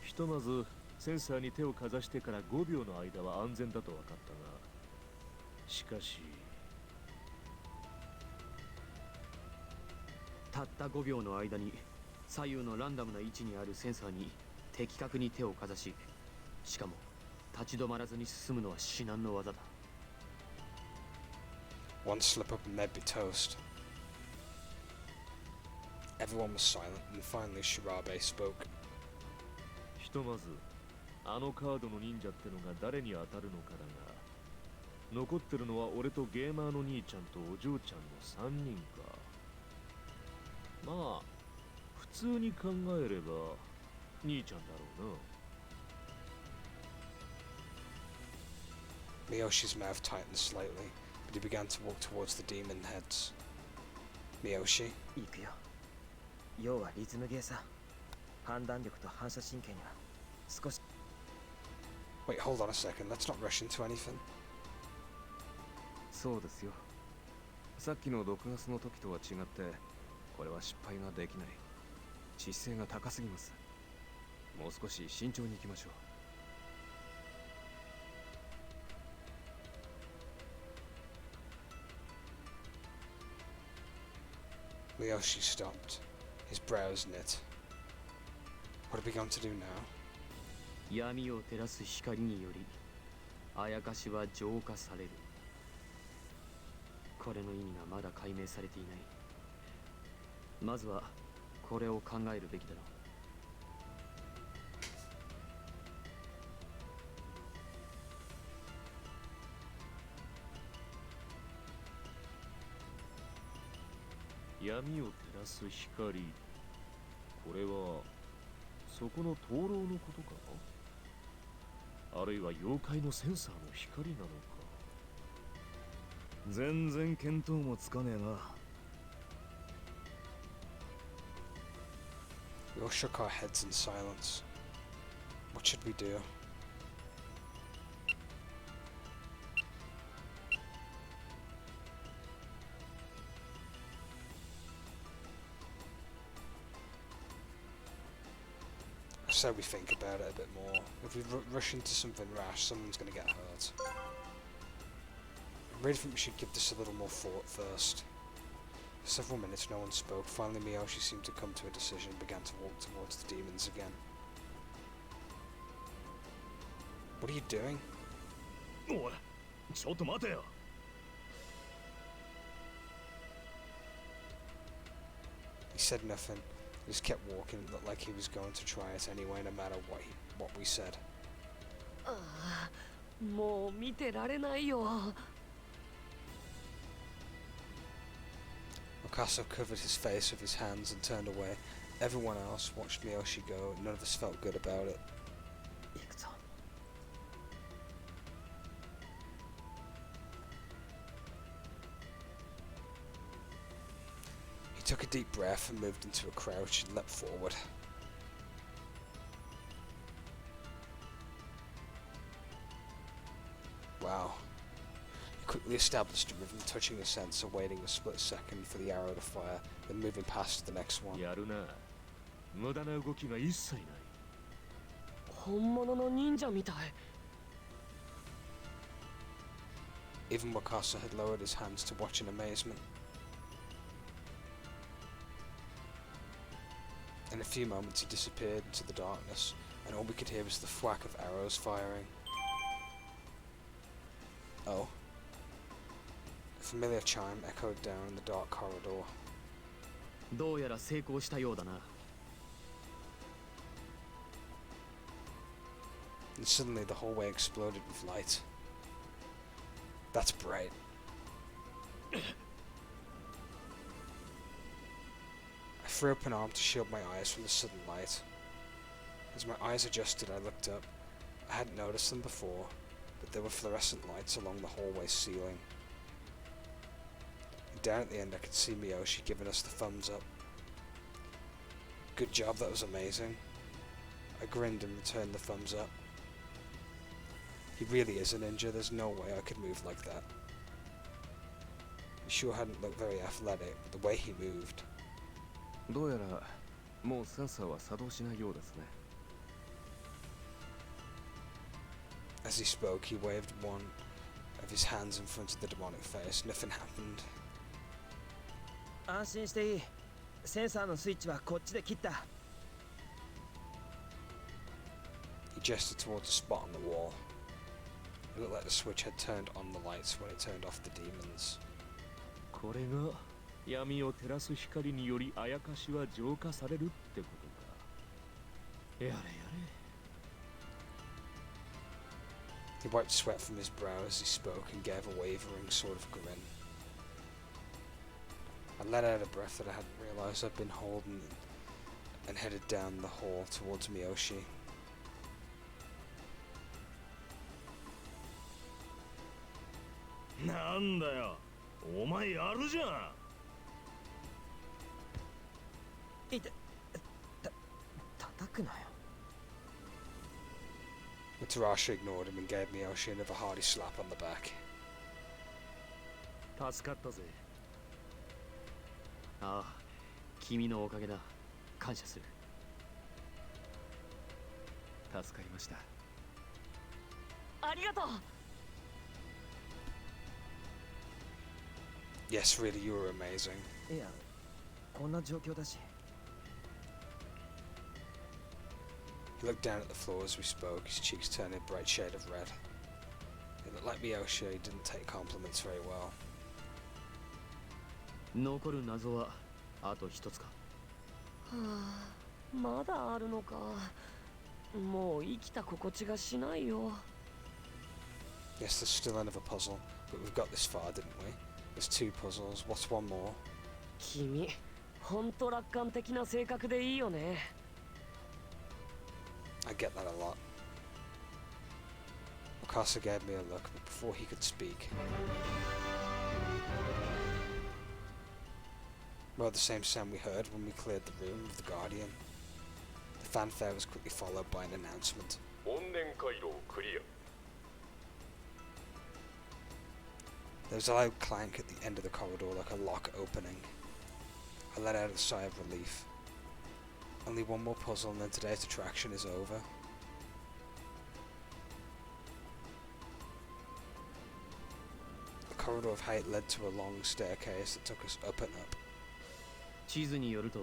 ひとまずセンサーに手をかざしてから5秒の間は安全だと分かったが、しかしたった5秒の間に左右のランダムな位置にあるセンサーに的確に手をかざし、しかも立ち止まらずに進むのは至難の技だ。One slip up and they'd be toast. Everyone was silent and finally Shirabe spoke. ひとまずあのカードの忍者ってのが誰に当たるのかだが、残ってるのは俺とゲーマーの兄ちゃんとお嬢ちゃんの3人か。まあ普通に考えれば兄ちゃんだろうな。 Miyoshi's mouth tightened slightly, but he began to walk towards the demon heads. Miyoshi? 行くよ。要はリズムゲーさ。判断力と反射神経には少し。 Wait, hold on a second, let's not rush into anything. そうですよ。さっきの毒ガスの時とは違って、これは失敗ができない。知性が高すぎます。もう少し慎重に行きましょう。Miyoshi stopped. His brows knit. What are we going to do now? 闇を照らす光によりあやかしは浄化される。これの意味がまだ解明されていない。まずはこれを考えるべきだろ闇を照らす光、これはそこの灯籠のことか。あるいは妖怪のセンサーの光なのか。全然見当もつかねえな。We all shook our heads in silence. What should we do? So we think about it a bit more. If we rush into something rash, someone's going to get hurt. I really think we should give this a little more thought first. For several minutes no one spoke. Finally Miyoshi seemed to come to a decision and began to walk towards the demons again. What are you doing? おい、ちょっと待てよ。He said nothing. He just kept walking. It looked like he was going to try it anyway, no matter what we said. ああ、もう見てられないよ。Okaso covered his face with his hands and turned away. Everyone else watched Miyoshi go. None of us felt good about it. 行くぞ。He took a deep breath and moved into a crouch and leapt forward. Wow. He quickly established a rhythm, touching the sensor, waiting a split second for the arrow to fire, then moving past the next one. やるな。無駄な動きが一切ない。本物の忍者みたい。 Even Wakasa had lowered his hands to watch in amazement. In a few moments he disappeared into the darkness, and all we could hear was the thwack of arrows firing. Oh. A familiar chime echoed down in the dark corridor. どうやら成功したようだな。 And suddenly the hallway exploded with light. That's bright. I threw up an arm to shield my eyes from the sudden light. As my eyes adjusted, I looked up. I hadn't noticed them before, but there were fluorescent lights along the hallway ceiling. And down at the end I could see Miyoshi giving us the thumbs up. Good job, that was amazing. I grinned and returned the thumbs up. He really is a ninja, there's no way I could move like that. He sure hadn't looked very athletic, but the way he moved. どうやらもうセンサーは作動しないようですね。 As he spoke, he waved one of his hands in front of the demonic face. Nothing happened. 安心していい。センサーのスイッチはこっちで切った。 He gestured towards a spot on the wall. It looked like the switch had turned on the lights when it turned off the demons. これが闇を照らす光によりあやかしは浄化されるってことか。やれやれ。 He wiped sweat from his brow as he spoke and gave a wavering sort of grin. I let out a breath that I hadn't realised I'd been holding and headed down the hall towards Miyoshi. なんだよ、お前やるじゃん。いて、叩くなよ。 But Tarashi ignored him and gave Miyoshi another hearty slap on the back. 助かったぜ。ああ、君のおかげだ。感謝する。助かりました。ありがとう。 Yes, really, you were amazing. いや、こんな状況だし。 He looked down at the floor as we spoke, his cheeks turned a bright shade of red. It looked like Miyoshi didn't take compliments very well. 残る謎はあと一つか。はあ、まだあるのか。もう生きた心地がしないよ。 Yes, there's still another puzzle, but we've got this far, didn't we? There's two puzzles. What's one more? 君、ほんと楽観的な性格でいいよね。 I get that a lot. Okasa gave me a look, but before he could speak... Well, the same sound we heard when we cleared the room of the Guardian. The fanfare was quickly followed by an announcement. 怨念回路クリア。 There was a loud clank at the end of the corridor like a lock opening. I let out a sigh of relief. Only one more puzzle and then today's attraction is over. The corridor of hate led to a long staircase that took us up and up. 地図によると、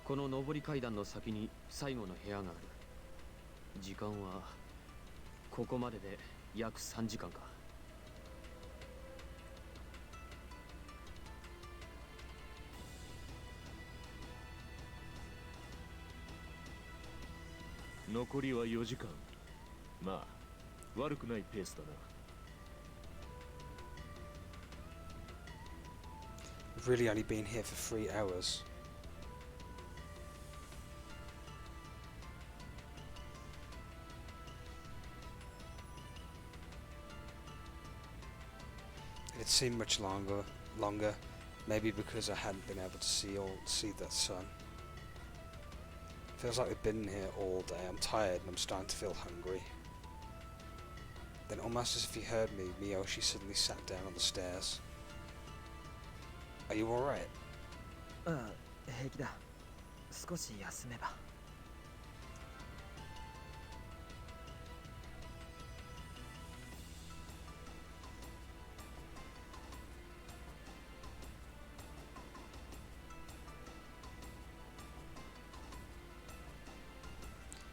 この上り階段の先に最後の部屋がある。時間はここまでで約3時間か。残りは4時間。まあ、悪くないペースだな。We've really only been here for 3 hours. It seemed much longer, maybe because I hadn't been able to see that sun. Feels like we've been here all day. I'm tired and I'm starting to feel hungry. Then almost as if he heard me, Miyoshi suddenly sat down on the stairs. Are you alright? ああ、平気だ。少し休めば。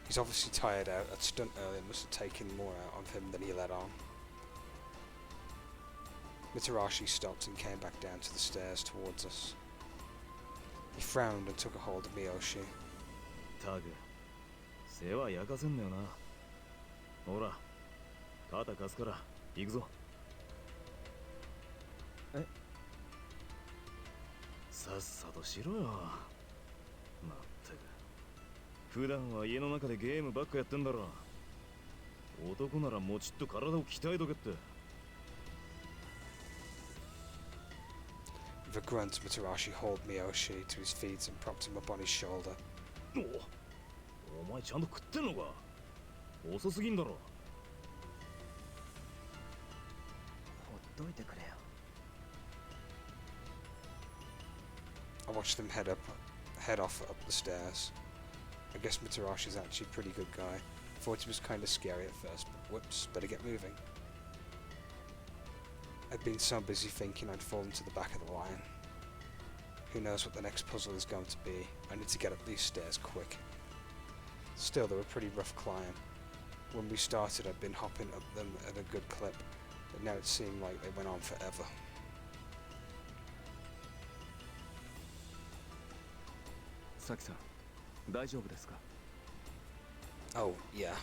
He's obviously tired out. That stunt earlier must have taken more out of him than he let on. Mitarashi stopped and came back down to the stairs towards us. He frowned and took a hold of Miyoshi. タグ、世話焼かせんなよな。ほら、肩貸すから行くぞ。え？さっさとしろよ。まったく。普段は家の中でゲームばっかやってんだろ。男ならもちっと体を鍛えとけって。With a grunt, Mitarashi hauled Miyoshi to his feet and propped him up on his shoulder. お前ちゃんと食ってんのか？遅すぎんだろ。ほっといてくれよ。I watched them head off up the stairs. I guess Mitarashi's actually a pretty good guy. Thought he was kind of scary at first, but whoops, better get moving. I'd been so busy thinking I'd fallen to the back of the line. Who knows what the next puzzle is going to be. I need to get up these stairs quick. Still, they were a pretty rough climb. When we started, I'd been hopping up them at a good clip, but now it seemed like they went on forever. サキさん、大丈夫ですか？ Oh, yeah.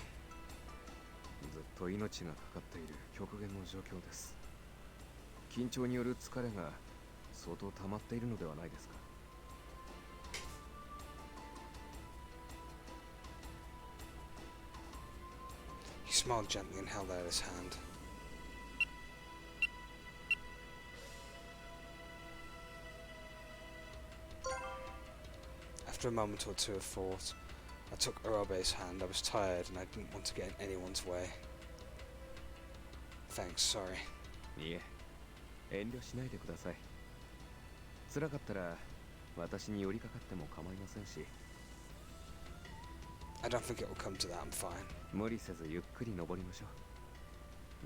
ずっと命がかかっている極限の状況です。緊張による疲れが相当溜まっているのではないですか？ He smiled gently and held out his hand. After a moment or two of thought, I took Urabe's hand. I was tired and I didn't want to get in anyone's way. Thanks, sorry. いえ、遠慮しないでください。辛かったら私に寄りかかっても構いませんし。 I don't think it will come to that, I'm fine. 無理せずゆっくり登りましょ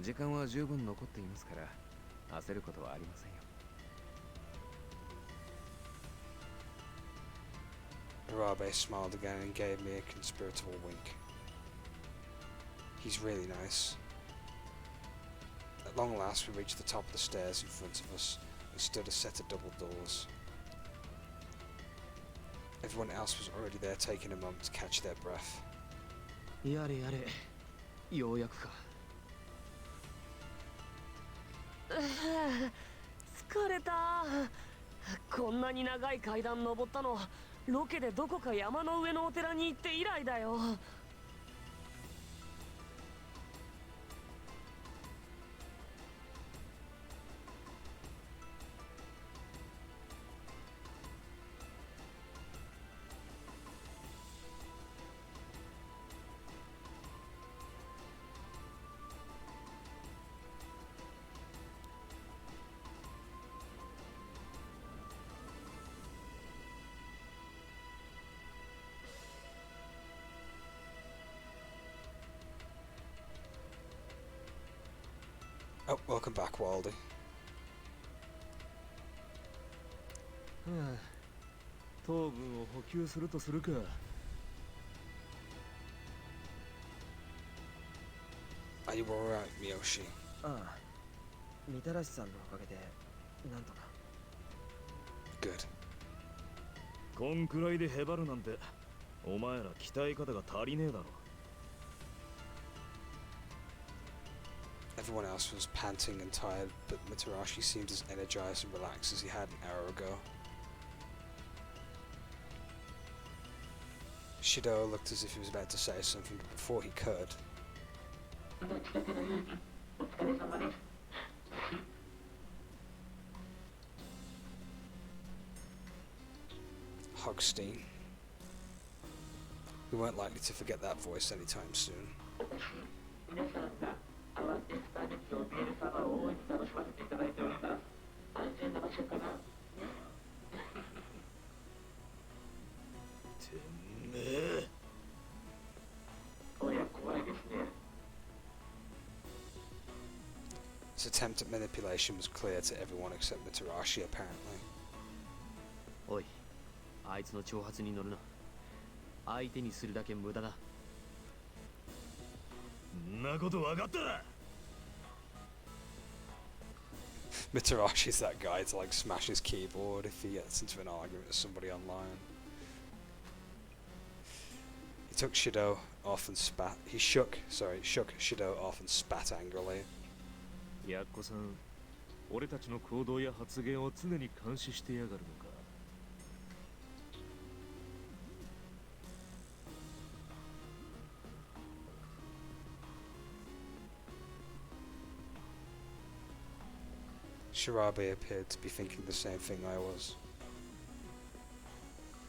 う。時間は十分残っていますから焦ることはありませんよ。 Urabe smiled again and gave me a conspiratorial wink. He's really nice. At long last we reached the top of the stairs in front of us and stood a set of double doors. Everyone else was already there, taking a moment to catch their breath. やれやれ、ようやくか。疲れた。こんなに長い階段登ったのロケでどこか山の上のお寺に行って以来だよ。Oh, welcome back, Waldy. 糖分を補給するとするか。Are you alright, Miyoshi? ああ、みたらしさんのおかげでなんとか。 Good. こんくらいでへばるなんてお前ら鍛え方が足りねえだろ。 Everyone else was panting and tired, but Mitarashi seemed as energized and relaxed as he had an hour ago. Shido looked as if he was about to say something, but before he could, 帰宅の勇気、お疲れ様です。 Hogstein. We weren't likely to forget that voice anytime soon. 皆さんが慌てスパネッツを見える様を大いに楽しませていただいております。安全な場所から。て His attempt at manipulation was clear to everyone except Mitarashi, apparently. おい、あいつの挑発に乗るな。相手にするだけ無駄だ。んなこと分かった。 Mitarashi's that guy to like smash his keyboard if he gets into an argument with somebody online. He took Shido off and spat. He shook Shido off and spat angrily. やっこさん、俺たちの行動や発言を常に監視してやがるのか。Shirabe appeared to be thinking the same thing I was.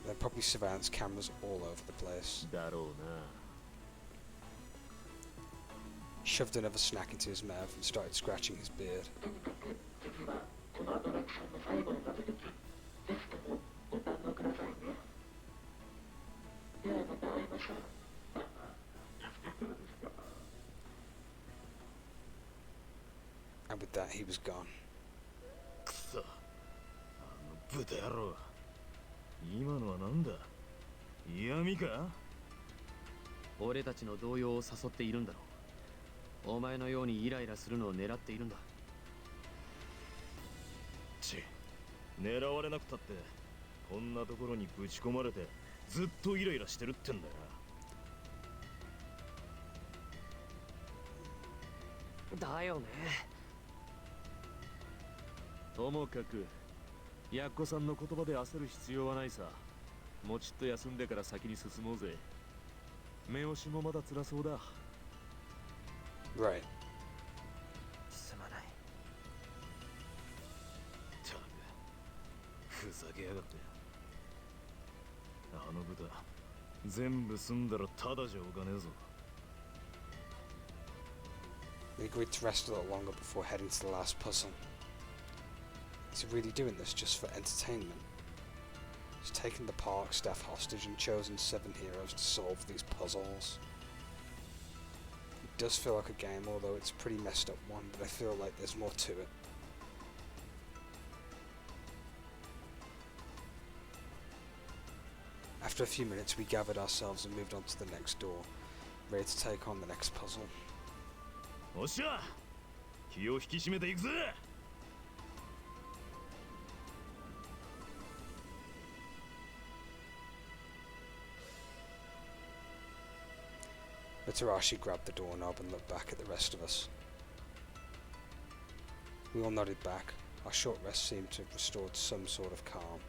There are probably surveillance cameras all over the place. だろうな。He shoved another snack into his mouth and started scratching his beard. 実はこのアトラクションの最後の謎解き、ぜひともご堪能くださいね。ではまた会いましょう。 And with that, he was gone. くそ、あの豚野郎。今のはなんだ。嫌味か。俺たちの動揺を誘っているんだろう。お前のようにイライラするのを狙っているんだ。狙われなくたってこんなところにぶち込まれてずっとイライラしてるってんだよ。だよね。ともかくやっこさんの言葉で焦る必要はないさ。もうちっと休んでから先に進もうぜ。目押しもまだ辛そうだ。Right. すまない。たくふざけやがって。あの豚全部済んだらただじゃおかねえぞ。 We agreed to rest a little longer before heading to the last puzzle. Is he really doing this just for entertainment? He's taken the park staff hostage and chosen 7 heroes to solve these puzzles. It does feel like a game, although it's a pretty messed up one, but I feel like there's more to it. After a few minutes, we gathered ourselves and moved on to the next door, ready to take on the next puzzle. おっしゃ、気を引き締めていくぜ。 Mitarashi grabbed the doorknob and looked back at the rest of us. We all nodded back. Our short rest seemed to have restored some sort of calm.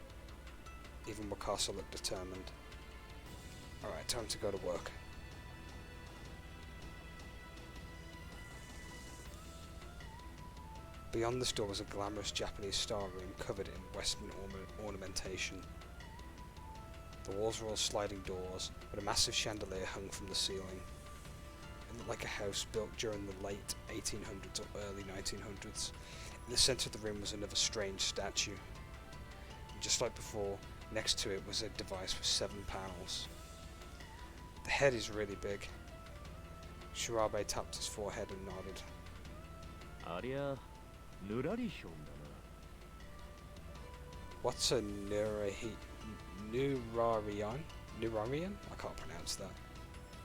Even Wakasa looked determined. Alright, time to go to work. Beyond this door was a glamorous Japanese star room covered in Western ornamentation. The walls were all sliding doors, but a massive chandelier hung from the ceiling. It looked like a house built during the late 1800s or early 1900s. In the centre of the room was another strange statue. And just like before, next to it was a device with 7 panels. The head is really big. Shirabe tapped his forehead and nodded. ありゃ、ぬらりひょんだな。What's a Nurarian? Nurarian? I can't pronounce that.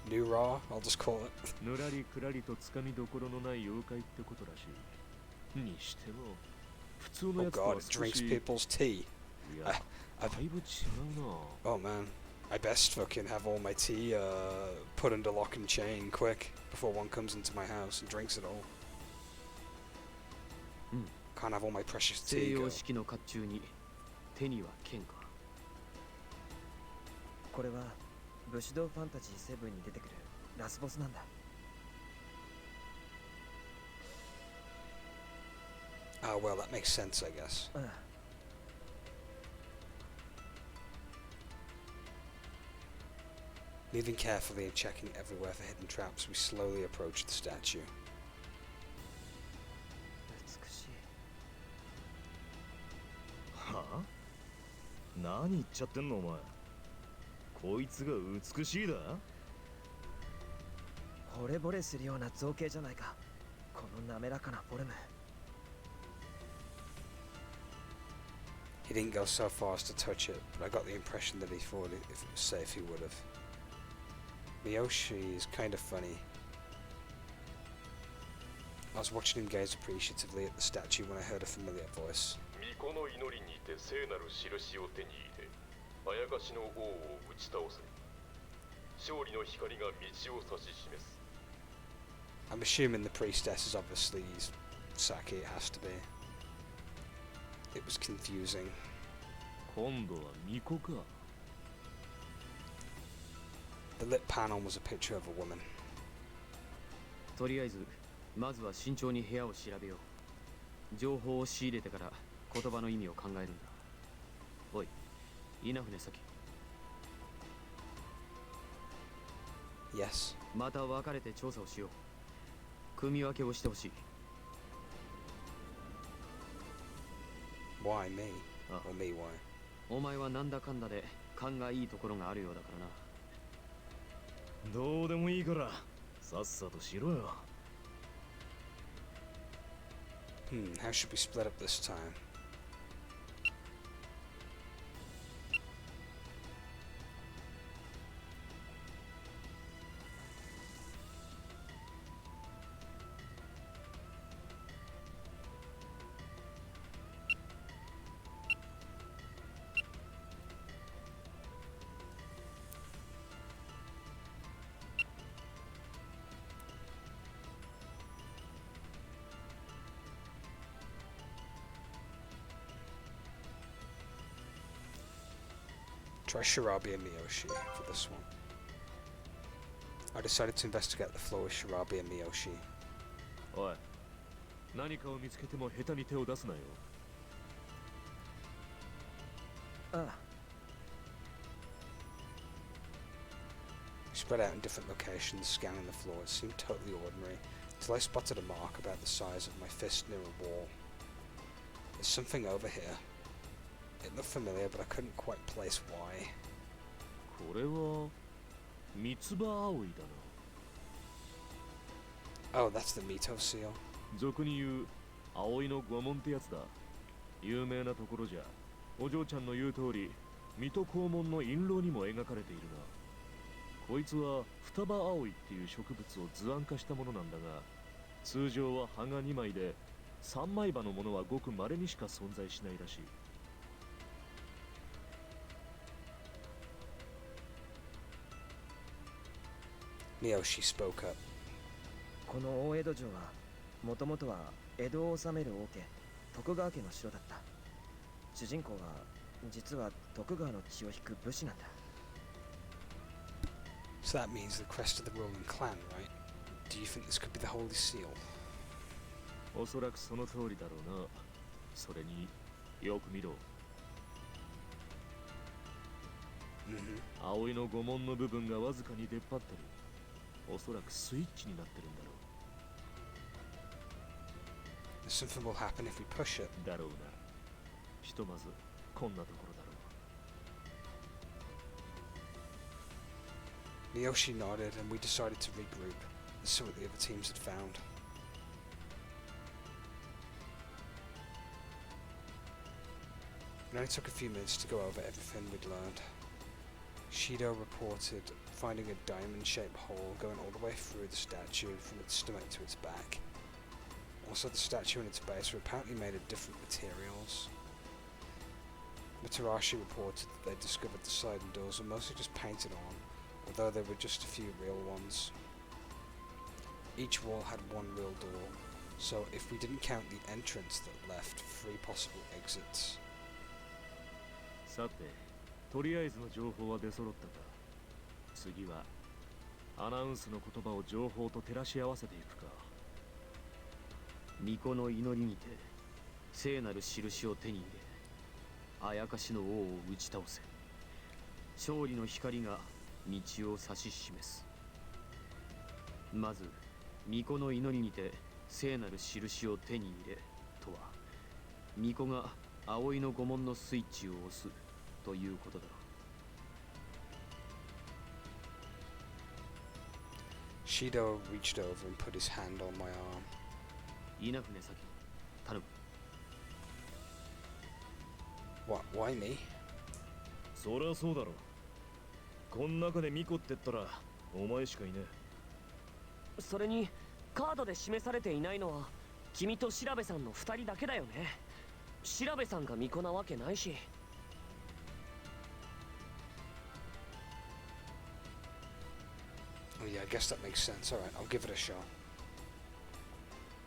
Nurar, I'll just call it. ぬらりくらりとつかみどころのない妖怪ってことらしい。にしても、普通の Oh やつとは god, it 少 drinks し。い people's tea. や、だいぶ違うな。 Oh man, I best fucking have all my tea put under lock and chain quick before one comes into my house and drinks it all. Can't have all my precious 西 tea 洋 go. 式の甲冑に手には剣か。これは武士道ファンタジー7に出てくるラスボスなんだ。 Ah, well, that makes sense, I guess. うん。Moving carefully and checking everywhere for hidden traps, we slowly approached the statue. 美しい。はあ？何言っちゃってんのお前。こいつが美しいだ？惚れ惚れするような造形じゃないか。この滑らかなフォルム。didn't go so far as to touch it, but I got the impression that he thought if it was safe he would have. Miyoshi is kind of funny. I was watching him gaze appreciatively at the statue when I heard a familiar voice. 巫女の祈りにて聖なる印を手に入れ、あやかしの王を打ち倒せ。勝利の光が道を指し示す。 I'm assuming the priestess is obviously Saki, it has to be. It was confusing. 今度は巫女か。 The lit panel was a picture of a woman. とりあえずまずは慎重に部屋を調べよう。情報を仕入れてから言葉の意味を考えるんだ。おい、稲船先。Yes. また分かれて調査をしよう。組み分けをしてほしい。 Why me? Ah. Or me, why? お前はなんだかんだで勘がいいところがあるようだからな。どうでもいいからさっさとしろよ。 How should we split up this time? Try Shirabi and Miyoshi for this one. I decided to investigate the floor with Shirabi and Miyoshi. おい、何かを見つけても下手に手を出すなよ。ああ、 We spread out in different locations, scanning the floor. It seemed totally ordinary, until I spotted a mark about the size of my fist near a wall. There's something over here. It looked familiar, but I couldn't quite place why. これは三つ葉葵だな。 Oh, that's the Mito seal. 俗に言う葵の御門ってやつだ。有名なところじゃ。お嬢ちゃんの言う通り、水戸黄門の印籠にも描かれているな。こいつは双葉葵っていう植物を図案化したものなんだが、通常は葉が2枚で、3枚葉のものはごく稀にしか存在しないらしい。 Miyoshi spoke up. この大江戸城はもともとは江戸を治める王家徳川家の城だった。主人公は実は徳川の血を引く武士なんだ。 So that means the crest of the ruling clan, right? Do you think this could be the Holy Seal? おそらくその通りだろうな。それによく見ろ。 葵の御門の部分がわずかに出っ張ってる。おそらくスイッチになってるんだろう。 Something will happen if we push it. だろうな。ひとまずこんなところだろう。 Miyoshi nodded and we decided to regroup and see what the other teams had found. It only took a few minutes to go over everything we'd learned. Shido reported finding a diamond-shaped hole going all the way through the statue from its stomach to its back. Also, the statue and its base were apparently made of different materials. Mitarashi reported that they discovered the sliding doors were mostly just painted on, although there were just a few real ones. Each wall had one real door, so if we didn't count the entrance that left 3 possible exits. さて、とりあえずの情報は出揃ったか。次はアナウンスの言葉を情報と照らし合わせていくか。巫女の祈りにて聖なる印を手に入れ、あやかしの王を打ち倒せ。勝利の光が道を指し示す。まず巫女の祈りにて聖なる印を手に入れとは、巫女が葵の御門のスイッチを押すということだろう。 Shido reached over and put his hand on my arm. 稲船先頼む。Why me? そりゃそうだろ。こん中でミコって言ったらお前しかいねそれにカードで示されていないのは君と調べさんの2人だけだよね。調べさんが巫女なわけないし。Oh yeah, I guess that makes sense. Alright, I'll give it a shot.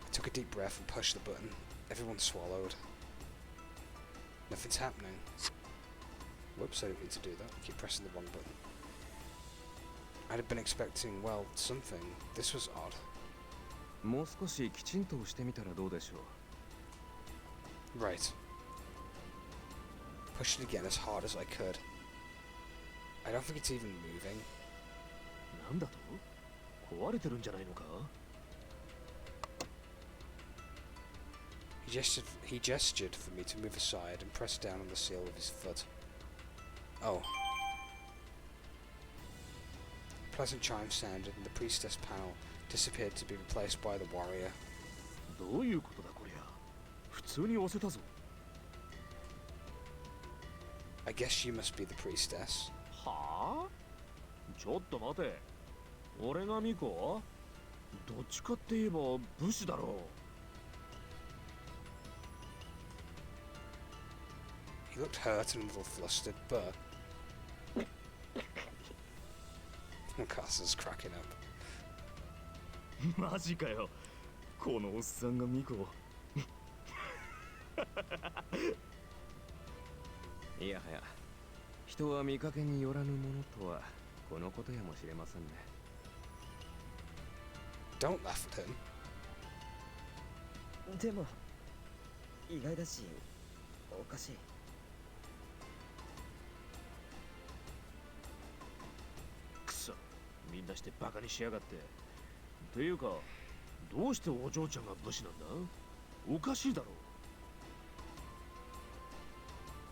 I took a deep breath and pushed the button. Everyone swallowed. Nothing's happening. Whoops, I didn't mean to do that. I keep pressing the wrong button. I'd have been expecting, well, something. This was odd. もう少しきちんと押してみたらどうでしょう。 Right. Pushed it again as hard as I could. I don't think it's even moving. なんだと？壊れてるんじゃないのか？ He gestured for me to move aside and pressed down on the seal with his foot. Oh. A pleasant chime sounded and the priestess panel disappeared to be replaced by the warrior. どういうことだこりゃ。普通に押せたぞ。I guess you must be the priestess. はあ？ちょっと待て。俺がミコ？どっちかって言えば武士だろう。He looked hurt and a little flustered, but... Carson's cracking up. マジかよ。このおっさんがミコを。いやはや、人は見かけによらぬものとはこのことやもしれませんね。Don't laugh at him. でも意外だしおかしい。くそ、みんなしてバカにしやがって。ていうか、どうしてお嬢ちゃんが武士なんだ？おかしいだろう。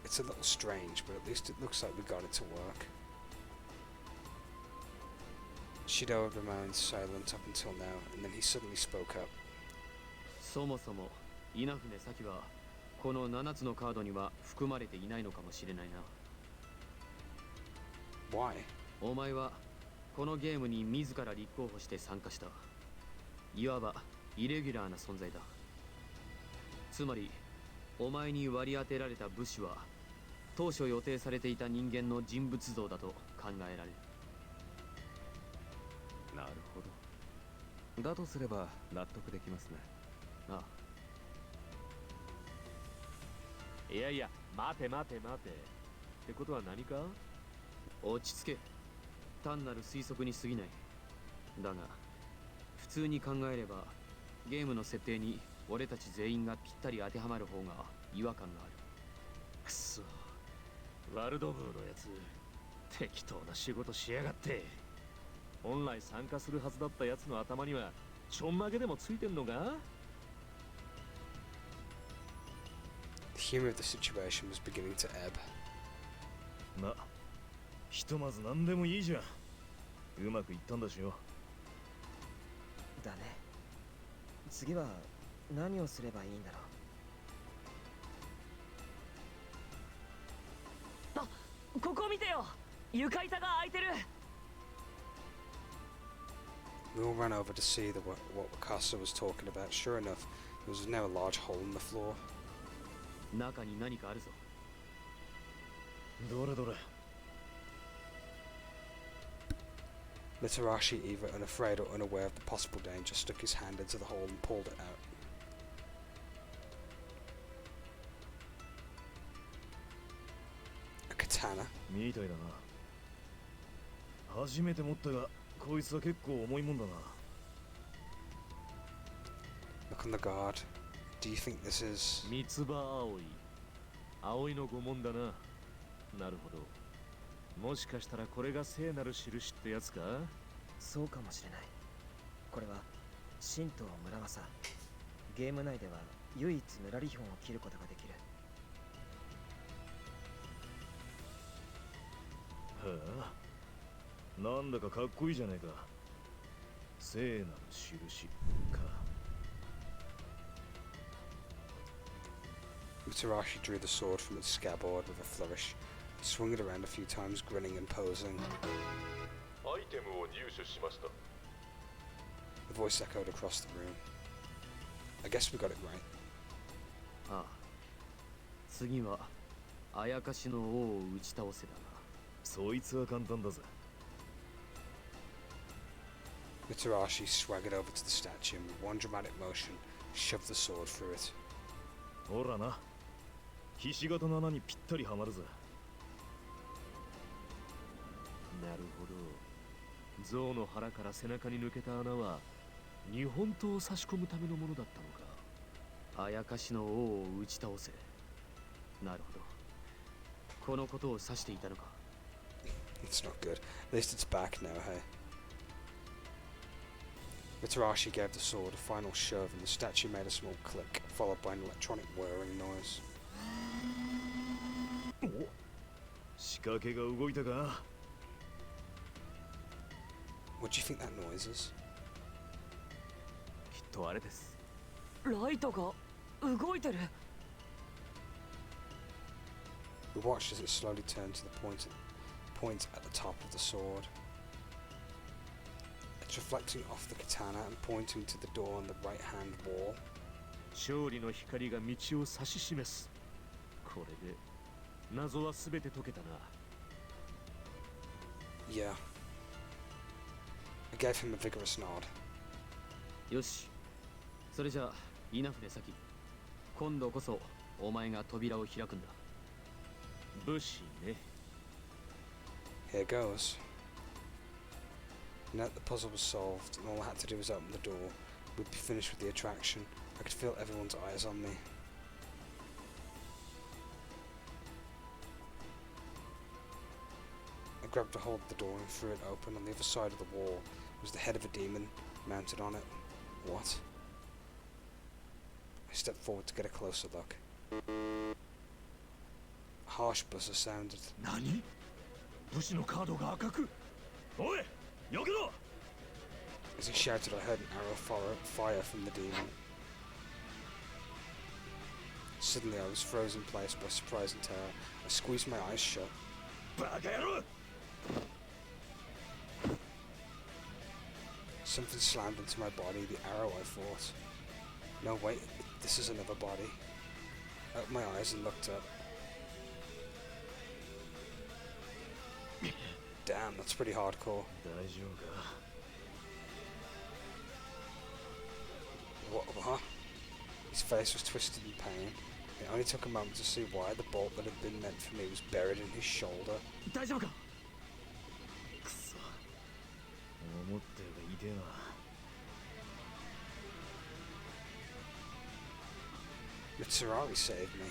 It's a little strange, but at least it looks like we got it to work. Shido had remained silent up until now, and then he suddenly spoke up. そもそも稲船咲はこの7つのカードには含まれていないのかもしれないな。 Why? お前はこのゲームに自ら立候補して参加した。いわばイレギュラーな存在だ。つまりお前に割り当てられた武士は当初予定されていた人間の人物像だと考えられる。なるほど。だとすれば納得できますね。ああ。いやいや、待て。ってことは何か？落ち着け。単なる推測に過ぎない。だが普通に考えればゲームの設定に俺たち全員がぴったり当てはまる方が違和感がある。くそ、ワルドブーのやつ適当な仕事しやがって。本来参加するはずだったやつの頭にはちょんまげでもついてんのか？ The humor of the situation was beginning to ebb. ま、ひとまず何でもいいじゃん。うまくいったんだしよ。だね。次は何をすればいいんだろう。あ、ここ見てよ。床板が開いてる。We all ran over to see what Wakasa was talking about. Sure enough, there was now a large hole in the floor. 中に何かあるぞ。どれどれ。Mitarashi, either unafraid or unaware of the possible danger, stuck his hand into the hole and pulled it out. A katana. みたいだな。初めて持ったが、こいつは結構重いもんだな。Look on the guard. Do you think this is... 三つ葉葵。葵の御紋だな。なるほど。もしかしたらこれが聖なる印ってやつか？そうかもしれない。これは神道村正。ゲーム内では唯一ヌラリヒョンを切ることができる。へえ。なんだかかっこいいじゃねえか。聖なる印か。Mutarashi drew the sword from its scabbard with a flourish, swung it around a few times, grinning and posing. アイテムを入手しました。 The voice echoed across the room. I guess we got it right. ああ、次はあやかしの王を打ち倒せだな。そいつは簡単だぜ。 Mutarashi swaggered over to the statue and with one dramatic motion shoved the sword through it. ほらな、ひし形の穴にぴったりはまるぜ。なるほど。象の腹から背中に抜けた穴は日本刀を差し込むためのものだったのか。あやかしの王を打ち倒せ。なるほど。このことを指していたのか。It's not good. At least it's back now, hey? Mutarashi gave the sword a final shove and the statue made a small click, followed by an electronic whirring noise. お、仕掛けが動いたか。 What do you think that noise is? きっとあれです。ライトが動いてる。We watched as it slowly turned to the point at the top of the sword. It's reflecting off the katana and pointing to the door on the right-hand wall. 勝利の光が道を指し示す。これで謎はすべて解けたな。Yeah. I gave him a vigorous nod. よし。それじゃあ、稲船先。今度こそお前が扉を開くんだ。武士ね。Here goes. Now that the puzzle was solved and all I had to do was open the door, we'd be finished with the attraction. I could feel everyone's eyes on me. I grabbed a hold of the door and threw it open. On the other side of the wall was the head of a demon mounted on it. What? I stepped forward to get a closer look. A harsh buzzer sounded. 何？武士のカードが赤く。おい、避けろ！ As he shouted, I heard an arrow fire from the demon. Suddenly, I was frozen in place by surprise and terror. I squeezed my eyes shut. バカ野郎！ Something slammed into my body, the arrow, I thought. No, wait, this is another body. I opened my eyes and looked up. Damn, that's pretty hardcore. 大丈夫か。 What? His face was twisted in pain. It only took a moment to see why the bolt that had been meant for me was buried in his shoulder. 大丈夫か。くそ。思ったより痛えな。 Mitsurari saved me.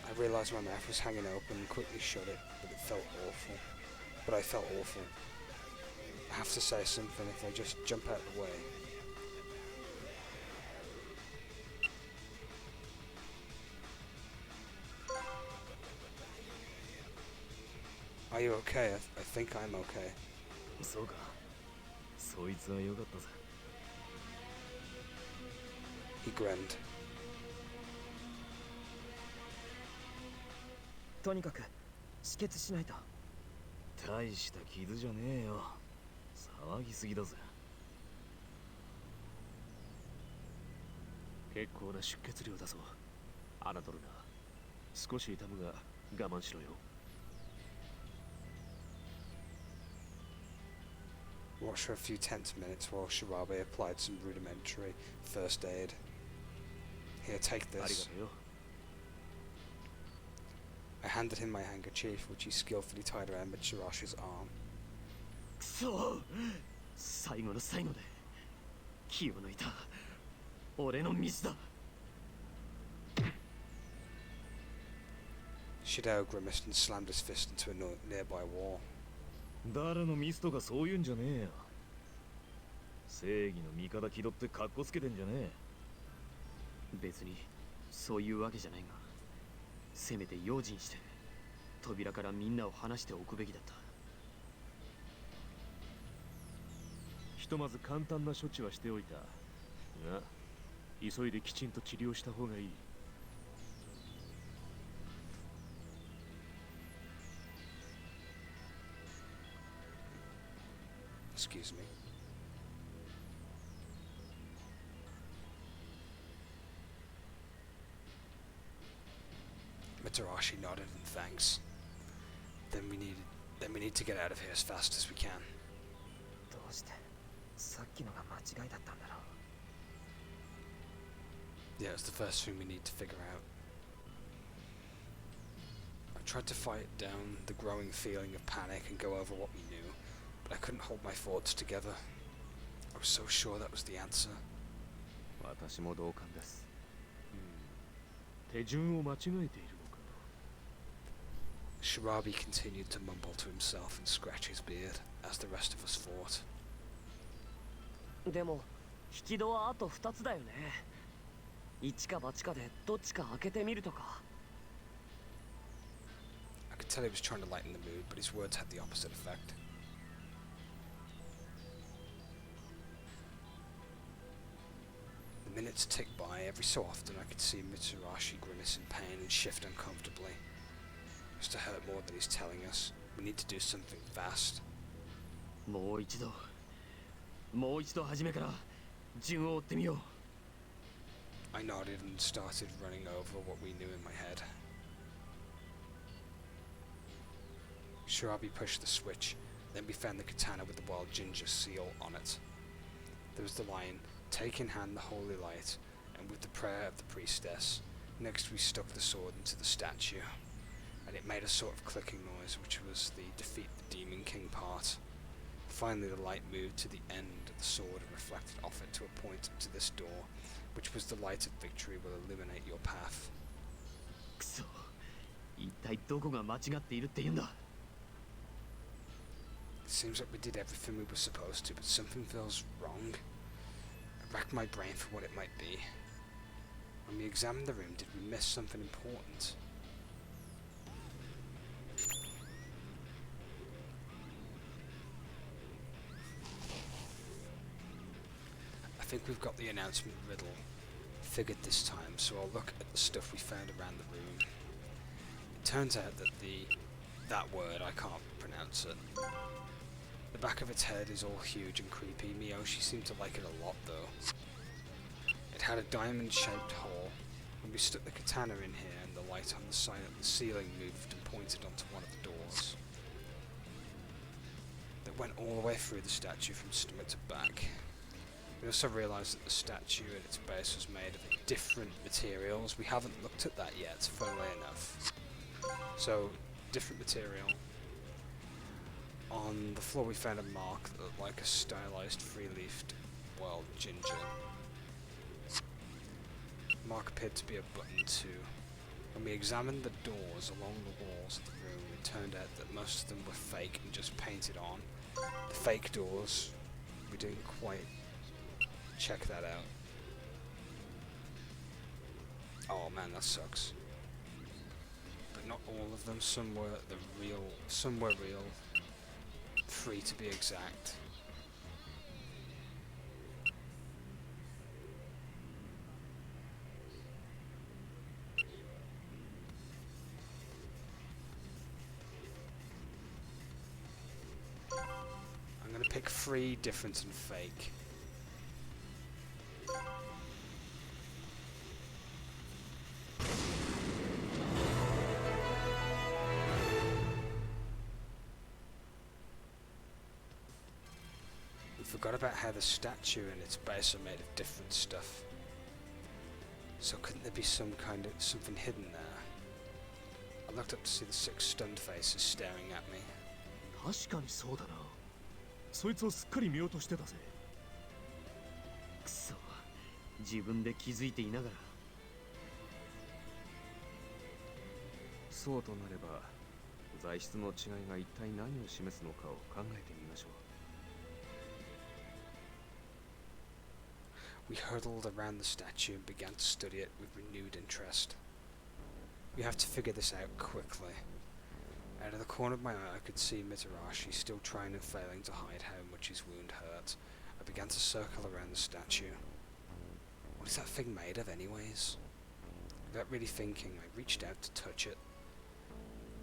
I realised my mouth was hanging open and quickly shut it, but it felt awful. But I felt awful. I have to say something if I just jump out of the way. Are you okay? I think I'm okay. そうか。そいつは良かったぜ。 He grinned. とにかく止血しないと。大した傷じゃねえよ。騒ぎすぎだぜ。結構な出血量だぞ。アナドルナ。少し痛むが我慢しろよ。 Watched for a few tense minutes while Shirabe applied some rudimentary first aid. Here, take ありが this. とうよ。 I handed him my handkerchief, which he skillfully tied around Mitsurashi's arm. くそ。最後の最後で気を抜いた。俺のミスだ。 Shidao grimaced and slammed his fist into a nearby wall. 誰のミスとかそういうんじゃねえよ。正義の味方気取ってカッコつけてんじゃねえ。別にそういうわけじゃないが、せめて用心して扉からみんなを離しておくべきだった。ひとまず簡単な処置はしておいたが、急いできちんと治療した方がいい。excuse me. Mitarashi nodded in thanks. Then we need to get out of here as fast as we can. どうしてさっきのが間違いだったんだろう。 Yeah, it's the first thing we need to figure out. I tried to fight down the growing feeling of panic and go over what we knew, but I couldn't hold my thoughts together. I was so sure that was the answer. 私も同感です。手順を間違えているのか。 Shirabi continued to mumble to himself and scratch his beard as the rest of us fought. でも引き戸はあと2つだよね。一か八かでどっちか開けてみるとか。 I could tell he was trying to lighten the mood, but his words had the opposite effect. The minutes ticked by. Every so often I could see Mitsurashi grimace in pain and shift uncomfortably. It was to hurt more than he's telling us. We need to do something fast. もう一度初めから順を追ってみよう。 I nodded and started running over what we knew in my head. Shirabi pushed the switch, then we found the katana with the wild ginger seal on it. There was the line, "Take in hand the holy light," and with the prayer of the priestess. Next we stuck the sword into the statue, and it made a sort of clicking noise, which was the defeat the Demon King part. Finally the light moved to the end of the sword and reflected off it to a point to this door, which was the light of victory will illuminate your path. くそ、一体どこが間違っているって言うんだ。 It seems like we did everything we were supposed to, but something feels wrong. I racked my brain for what it might be. When we examined the room, did we miss something important? I think we've got the announcement riddle figured this time, so I'll look at the stuff we found around the room. It turns out that that word, I can't pronounce it. The back of its head is all huge and creepy. Miyoshi seemed to like it a lot though. It had a diamond-shaped hole, and we stuck the katana in here, and the light on the side of the ceiling moved and pointed onto one of the doors. That went all the way through the statue from stomach to back. We also realised that the statue at its base was made of different materials. We haven't looked at that yet, funnily enough. So, different material. On the floor we found a mark that looked like a stylized three-leafed wild ginger. The mark appeared to be a button too. When we examined the doors along the walls of the room, it turned out that most of them were fake and just painted on. The fake doors, we didn't quite check that out. Oh man, that sucks. But not all of them, some were real. 3 to be exact. I'm gonna pick 3 different and fake. Forgot about how the statue and its base are made of different stuff. So couldn't there be something hidden there? I looked up to see the 6 stunned faces staring at me. 確かにそうだな。そいつをすっかり見落としてたぜ。くそ、自分で気づいていながら。そうとなれば、材質の違いが一体何を示すのかを考えてみましょう。 We huddled around the statue and began to study it with renewed interest. We have to figure this out quickly. Out of the corner of my eye I could see Mitarashi still trying and failing to hide how much his wound hurt. I began to circle around the statue. What is that thing made of anyways? Without really thinking, I reached out to touch it,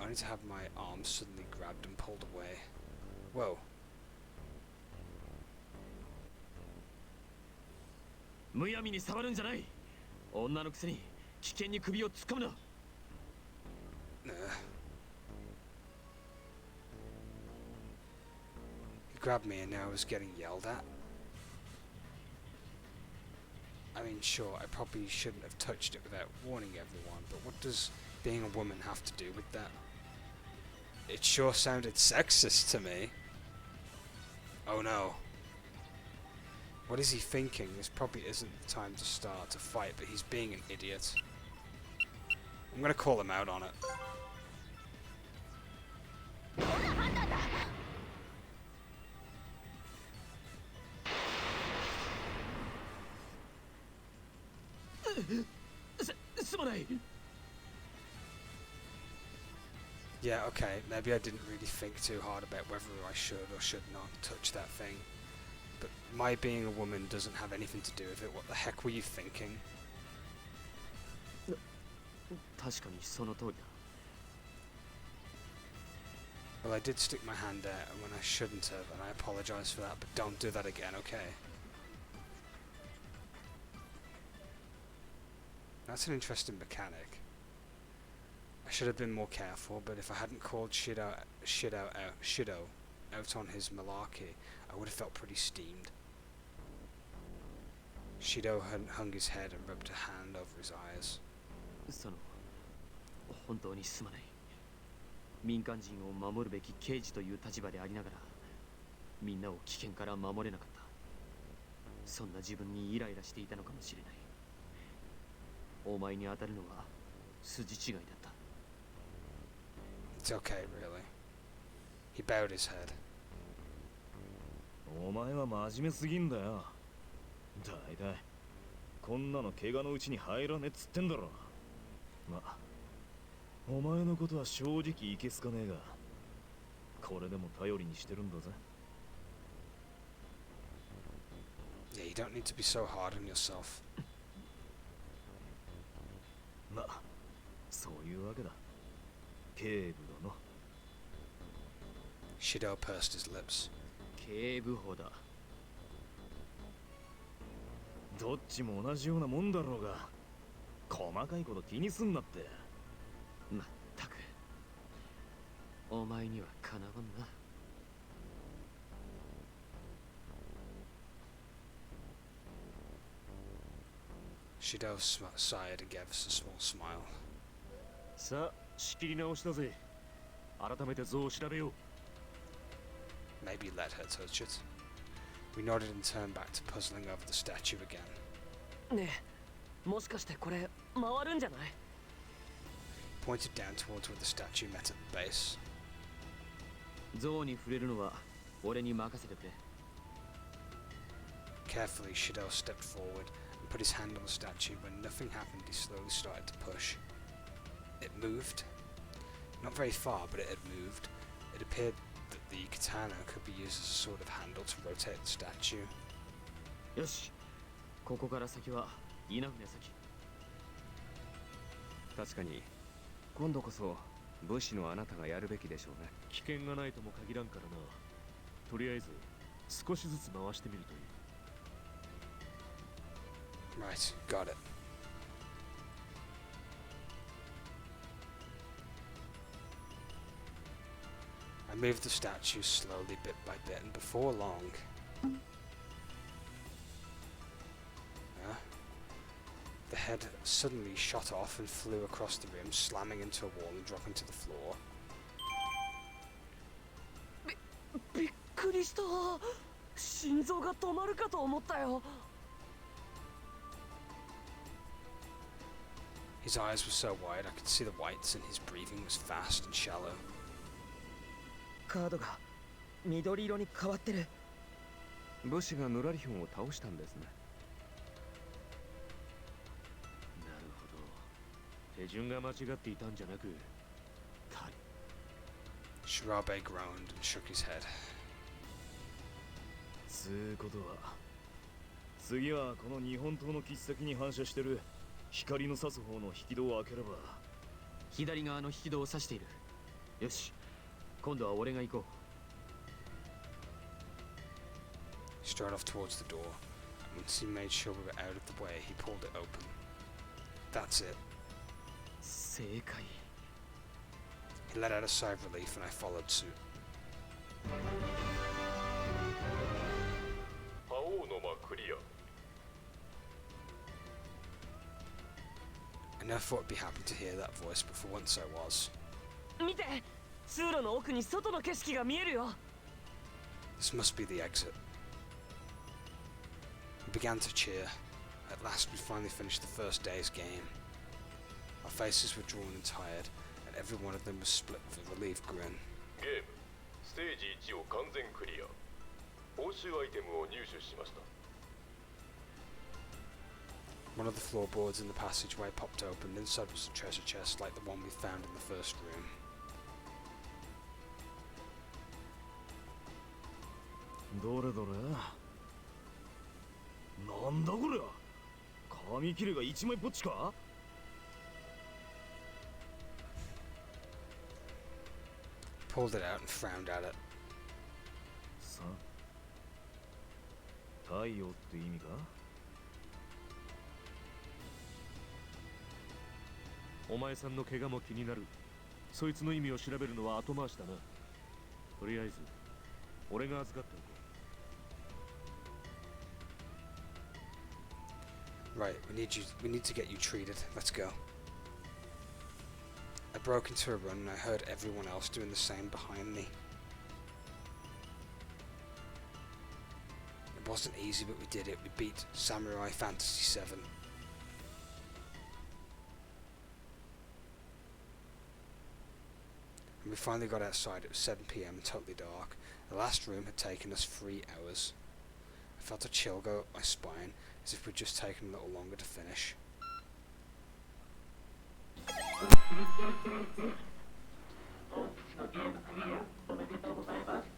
only to have my arm suddenly grabbed and pulled away. Whoa. むやみに触るんじゃない。女のくせに危険に首を突っ込むな。He grabbed me and now I was getting yelled at. I mean, sure, I probably shouldn't have touched it without warning everyone, but what does being a woman have to do with that? It sure sounded sexist to me. Oh no. What is he thinking? This probably isn't the time to start a fight, but he's being an idiot. I'm gonna call him out on it. Yeah, okay, maybe I didn't really think too hard about whether I should or should not touch that thing. But my being a woman doesn't have anything to do with it. What the heck were you thinking? 確かにその通りだ。 Well, I did stick my hand out when I shouldn't have, and I apologize for that, but don't do that again, okay? That's an interesting mechanic. I should have been more careful, but if I hadn't called Shido out on his malarkey, I would have felt pretty steamed. Shido hung his head and rubbed a hand over his eyes. その本当にすまない。民間人を守るべき刑事という立場でありながら、みんなを危険から守れなかった。そんな自分にイライラしていたのかもしれない。お前に当たるのは筋違いだった。 It's okay, really. He bowed his head. お前は真面目すぎんだよ。だいたいこんなの怪我のうちに入らねえっつってんだろ。まあお前のことは正直いけすかねえが、これでも頼りにしてるんだぜ。 Yeah, you don't need to be so hard on yourself. まあそういうわけだ。警部殿。 Shido pursed his lips. 警部補だ。どっちも同じようなもんだろうが、細かいこと気にすんなって。まったくお前にはかなわんな。 Shido sighed and gave us a small smile. さあ仕切り直しだぜ。改めて像を調べよう。 Maybe let her touch it. We nodded and turned back to puzzling over the statue again. ねえ、もしかしてこれ回るんじゃない？ Pointed down towards where the statue met at the base. 像に触れるのは俺に任せてくれ。 Carefully, Shido stepped forward and put his hand on the statue. When nothing happened, he slowly started to push. It moved. Not very far, but it had moved. It appeared that the katana could be used as a sort of handle to rotate the statue. よし、ここから先は稲船先。確かに今度こそ武士のあなたがやるべきでしょうね。危険がないとも限らんからな。とりあえず少しずつ回してみるといい。 Right, got it. I moved the statue slowly, bit by bit, and before long... the head suddenly shot off and flew across the room, slamming into a wall and dropping to the floor. びっくりした。心臓が止まるかと思ったよ。 His eyes were so wide I could see the whites, and his breathing was fast and shallow. カードが緑色に変わってる。武士がヌラリヒョンを倒したんですね。なるほど。手順が間違っていたんじゃなく、Shirabe groaned and shook his head. つうことは、次はこの日本刀の切っ先に反射してる光の差す方の引き戸を開ければ。左側の引き戸を指している。よし、今度は俺が行こう。 Strode off towards the door. Once he made sure we were out of the way, he pulled it open. That's it. 正解 He let out a sigh of relief and I followed suit. 覇王の間クリア I never thought I'd be happy to hear that voice, but for once I was. 見て、通路の奥に外の景色が見えるよ。 This must be the exit. We began to cheer. At last we finally finished the first day's game. Our faces were drawn and tired, and every one of them was split with a relieved grin. ゲームステージ1を完全クリア報酬アイテムを入手しました One of the floorboards in the passageway popped open, and inside was a treasure chest like the one we found in the first room. どれどれなんだこれ紙切れが一枚ぼっちか Pulled it out and frowned at it. さ太陽って意味かお前さんの怪我も気になる。そいつの意味を調べるのは後回しだな。とりあえず俺が預かっておこう。 Right, we need to get you treated. Let's go. I broke into a run and I heard everyone else doing the same behind me. It wasn't easy, but we did it. We beat Samurai Fantasy 7. And we finally got outside. It was 7 PM, totally dark. The last room had taken us 3 hours. I felt a chill go up my spine, as if we'd just taken a little longer to finish. おめでとうございます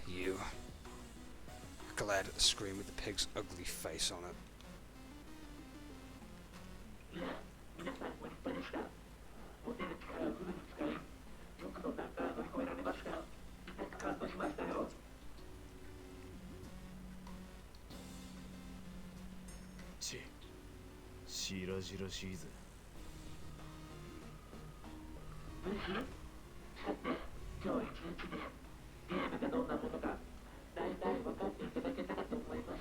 You. I glared at the screen with the pig's ugly face on it. 皆さんご立派でした持てる力をフルに使いよくの難関乗り越えられました僕感動しましたよ しらじらしいぜ 無事さて今日一日でゲームがどんなものか大体分かっていただけたかと思います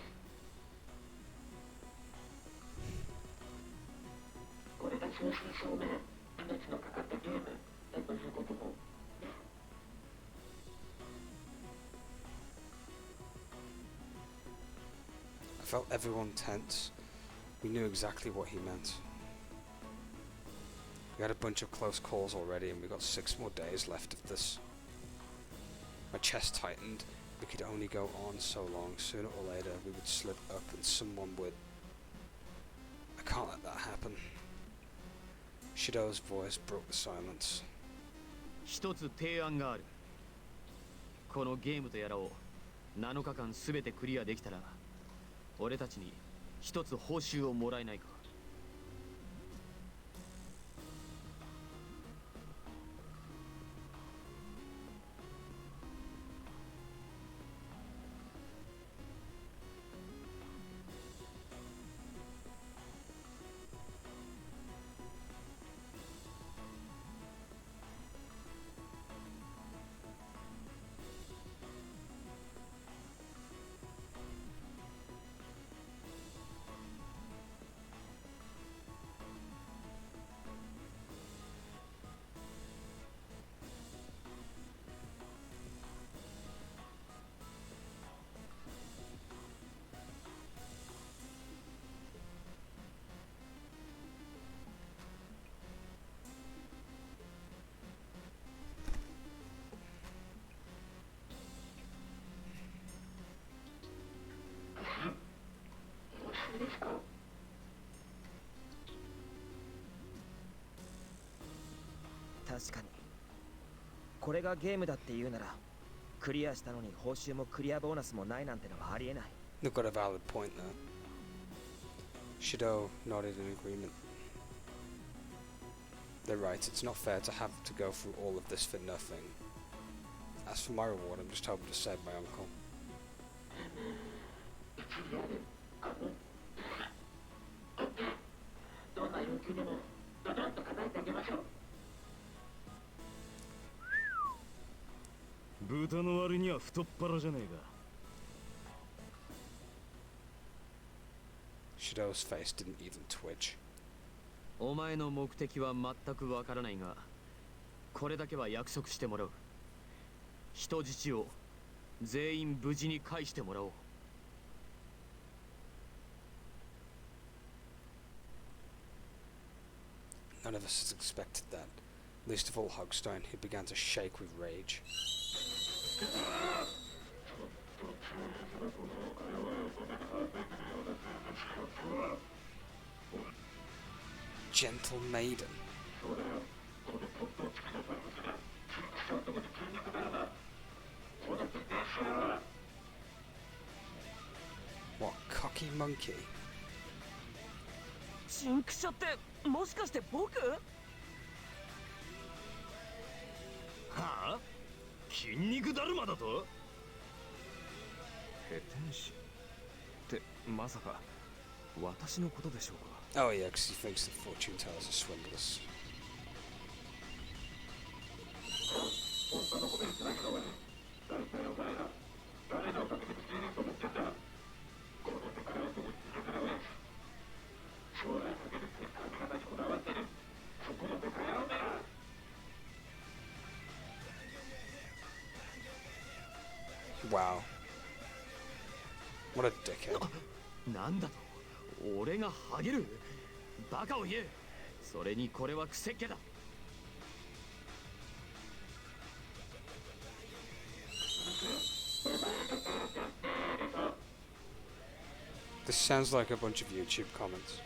これが正真正銘命のかかったゲームだということも I felt everyone tense. We knew exactly what he meant. We had a bunch of close calls already and we got 6 more days left of this. My chest tightened. We could only go on so long. Sooner or later we would slip up and someone would... I can't let that happen. Shido's voice broke the silence. 一つ提案があるこのゲームとやらを7日間すべてクリアできたら俺たちに一つ報酬をもらえないか I 確かに。これがゲームだって言うなら、クリアしたのに報酬もクリアボーナスもないなんてのはありえない。 They've got a valid point there. Shido nodded in agreement. They're right, it's not fair to have to go through all of this for nothing. As for my reward, I'm just hoping to save my uncle. どんな要求でもドドンと叶えてあげましょう。豚の割には太っ腹じゃねえか。 Shido's face didn't even twitch. お前の目的は全くわからないが、これだけは約束してもらう。人質を全員無事に返してもらおう。None of us had expected that, least of all Hogstein, who began to shake with rage. Gentle maiden. What, cocky monkey? チンクシャってもしかして僕？はあ？筋肉だるまだと？ペテン師ってまさか私のことでしょうか。 Oh yeah, because he thinks that fortune tellers are swindlers. Wow. What a dickhead. なんだと？俺がハゲる？バカを言え。それにこれはクセっ気だ。 This sounds like a bunch of YouTube comments.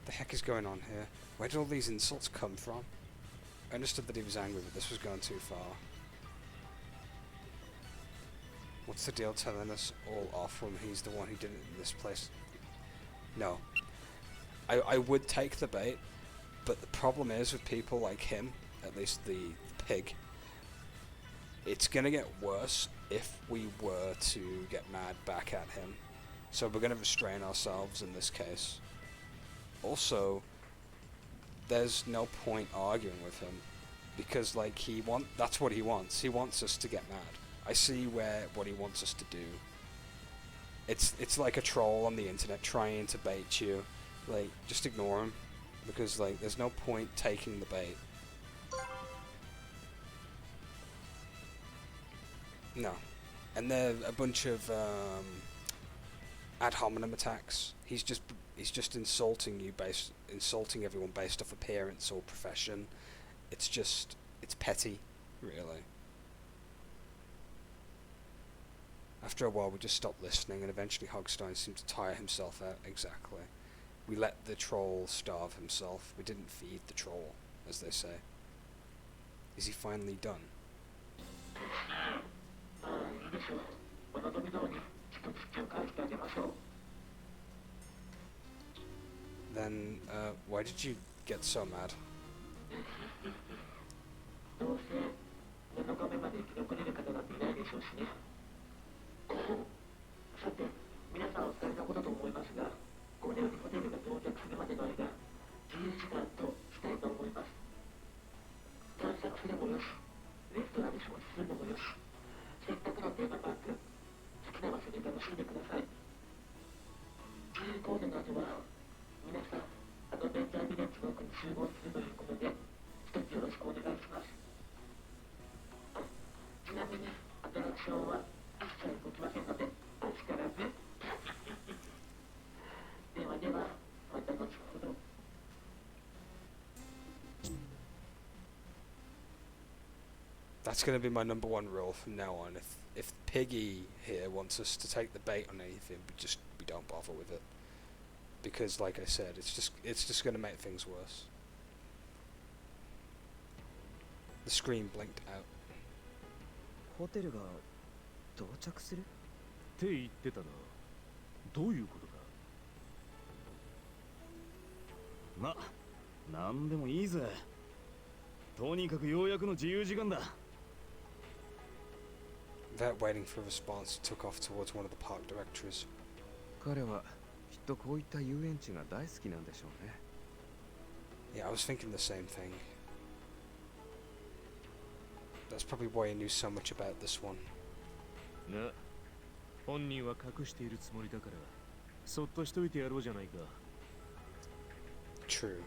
The heck is going on here? Where did all these insults come from? I understood that he was angry, but this was going too far. What's the deal telling us all off when he's the one who did it in this place? No. I would take the bait, but the problem is with people like him, at least the pig, it's gonna get worse if we were to get mad back at him. So we're gonna restrain ourselves in this case. Also, there's no point arguing with him, because like that's what he wants. He wants us to get mad. I see what he wants us to do. It's like a troll on the internet trying to bait you. Like, just ignore him, because like there's no point taking the bait. No. And they're a bunch of ad hominem attacks. He's just insulting insulting everyone based off appearance or profession. It's petty, really. After a while, we just stopped listening, and eventually Hogstein seemed to tire himself out. Exactly. We let the troll starve himself. We didn't feed the troll, as they say. Is he finally done? Then, why did you get so mad? どうせ7日目まで生き残れる方なんていないでしょうしね。さて、皆さんお疲れのことと思いますが、このようにホテルが到着するまでの間、自由時間としたいと思います。探索するもよし、レストランに過ごするのもよし、せっかくのテーマパーク、好きな場所で楽しんでください。自由コーデの後は、皆さん、アドベンチャービレッジの奥に集合するということで、一つよろしくお願いします。ちなみに、アトラクションは一切動きませんので、お力ず。ではでは、また後ほど。That's going to be my number one rule from now on. If Piggy here wants us to take the bait on anything, we don't bother with it. because, like I said, it's just going to make things worse. The screen blinked out. ホテルが到着する？って言ってたな。どういうことだ？ま、なんでもいいぜ。とにかくようやくの自由時間だ。Without waiting for a response, he took off towards one of the park directories. 彼はきっとこういった遊園地が大好きなんでしょうね。 Yeah, I was thinking the same thing. That's probably why he knew so much about this one. な、本人は隠しているつもりだから、そっとしといてやろうじゃないか。True.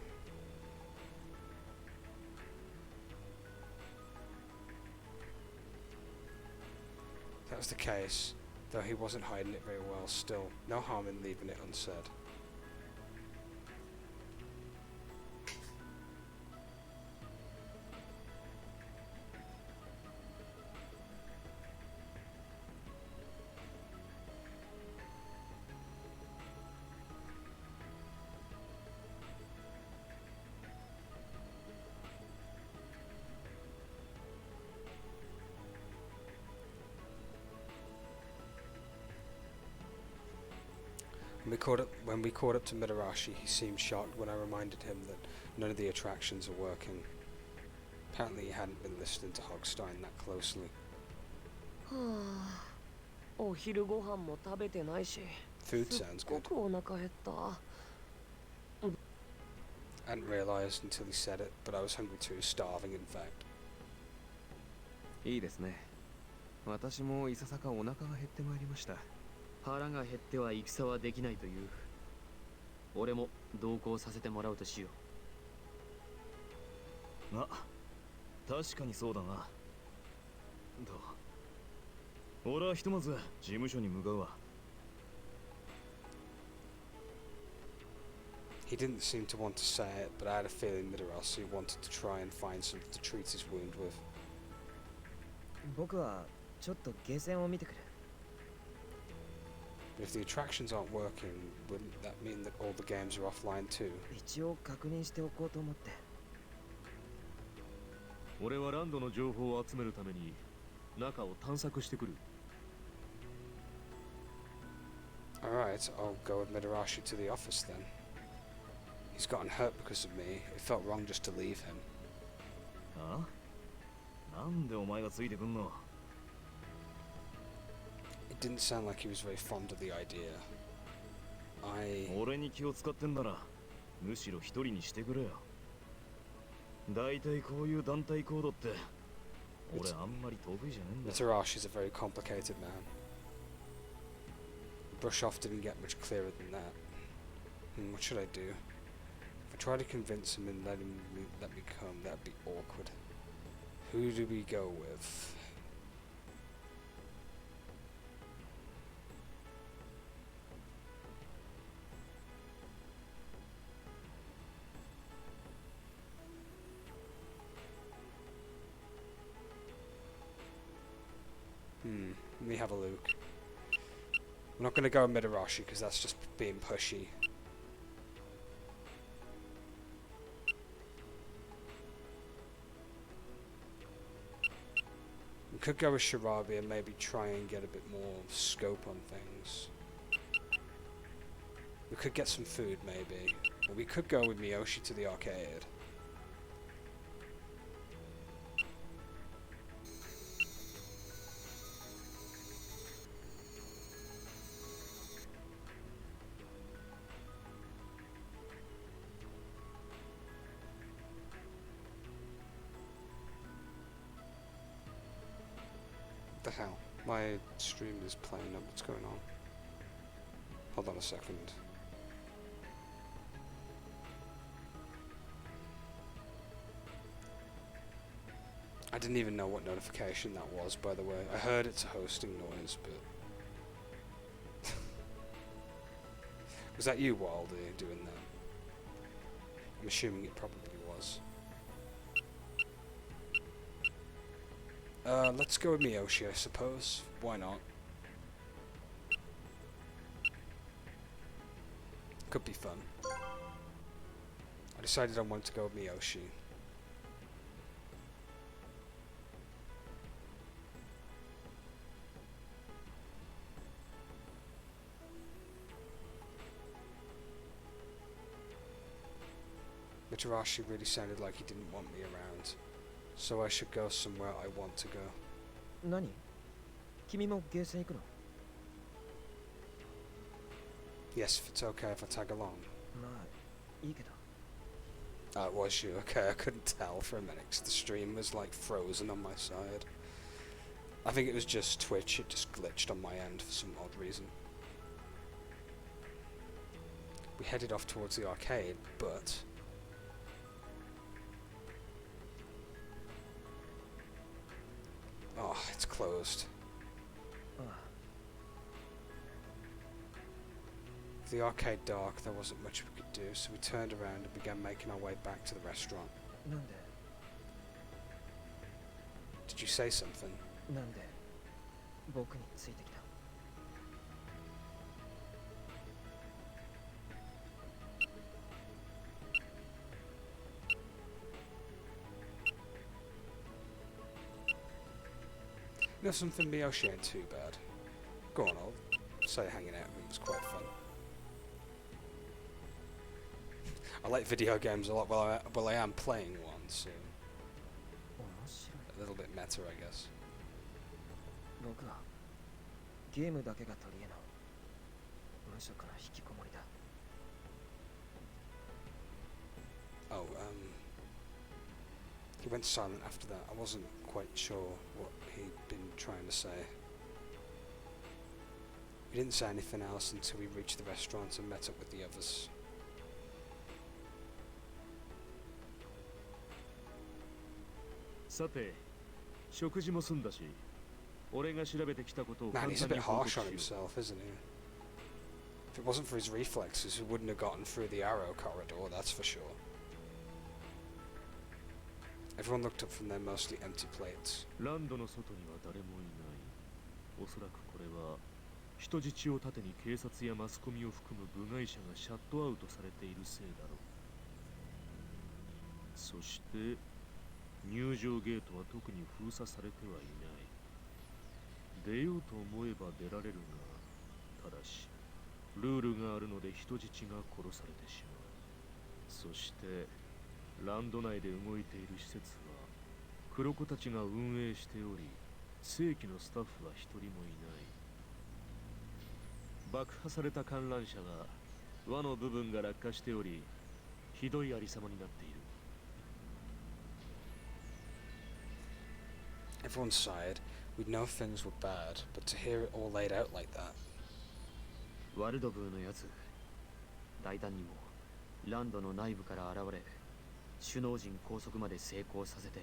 If that was the case, though he wasn't hiding it very well, still, no harm in leaving it unsaid. When we caught up to Midarashi, he seemed shocked when I reminded him that none of the attractions are working. Apparently he hadn't been listening to Hogstein that closely. はあ、お昼ご飯も食べてないし、 Food すっ sounds ご good. くお腹減った。 I hadn't realised until he said it, but I was hungry too, starving in fact. いいですね。私もいささかお腹が減ってまいりました。腹が減っては戦はできないという。俺も同行させてもらうとしよう。ま、確かにそうだな。俺はひとまず事務所に向かうわ。He didn't seem to want to say it, but I had a feeling that Arasu wanted to try and find something to treat his wound with. 僕はちょっとゲーセンを見てくる。But if the attractions aren't working, wouldn't that mean that all the games are offline too? 一応確認しておこうと思って。俺はランドの情報を集めるために中を探索してくる。Alright, I'll go with Midarashi to the office then. He's gotten hurt because of me. It felt wrong just to leave him. あ？なんでお前がついてくんの？ It didn't sound like he was very fond of the idea. 俺に気を使ってんならむしろ一人にしてくれよ。だいたいこういう団体行動って俺あんまり得意じゃねえんだ。 Mitarashi is a very complicated man. Brush off didn't get much clearer than that. What should I do? If I try to convince him and let me come, that'd be awkward. Who do we go with? Let me have a look. I'm not going to go with Midarashi because that's just being pushy. We could go with Shirabi and maybe try and get a bit more scope on things. We could get some food maybe. Or we could go with Miyoshi to the arcade. The hell? My stream is playing up. What's going on? Hold on a second. I didn't even know what notification that was, by the way. I heard it's a hosting noise, but... Was that you, Wilder, doing that? I'm assuming it probably was. Let's go with Miyoshi, I suppose. Why not? Could be fun. I decided I wanted to go with Miyoshi. Mitarashi really sounded like he didn't want me around, so I should go somewhere I want to go. 何君もゲーセン行くの Yes, if it's okay if I tag along. まあいいけど Oh, it was you. Okay, I couldn't tell for a minute 'cause the stream was like frozen on my side. I think it was just Twitch, it just glitched on my end for some odd reason. We headed off towards the arcade, but... Oh, it's closed. ああ With the arcade dark, there wasn't much we could do, so we turned around and began making our way back to the restaurant. なんで Did you say something? なんで僕についてきた You know something, Miyoshi ain't too bad. Go on, I'll say hanging out with him was quite fun. I like video games a lot, well I am playing one, so... 面白い A little bit meta, I guess. 僕はゲームだけが取り柄の無職な引きこもりだ Oh, he went silent after that. I wasn't quite sure what he'd been trying to say. We didn't say anything else until we reached the restaurant and met up with the others. さて、食事も済んだし、俺が調べてきたことを Man, 簡 he's a 単に bit 報告 harsh し on よう。 himself, isn't he? If it wasn't for his reflexes, he wouldn't have gotten through the arrow corridor, that's for sure. Everyone looked up from their mostly empty plates. ランドの外には誰もいない。おそらくこれは人質を盾に警察やマスコミを含む部外者がシャットアウトされているせいだろう。そして入場ゲートは特に封鎖されてはいない。出ようと思えば出られるが、ただしルールがあるので人質が殺されてしまう。そしてランド内で動いている施設は黒子たちが運営しており、正規のスタッフは一人もいない。爆破された観覧車が輪の部分が落下しており、ひどいありさまになっている。Everyone sighed. We'd know things were bad, but to hear it all laid out like that. ワルドブーのやつ大胆にもランドの内部から現れ、首脳陣拘束まで成功させて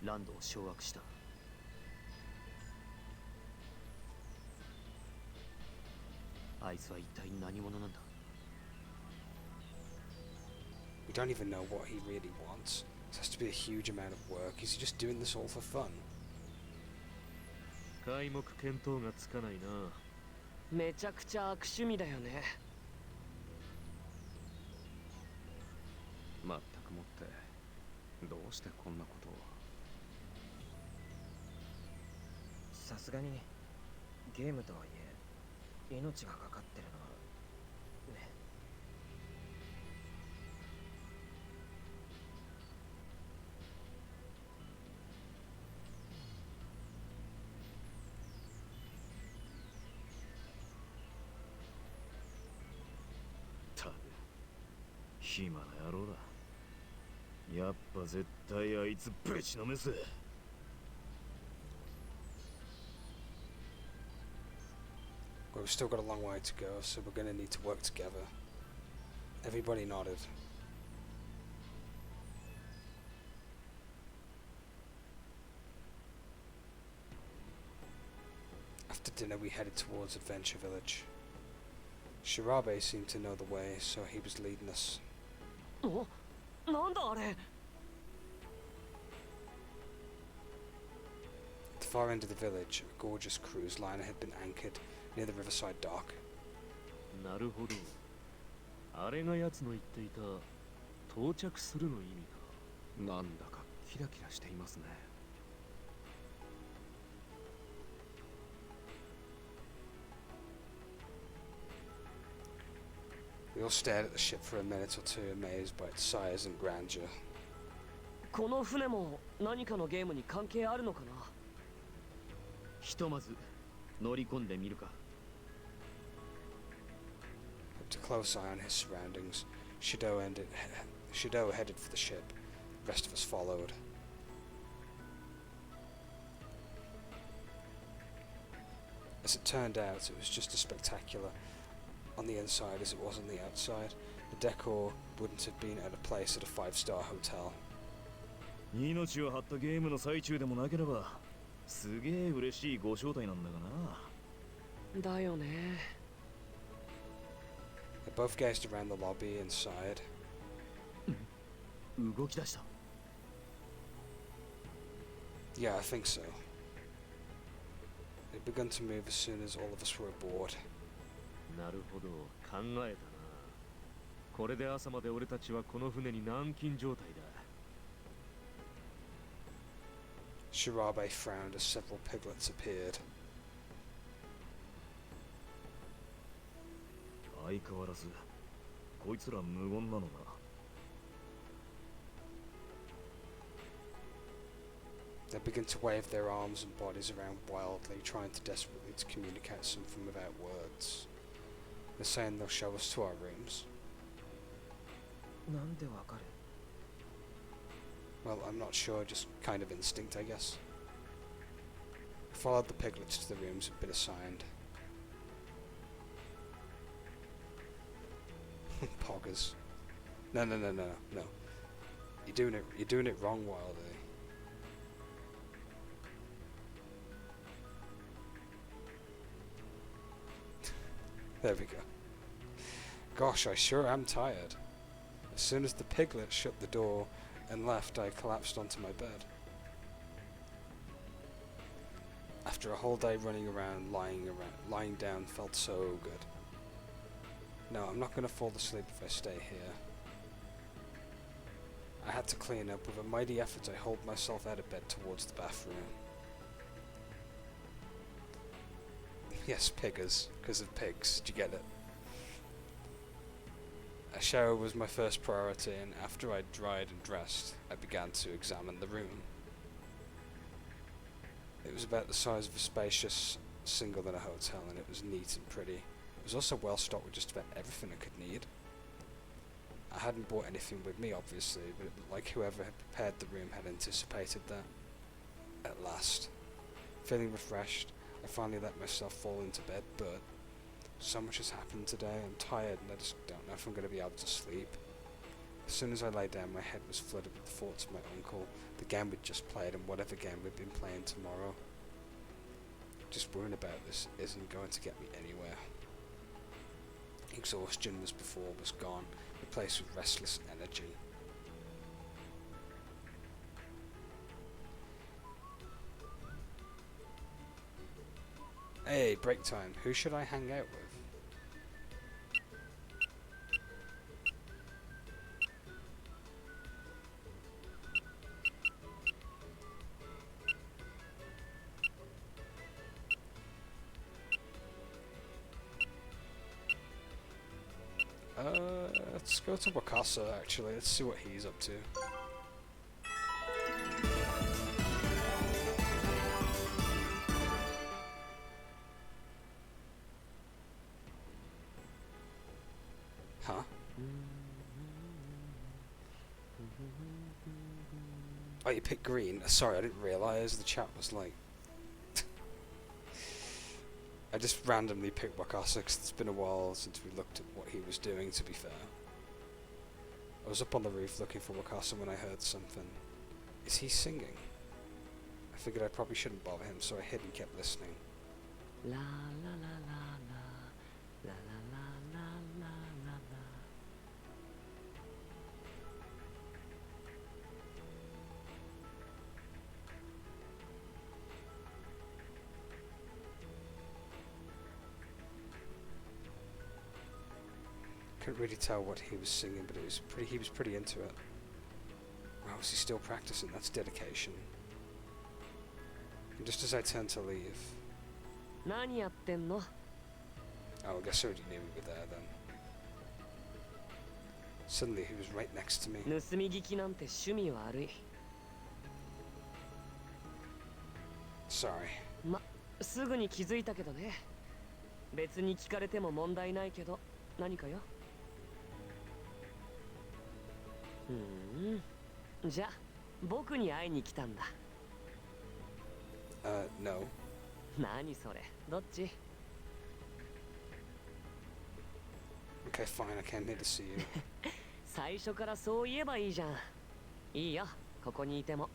ランドを掌握した。あいつは一体何者なんだ。 We don't even know what he really wants. This has to be a huge amount of work. Is he just doing this all for fun? 皆目見当がつかないな。めちゃくちゃ悪趣味だよね。まったくもってどうしてこんなことを。さすがにゲームとはいえ命がかかってるのはね。たく暇な野郎だ。やっぱ絶対あいつぶちのめす。Well, we've still got a long way to go, so we're going to need to work together. Everybody nodded. After dinner, we headed towards Adventure Village. Shirabe seemed to know the way, so he was leading us. お、なんだあれ。 At the far end of the village, a gorgeous cruise liner had been anchored near the riverside dock. なるほど。あれが奴の言っていた到着するの意味か。なんだかキラキラしていますね。We all stared at the ship for a minute or two, amazed by its size and grandeur. この船も何かのゲームに関係あるのかな。ひとまず乗り込んでみるか。Kept a close eye on his surroundings. Shido headed for the ship. The rest of us followed. As it turned out, it was just as spectacular on the inside as it was on the outside. The decor wouldn't have been out of place at a 5-star hotel. 命を張ったゲームの最中でもなければすげえ嬉しいご招待なんだがな。だよね。They both gazed around the lobby and sighed. 動き出した。Yeah, I think so. They'd begun to move as soon as all of us were aboard. なるほど、考えたな。これで朝まで俺たちはこの船に軟禁状態だ。Shirabe frowned as several piglets appeared. 相変わらずこいつら無言なのな。They began to wave their arms and bodies around wildly, trying to desperately to communicate something without words. They're saying they'll show us to our rooms. なんでわかる？ Well, I'm not sure, just kind of instinct, I guess. We followed the piglets to the rooms we'd been assigned. Poggers. No. You're doing it wrong, Wildy. There we go. Gosh, I sure am tired. As soon as the piglet shut the door and left, I collapsed onto my bed. After a whole day running around, lying down felt so good. No, I'm not going to fall asleep if I stay here. I had to clean up. With a mighty effort, I hauled myself out of bed towards the bathroom. Yes, piggers, because of pigs. Did you get it? A shower was my first priority, and after I'd dried and dressed, I began to examine the room. It was about the size of a spacious single in a hotel, and it was neat and pretty. It was also well stocked with just about everything I could need. I hadn't brought anything with me, obviously, but it looked like whoever had prepared the room had anticipated that. At last, feeling refreshed, I finally let myself fall into bed, but so much has happened today. I'm tired and I just don't know if I'm going to be able to sleep. As soon as I lay down, my head was flooded with the thoughts of my uncle, the game we'd just played, and whatever game we'd been playing tomorrow. Just worrying about this isn't going to get me anywhere. Exhaustion was gone, replaced with restless energy. Hey, break time. Who should I hang out with? Let's go to Wakasa, actually. Let's see what he's up to. Huh? Oh, you picked green? Sorry, I didn't realise the chat was like... I just randomly picked Wakasa because it's been a while since we looked at what he was doing, to be fair. I was up on the roof looking for Wakasa when I heard something. Is he singing? I figured I probably shouldn't bother him, so I hid and kept listening. La la la la la la la la la la la. couldn't really tell what he was singing, but he was pretty into it. Wow, is he still practicing? That's dedication. And just as I turned to leave... 何やってんの? Oh, I guess I already knew we were there then. Suddenly he was right next to me. 盗み聞きなんて趣味悪い。Sorry. すぐに気づいたけどね。別に聞かれても問題ないけど、何かよ。じゃあ、僕に会いに来たんだ。No. 何それ、どっち? Okay, fine, I came here to see you. 最初からそう言えばいいじゃん。いいよ、ここにいても。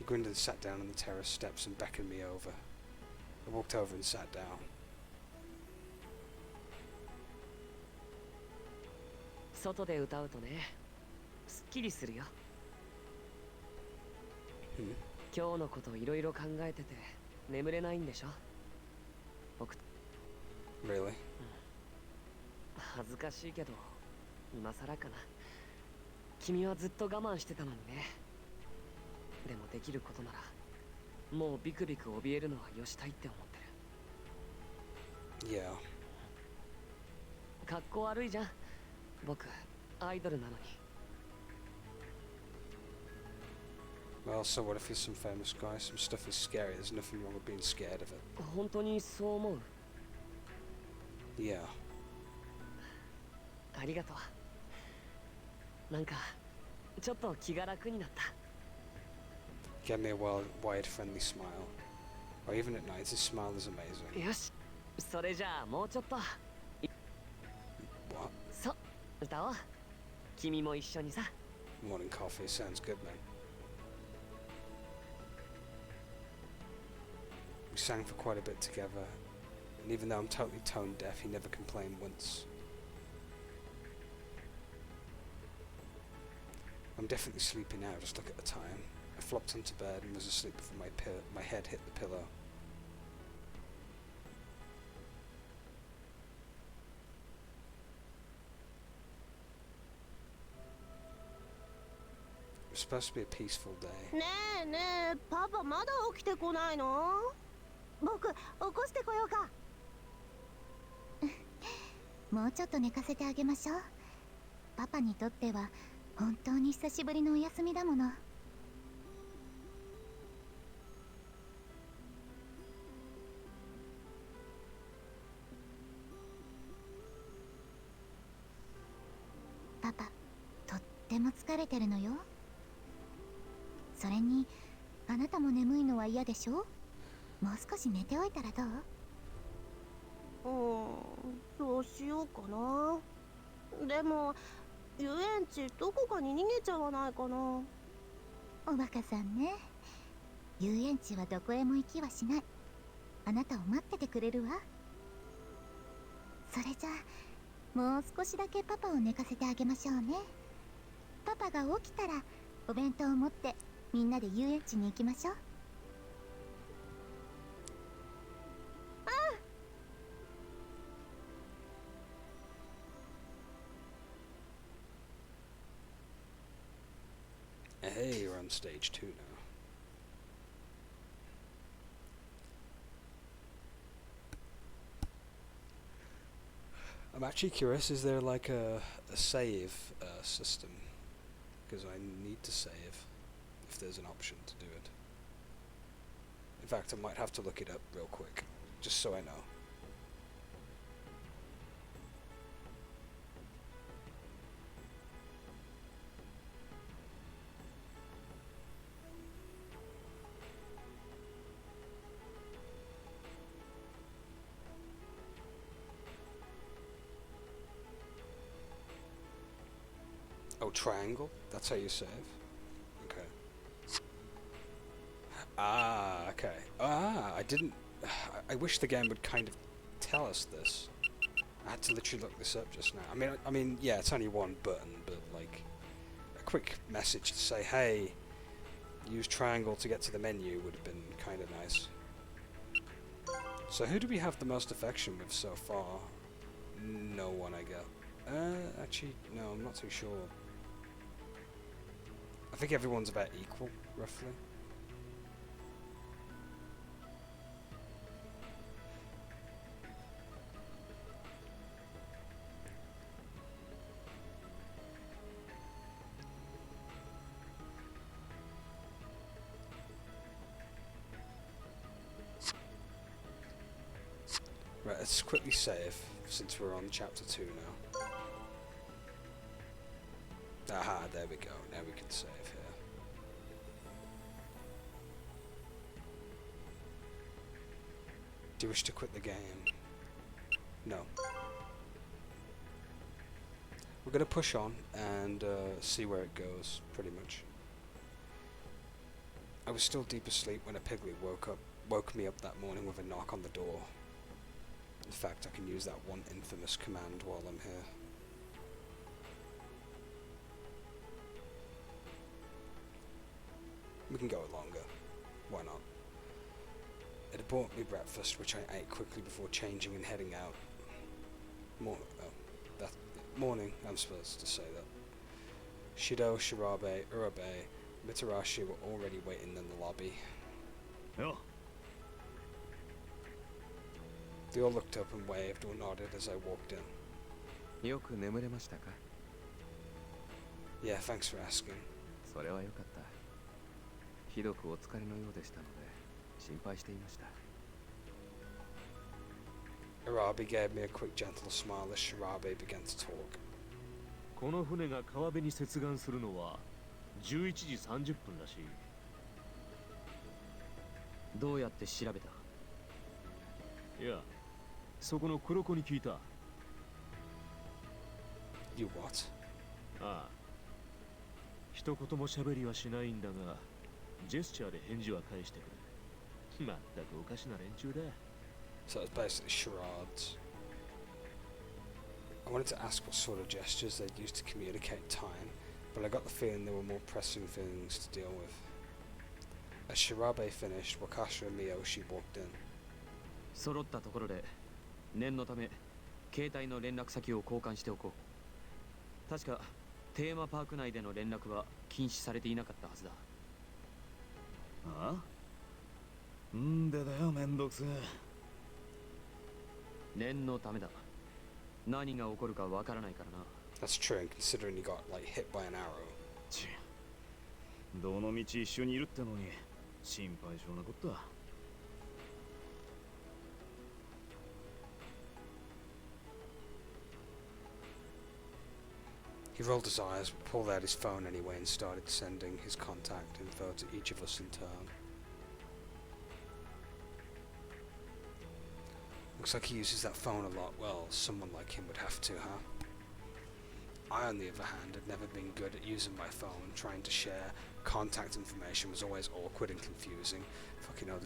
He grinned and sat down on the terrace steps and beckoned me over. I walked over and sat down. 外で歌うとね、すっきりするよ。今日のこといろいろ考えてて眠れないんでしょ? 僕 Really? 恥ずかしいけど今更かな。君はずっと我慢してたのにね。でもできることならもうビクビク怯えるのはよしたいって思ってる。 Yeah. かっこ悪いじゃん。僕アイドルなのに。 Well, so what if he's some famous guy? Some stuff is scary. There's nothing wrong with being scared of it. 本当にそう思う? Yeah. ありがとう。なんかちょっと気が楽になった。 Gave me a wide, friendly smile. Or even at night, his smile is amazing. よし、それじゃあもうちょっと。 What? そう、歌おう。君も一緒にさ。 Morning coffee sounds good, man. We sang for quite a bit together, and even though I'm totally tone deaf, he never complained once. I'm definitely sleepy now, just look at the time. I flopped into bed and was asleep before my head hit the pillow. It was supposed to be a peaceful day. ねえねえ、パパまだ起きてこないの？僕起こしてこようか。もうちょっと寝かせてあげましょう。パパにとっては本当に久しぶりのお休みだもの。パパ、とっても疲れてるのよ。それにあなたも眠いのは嫌でしょ？もう少し寝ておいたらどう？そうしようかな。でも遊園地どこかに逃げちゃわないかな。おバカさんね。遊園地はどこへも行きはしない。あなたを待っててくれるわ。それじゃあもう少しだけパパを寝かせてあげましょうね。パパが起きたらお弁当を持ってみんなで遊園地に行きましょう。Hey, we're on stage 2 now. I'm actually curious, is there like a save system? Because I need to save, if there's an option to do it. In fact, I might have to look it up real quick, just so I know. Oh, triangle? That's how you save? Okay. Ah, okay. Ah, I didn't... I wish the game would kind of tell us this. I had to literally look this up just now. I mean, yeah, it's only one button, but like... A quick message to say, hey, use triangle to get to the menu would have been kind of nice. So who do we have the most affection with so far? No one, I get. Actually, no, I'm not too sure. I think everyone's about equal, roughly. Right, let's quickly save, since we're on chapter 2 now. Aha, there we go. Now we can save here. Do you wish to quit the game? No. We're going to push on and see where it goes, pretty much. I was still deep asleep when a piglet woke me up that morning with a knock on the door. In fact, I can use that one infamous command while I'm here. We can go longer. Why not? It had bought me breakfast, which I ate quickly before changing and heading out. Morning, I'm supposed to say that. Shido, Shirabe, Urabe, Mitarashi were already waiting in the lobby. Oh. They all looked up and waved or nodded as I walked in. よく眠れましたか? Yeah, thanks for asking. それはよかった。ひどくお疲れのようでしたので心配していました。 Arabi gave me a quick gentle smile as Shirabe began to talk. この船が川辺に接岸するのは11時30分らしい。どうやって調べた？いや、そこの黒子に聞いた。You what? ああ。一言も喋りはしないんだが、ジェスチャーで返事は返してくる。まったくおかしな連中だ。So it's basically charades. I wanted to ask what sort of gestures they'd use to communicate time, but I got the feeling there were more pressing things to deal with. As Shirabe finished, Wakasha and Miyoshi walked in. 揃ったところで念のため携帯の連絡先を交換しておこう。確かテーマパーク内での連絡は禁止されていなかったはずだ。ああ？んでだよ、めんどくせえ。念のためだ。何が起こるかわからないからな。That's true, and considering he got like hit by an arrow. ち、どの道一緒にいるってのに心配性なこった。He rolled his eyes, pulled out his phone anyway, and started sending his contact info to each of us in turn. Looks like he uses that phone a lot. Well, someone like him would have to, huh? I, on the other hand, had never been good at using my phone. Trying to share contact information was always awkward and confusing. Fucking hell,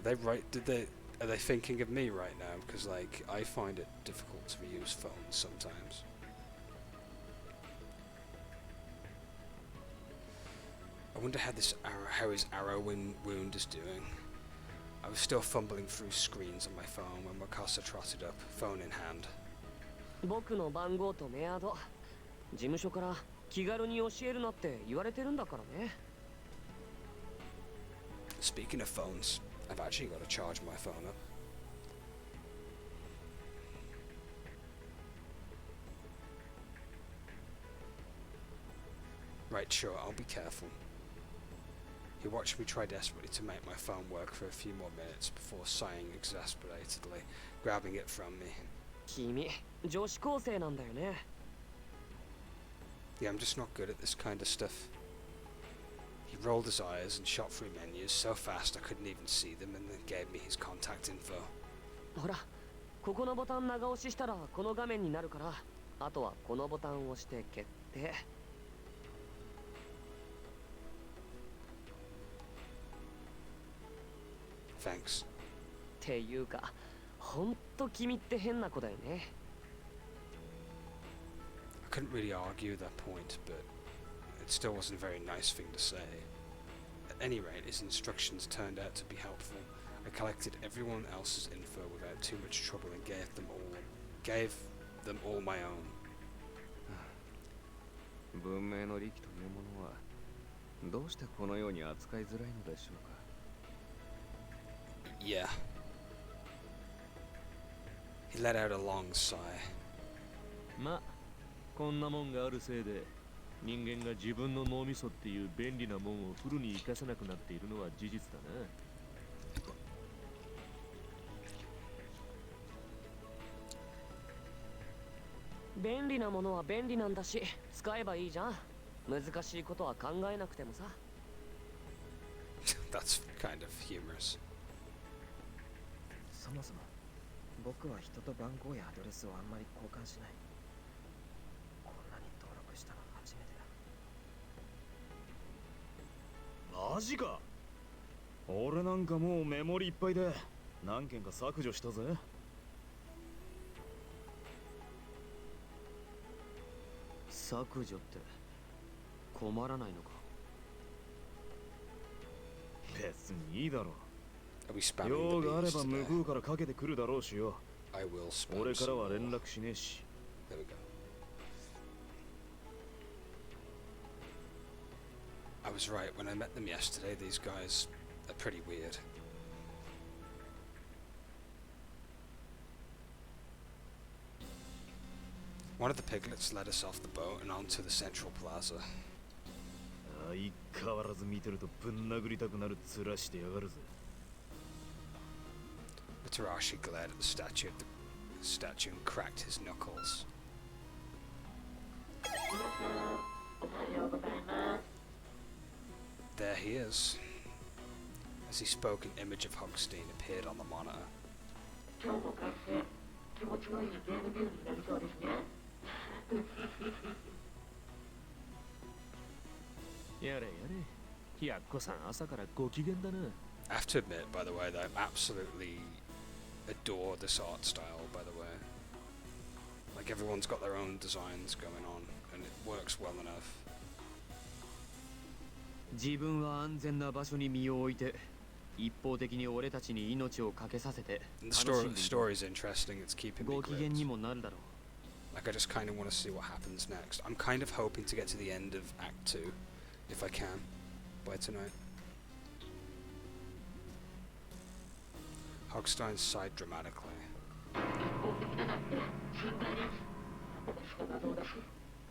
are they thinking of me right now? Because, like, I find it difficult to use phones sometimes. I wonder how his arrow wound is doing. I was still fumbling through screens on my phone when Wakasa trotted up, phone in hand. 僕の番号とメアド、事務所から気軽に教えるなって言われてるんだからね。Speaking of phones, I've actually got to charge my phone up. Right, sure, I'll be careful. He watched me try desperately to make my phone work for a few more minutes before sighing exasperatedly, grabbing it from me. 君、女子高生なんだよね。Yeah, I'm just not good at this kind of stuff. He rolled his eyes and shot through menus so fast I couldn't even see them and then gave me his contact info. ほら、ここのボタン長押ししたらこの画面になるから、あとはこのボタンを押して決定。Thanks. っていうか、ほんと君って変な子だよね。I couldn't really argue that point, but it still wasn't a very nice thing to say. At any rate, his instructions turned out to be helpful. I collected everyone else's info without too much trouble and gave them all my own. 文明の利器というものはどうしてこのように扱いづらいのでしょうか。Yeah. He let out a long sigh. ま、こんなもんがあるせいで人間が自分の脳みそっていう便利なもんをフルに活かせなくなっているのは事実だな。便利なものは便利なんだし、使えばいいじゃん。難しいことは考えなくてもさ。That's kind of humorous. そもそも僕は人と番号やアドレスをあんまり交換しない。こんなに登録したの初めてだ。マジか。俺なんかもうメモリいっぱいで何件か削除したぜ。削除って困らないのか。別にいいだろ Are we う。 spamming 用 the があれ bees ば向 today? こうからかけてくるだろうしよ。 I will spam 俺から some は more. 連絡しねえし。 There we go. I was right. When I met them yesterday, these guys are pretty weird. One of the piglets led us off the boat and onto the central plaza. 相変わらず見てるとぶん殴りたくなる面してやがるぜ。Matarashi glared at the statue and cracked his knuckles. おはようございます。 There he is. As he spoke, an image of Hogstein appeared on the monitor. 今日も快晴、気持ちのいいゲームビューになりそうですね。やれやれ。やっこさん朝からご機嫌だな。I have to admit, by the way, that I absolutely adore this art style, by the way. Like, everyone's got their own designs going on, and it works well enough. 自分は安全な場所に身を置いて一方的に俺たちに命を懸けさせて And the 楽しんでいる。 story's interesting, it's keeping me ご機嫌 gripped. にもなるだろう。 Like, I just kind of want to see what happens next. I'm kind of hoping to get to the end of Act 2, if I can, by tonight. Hogstein sighed dramatically. 一方的だなんて心外です。私が謎を出し、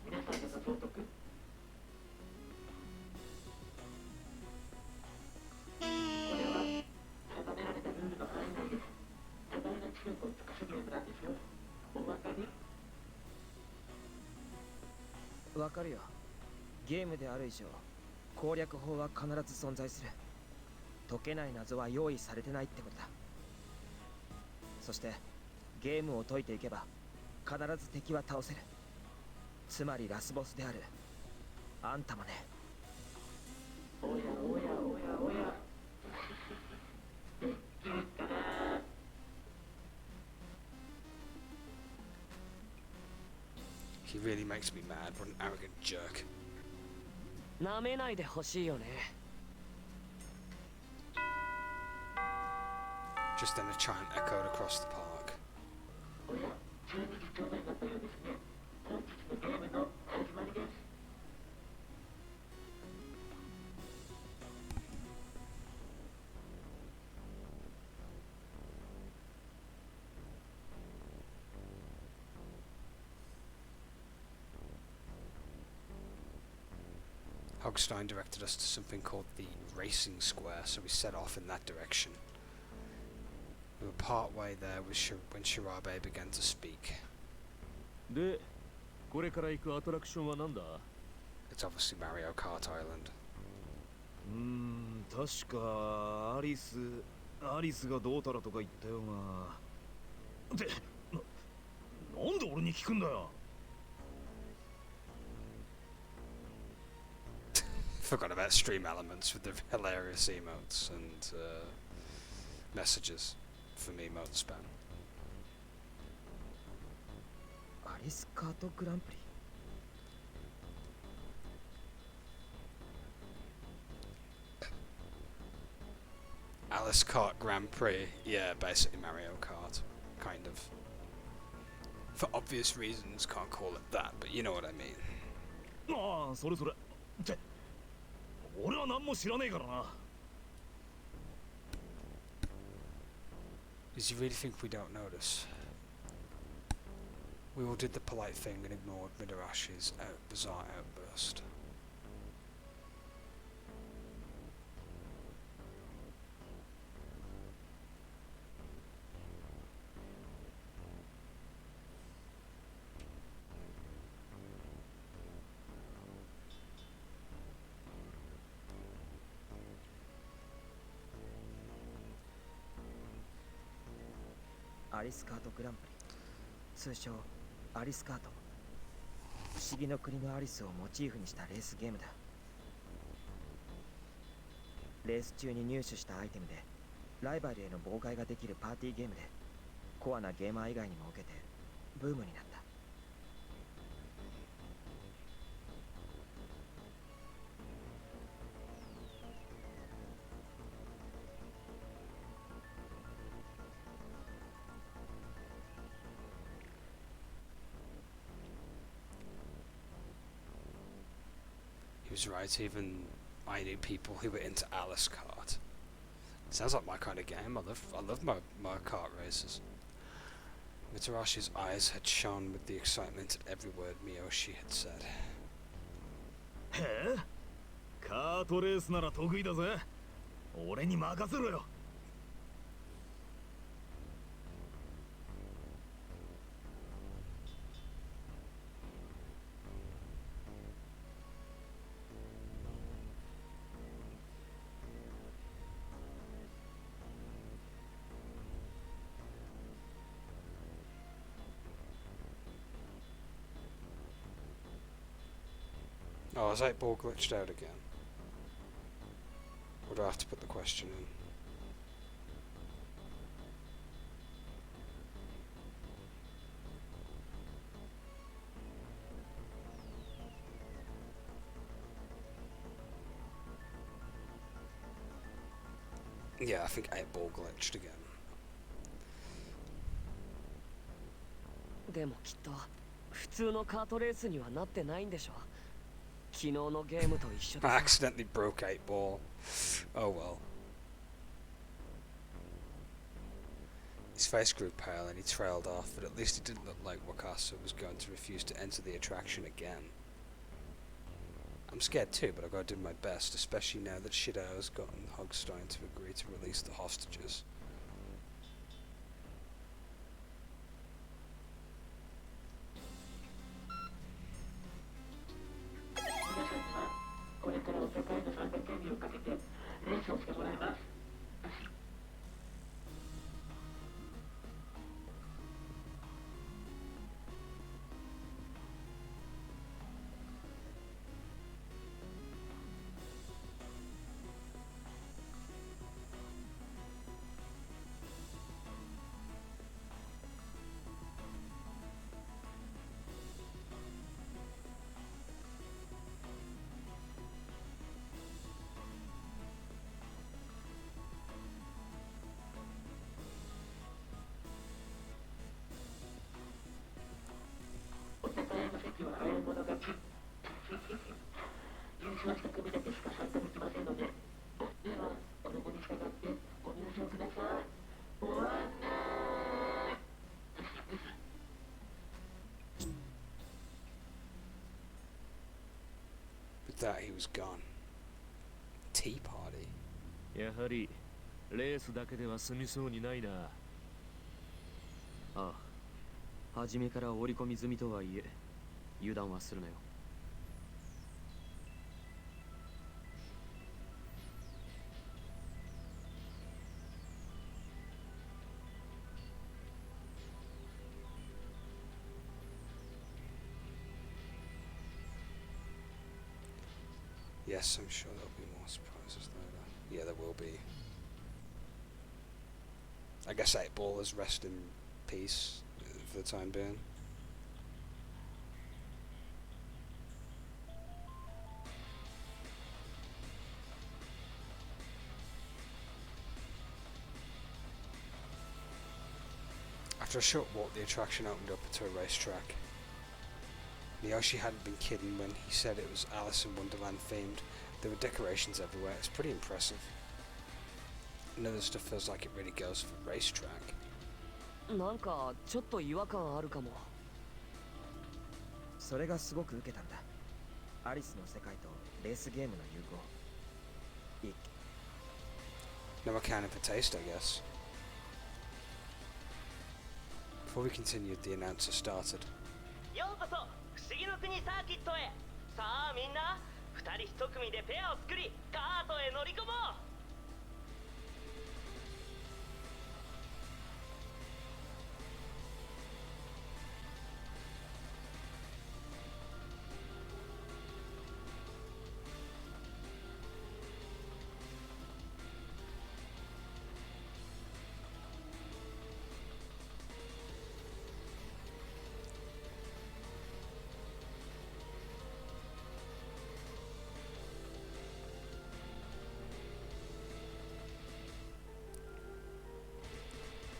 皆さんが謎を解く。これは定められたルールの範囲内です。多大な知力を尽かすゲームなんですよ。お分かり？わかるよ。ゲームである以上攻略法は必ず存在する。解けない謎は用意されてないってことだ。そしてゲームを解いていけば必ず敵は倒せる。つまりラスボスであるあんたもね。おやおやおやおや。できるかな。 He really makes me mad. What an arrogant jerk. なめないでほしいよね。 Just then a chant echoed across the park. おや、12時ちょうどになったようですね。本日のゲームの始まりです。 Hogstein directed us to something called the Racing Square, so we set off in that direction. We were part way there when Shirabe began to speak. で、これから行くアトラクションは何だ？ It's obviously Mario Kart Island. 確かアリスがどうたらとか言ったよな。で、なんで俺に聞くんだよ。 Forgot about stream elements with the hilarious emotes and messages for me emote spam. アリスカートグランプリ。 Alice Alice Kart Grand Prix. Yeah, basically Mario Kart, kind of. For obvious reasons, can't call it that, but you know what I mean. ああ、それそれ。って俺は何も知らねえからな。Does he really think we don't notice? We all did the polite thing and ignored Midarashi's bizarre outburst.「アリスカートグランプリ」通称アリスカート。不思議の国のアリスをモチーフにしたレースゲームだ。レース中に入手したアイテムでライバルへの妨害ができるパーティーゲームで、コアなゲーマー以外にも受けてブームになった。He was right, even I knew people who were into Alice Kart. Sounds like my kind of game. I love my kart races. Mitarashi's eyes had shone with the excitement at every word Miyoshi had said. へえ、カートレースなら得意だぜ。俺に任せろよ。Oh, has 8-ball glitched out again? Or do I have to put the question in? Yeah, I think 8-ball glitched again. でもきっと普通のカートレースにはなってないんでしょ。昨日のゲームと一緒で I さ。 accidentally broke 8-ball. Oh well. His face grew pale and he trailed off, but at least it didn't look like Wakasa was going to refuse to enter the attraction again. I'm scared too, but I've got to do my best, especially now that Shidao's gotten Hogstein to agree to release the hostages. これからお互いの参加権利をかけてレースをしてもらいます。お互いの席は早い者勝ち。優勝した組だけしか参加できませんので、では、おロゴに従ってご入場ください。おわんなー。 With that, he was gone. Tea party. やはりレースだけでは済みそうにないな。ああ、初めから織り込み済みとはいえ油断はするなよ。Yes, I'm sure there'll be more surprises later. Yeah, there will be. I guess 8-ball is rest in peace for the time being. After a short walk, the attraction opened up into a racetrack. Miyoshi hadn't been kidding when he said it was Alice in Wonderland themed. There were decorations everywhere. It's pretty impressive. None of the stuff feels like it really goes for racetrack. なんかちょっと違和感あるかも。それがすごく受けたんだ。アリスの世界とレースゲームの融合。いい。 No accounting for taste, I guess. Before we continued, the announcer started. ようこそ不思議の国サーキットへ。さあみんな、二人一組でペアを作り、カートへ乗り込もう。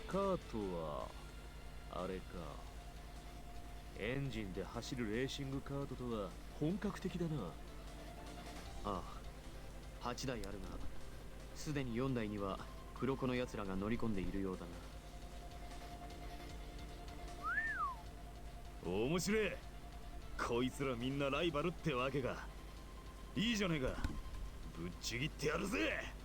カートはあれか。エンジンで走るレーシングカートとは本格的だな。ああ、8台あるがすでに4台には黒子のやつらが乗り込んでいるようだな。面白い。こいつらみんなライバルってわけか。いいじゃねえか。ぶっちぎってやるぜ。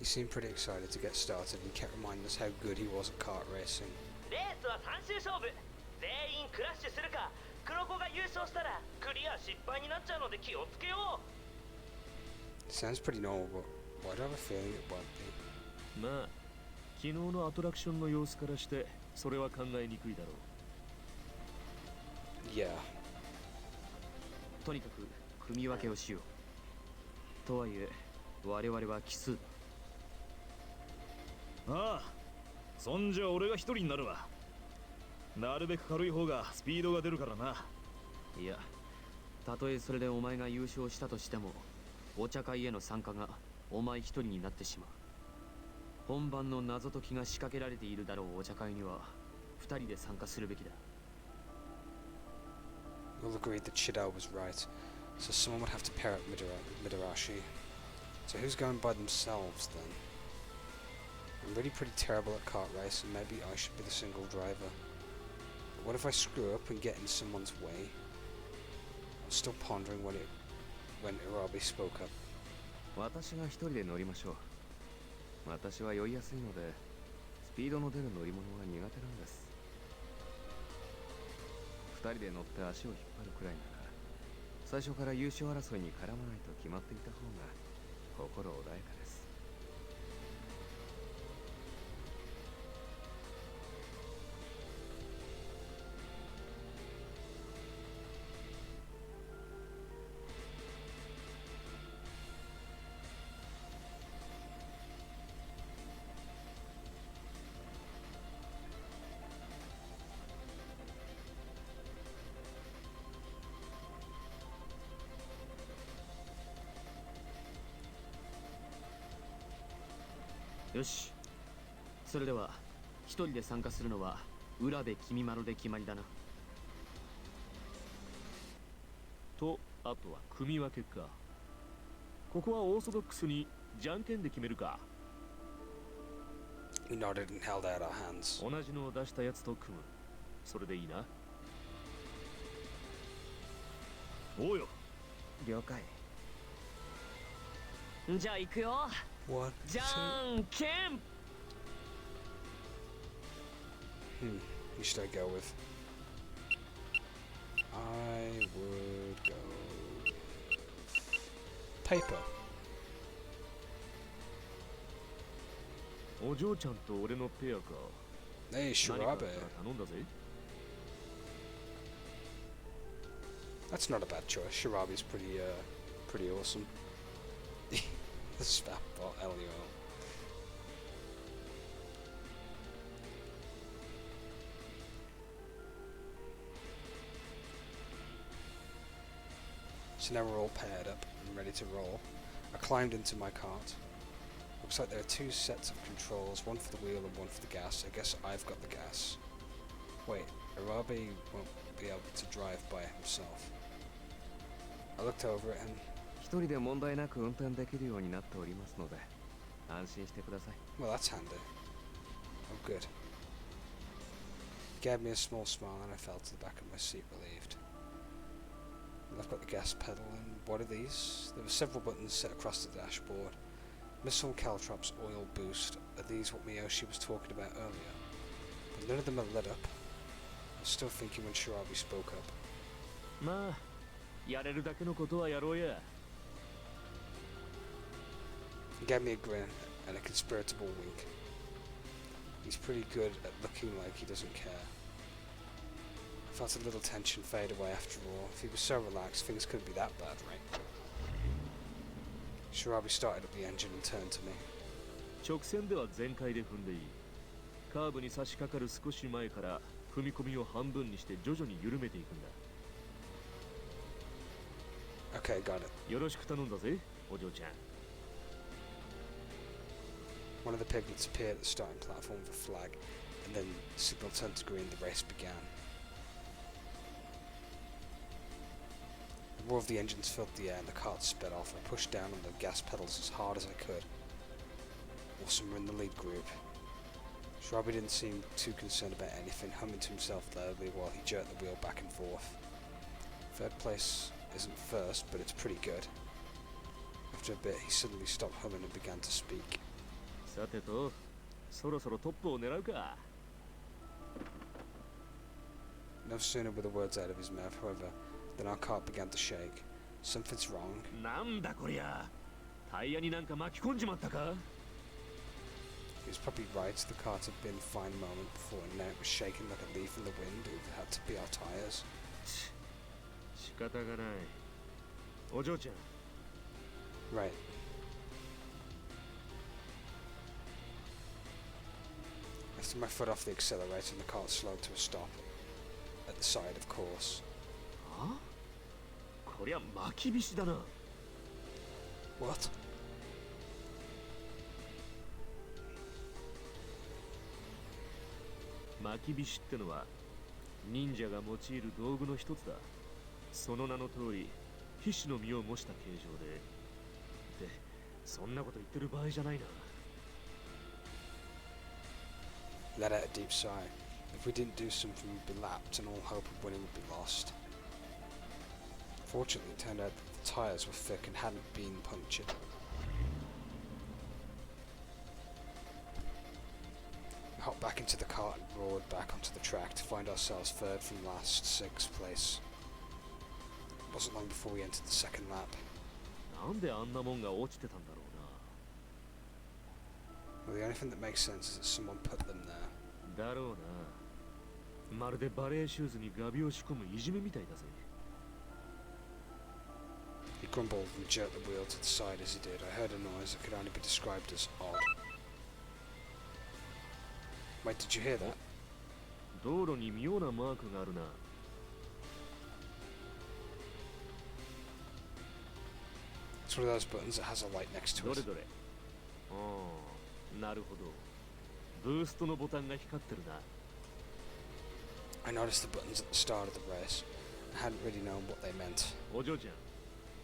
He seemed pretty excited to get started and kept reminding us how good he was at kart racing. レースは3周勝負。全員クラッシュするか、黒子が優勝したらクリア失敗になっちゃうので気をつけよう。 Sounds pretty normal, but why do I have a feeling it won't be? まあ昨日のアトラクションの様子からしてそれは考えにくいだろう。 Yeah. とにかく組み分けをしよう。とはいえ我々は奇数だ。ああ、そんじゃ俺が一人になるわ。なるべく軽い方がスピードが出るからな。いや、たとえそれでお前が優勝したとしてもお茶会への参加がお前一人になってしまう。本番の謎解きが仕掛けられているだろうお茶会には二人で参加するべきだ。 We all agreed that Shidao was right, so someone would have to pair up Midarashi. So who's going by themselves then? I'm really pretty terrible at kart racing, maybe I should be the single driver. But what if I screw up and get in someone's way? I was still pondering when Irabi spoke up. 私が一人で乗りましょう。私は酔いやすいのでスピードの出る乗り物が苦手なんです。二人で乗って足を引っ張るくらいなら最初から優勝争いに絡まないと決まっていた方が心穏やかです。よし、それでは一人で参加するのは浦部君丸で決まりだな。とあとは組み分けか。ここはオーソドックスにじゃんけんで決めるか。 We nodded and held out our hands. 同じのを出したやつと組む。それでいいな。おうよ。了解。じゃあ行くよ。 What? じゃんけん。Who should I go with? I would go with paper. お嬢ちゃんと俺のペアか。 Hey, 何かあった Shirabe. ら頼んだぜ。 That's not a bad choice. Shirabe's pretty awesome. The spam bot, LOL. So now we're all paired up and ready to roll. I climbed into my cart. Looks like there are two sets of controls, one for the wheel and one for the gas. I guess I've got the gas. Wait, Arabe won't be able to drive by himself. I looked over it and 一人で問題なく運転できるようになっておりますので、安心してください。 well, that's handy. Oh, good. He gave me a small smile and I fell to the back of my seat, relieved. Well, I've got the gas pedal and what are these? There were several buttons set across the dashboard. Missile Caltrops oil boost. Are these what Miyoshi was talking about earlier? But none of them are lit up. I was still thinking when Shirabi spoke up. まあ、やれるだけのことはやろうや。 He gave me a grin and a conspiratable wink. He's pretty good at looking like he doesn't care. I felt a little tension fade away after all. If he was so relaxed, things couldn't be that bad, right? Shirabi started up the engine and turned to me. 直線では全開で踏んでいい。カーブに差し掛かる少し前から踏み込みを半分にして徐々に緩めていくんだ。 Okay, got it. よろしく頼んだぜ、お嬢ちゃん。 One of the piglets appeared at the starting platform with a flag, and then the signal turned to green and the race began. The roar of the engines filled the air and the cart sped off. I pushed down on the gas pedals as hard as I could. Awesome, we're in the lead group. Shirabi didn't seem too concerned about anything, humming to himself loudly while he jerked the wheel back and forth. Third place isn't first, but it's pretty good. After a bit, he suddenly stopped humming and began to speak. さてと、そろそろトップを狙うか。 No sooner were the words out of his mouth, however, than our cart began to shake. Something's wrong. なんだこりゃ。タイヤになんか巻き込んじまったか。 He was probably right. The cart had been fine a moment before, and now it was shaking like a leaf in the wind. It had to be our tyres. 仕方がない。お嬢ちゃん。 Right. I threw my foot off the accelerator and the cart slowed to a stop. At the side, of course. あ？こりゃ巻き菱だな。 What? 巻き菱ってのは忍者が用いる道具の一つだ。その名の通り、騎士の身を模した形状で。で、そんなこと言ってる場合じゃないな。 Let out a deep sigh. If we didn't do something, we'd be lapped, and all hope of winning would be lost. Fortunately, it turned out that the tyres were thick and hadn't been punctured. We hopped back into the cart and roared back onto the track to find ourselves third from last, sixth place. It wasn't long before we entered the second lap. なんであんなもんが落ちてたんだろ Well, the only thing that makes sense is that someone put them there. うな。だろうな。まるでバレーシューズにガビを仕込むいじめみたいだぜ。 He grumbled and jerked the wheel to the side as he did. I heard a noise that could only be described as odd. Wait, did you hear that? 道路に妙なマークがあるな。 It's one of those buttons that has a light next to ど it. れどれ。なるほど。ブーストのボタンが光ってるな。 I noticed the buttons at the start of the race. I hadn't really known what they meant. お嬢ちゃん、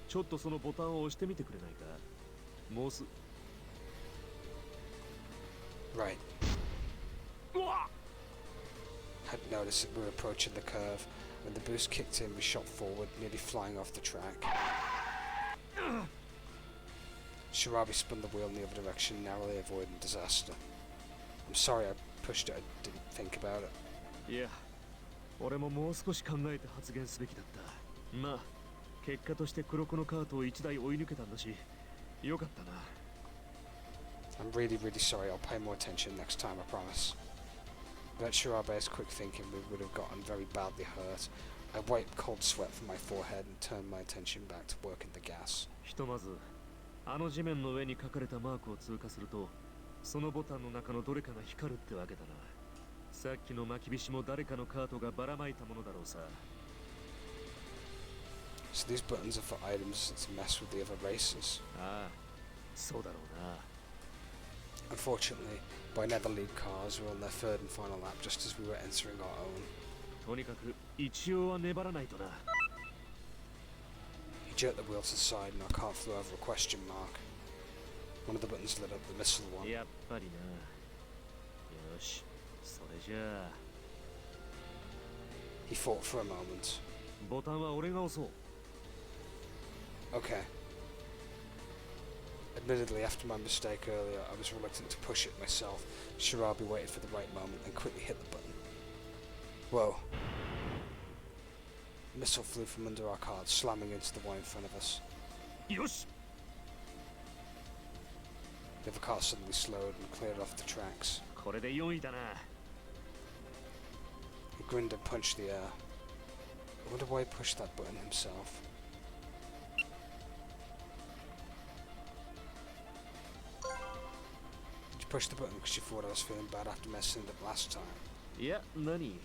ちょっとそのボタンを押してみてくれないか。もうす。 Right. うわっ Hadn't noticed that we were approaching the curve. When the boost kicked in, we shot forward, nearly flying off the track. Shirabi spun the wheel in the other direction, narrowly avoiding disaster. I'm sorry I pushed it, I didn't think about it. いや、俺ももう少し考えて発言すべきだった。まあ、結果として黒子のカートを1台追い抜けたんだし、よかったな。I'm really, really sorry. I'll pay more attention next time, I promise. Without Shirabe's quick thinking, we would have gotten very badly hurt. I wiped cold sweat from my forehead and turned my attention back to working the gas. ひとまず、あの地面の上に書かれたマークを通過すると、そのボタンの中のどれかが光るってわけだな。さっきの巻き菱も誰かのカートがばらまいたものだろうさ。So these buttons are for items to mess with the other races. ああ、そうだろうな。Unfortunately, by now the lead cars were on their third and final lap just as we were entering our own. とにかく一応は粘らないとな。He jerked the wheel to the side and our car flew over a question mark. One of the buttons lit up the missile one. やっぱりな。よし、それじゃあ。He thought for a moment. ボタンは俺が押そう。Okay. Admittedly, after my mistake earlier, I was reluctant to push it myself. Shirabi waited for the right moment and quickly hit the button. Whoa. A missile flew from under our cart, slamming into the one in front of us. よし。 The other car suddenly slowed and cleared off the tracks. これで4位だな。He grinned and punched the air. I wonder why he pushed that button himself. Did you push the button because you thought I was feeling bad after messing it up last time? いや、何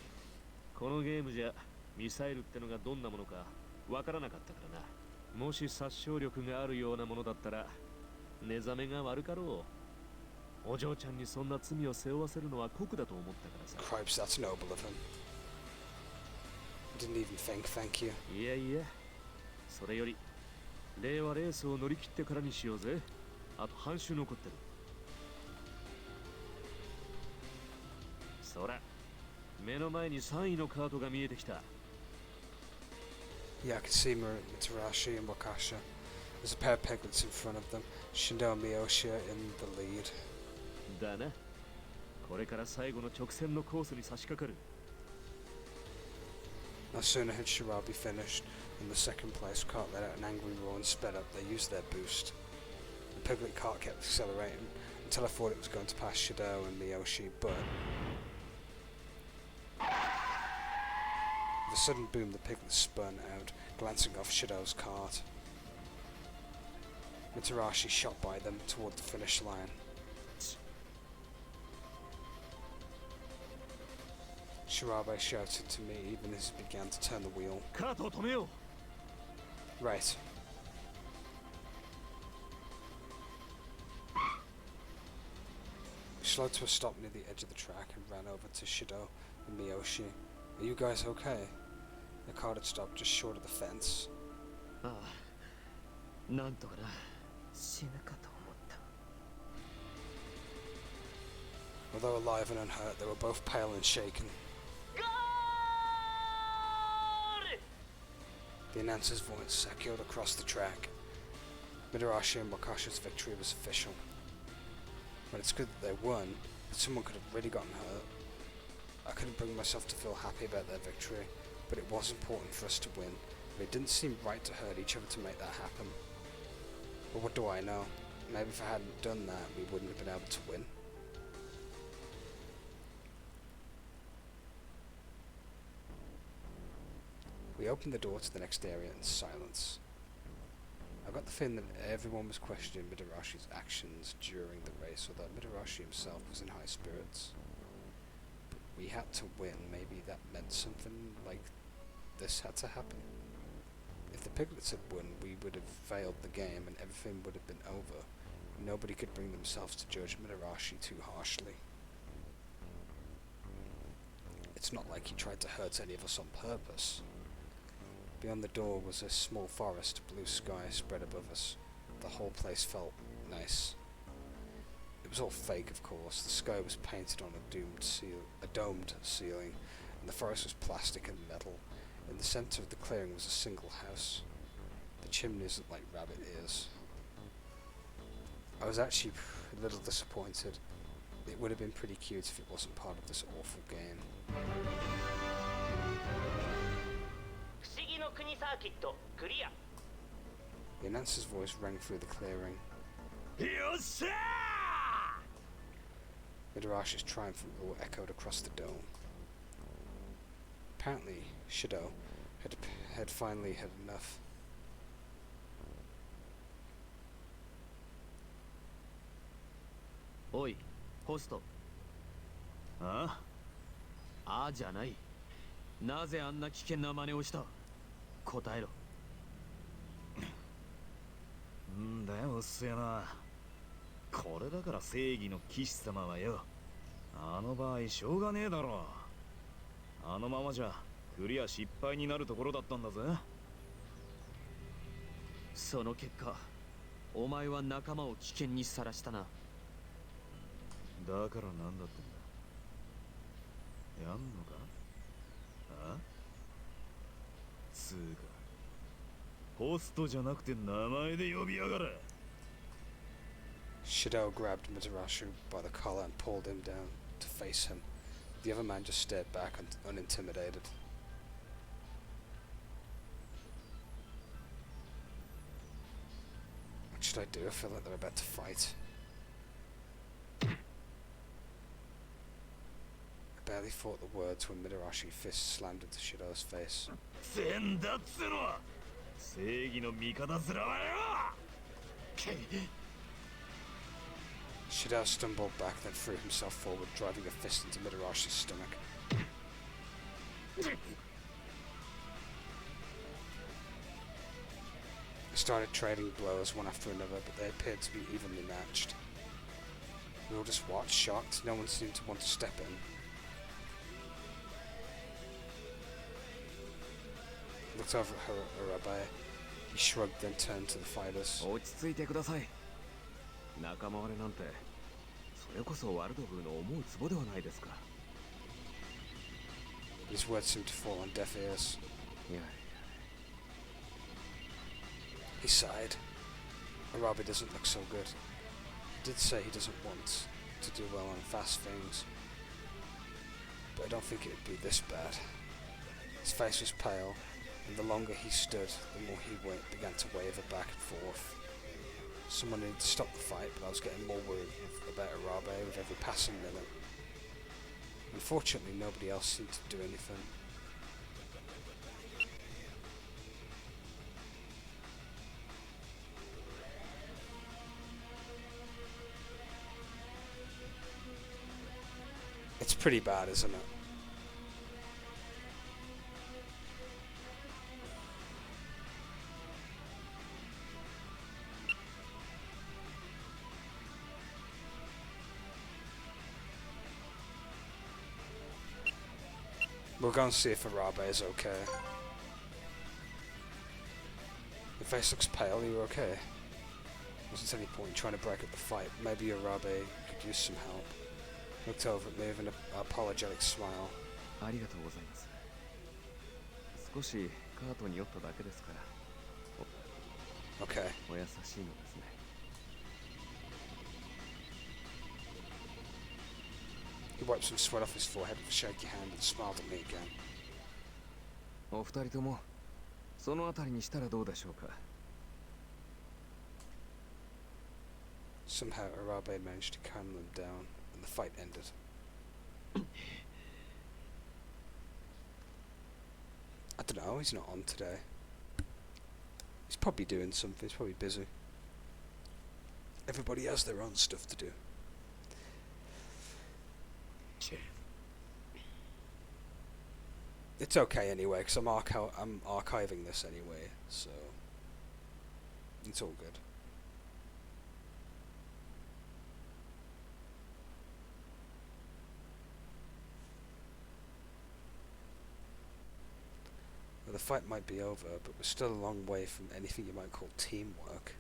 このゲームじゃミサイルってのがどんなものかわからなかったからな。もし殺傷力があるようなものだったら寝覚めが悪かろう。お嬢ちゃんにそんな罪を背負わせるのは酷だと思ったからさ。 Cripes, that's noble of him. Didn't even think, thank you. いやいや、それより令和レースを乗り切ってからにしようぜ。あと半周残ってる。そら、目の前に3位のカートが見えてきた。 Yeah, I can see Mitarashi and Wakasha. There's a pair of piglets in front of them. Shindo and Miyoshi are in the lead. だな。これから最後の直線のコースに差し掛かる。No sooner had Shirabi finished than the second place cart let out an angry roar and sped up. They used their boost. The piglet cart kept accelerating until I thought it was going to pass Shido and Miyoshi, but with a sudden boom, the piglet spun out, glancing off Shido's cart. Mitarashi shot by them toward the finish line. Shirabe shouted to me even as he began to turn the wheel. カートを止めよう。 Right. We slowed to a stop near the edge of the track and ran over to Shido and Miyoshi. Are you guys okay? The car had stopped just short of the fence. ああ、なんとかな。死ぬかと思った。 Although alive and unhurt, they were both pale and shaken. ゴール！ The announcer's voice echoed across the track. Mitarashi and Wakasha's victory was official. But it's good that they won, but someone could have really gotten hurt. I couldn't bring myself to feel happy about their victory, but it was important for us to win, and it didn't seem right to hurt each other to make that happen. But what do I know? Maybe if I hadn't done that, we wouldn't have been able to win. We opened the door to the next area in silence. I got the feeling that everyone was questioning Mitarashi's actions during the race, or that Mitarashi himself was in high spirits. But we had to win. Maybe that meant something like this had to happen. If the piglets had won, we would have failed the game and everything would have been over. Nobody could bring themselves to judge Mitarashi too harshly. It's not like he tried to hurt any of us on purpose. Beyond the door was a small forest, blue sky spread above us. The whole place felt nice. It was all fake, of course. The sky was painted on a domed ceiling, and the forest was plastic and metal. In the centre of the clearing was a single house. The chimneys looked like rabbit ears. I was actually a little disappointed. It would have been pretty cute if it wasn't part of this awful game. 不思議の国サーキットクリア The announcer's voice rang through the clearing. よっしゃ Midarashi's triumphant roar echoed across the dome. Apparently, Shido had finally had enough. おいホストああじゃないなぜあんな危険な真似をした答えろんだようっせえなこれだから正義の騎士様はよあの場合しょうがねえだろあのままじゃクリア失敗になるところだったんだぜその結果お前は仲間を危険にさらしたなだからなんだってんだやんのかあつうかホストじゃなくて名前で呼びやがれ Shido grabbed Mitarashi by the collar and pulled him down to face him. The other man just stared back unintimidated. What should I do? I feel like they're about to fight. I barely thought the words when Midarashi's fist slammed into Shido's face. せんだっつうのは正義の味方すらはよ Shido stumbled back, then threw himself forward, driving a fist into Midarashi's stomach. They started trading blows one after another, but they appeared to be evenly matched. We all just watched, shocked. No one seemed to want to step in. Looked over at Harabe. He shrugged, then turned to the fighters. 落ち着いてください仲間割れなんてそれこそワルドブーの思うツボではないですか His words seemed to fall on deaf ears. いや He sighed. Arabi doesn't look so good. He did say he doesn't want to do well on fast things, but I don't think it would be this bad. His face was pale, and the longer he stood, the more he began to waver back and forth. Someone needed to stop the fight, but I was getting more worried about Arabe with every passing minute. Unfortunately, nobody else seemed to do anything. It's pretty bad, isn't it? We'll go and see if Arabe is okay. Your face looks pale, are you okay? Wasn't any point in trying to break up the fight. Maybe Arabe could use some help. Looked over at me with an apologetic smile. ありがとうございます少しカートに酔っただけですから Okay. お優しいのですね He wiped some sweat off his forehead with a shaky hand and smiled at me again. お二人ともそのあたりにしたらどうでしょうか Somehow Arabe managed to calm them down, and the fight ended. I don't know, he's not on today. He's probably doing something, he's probably busy. Everybody has their own stuff to do. It's okay anyway, because I'm archiving this anyway, so it's all good. Well, the fight might be over, but we're still a long way from anything you might call teamwork.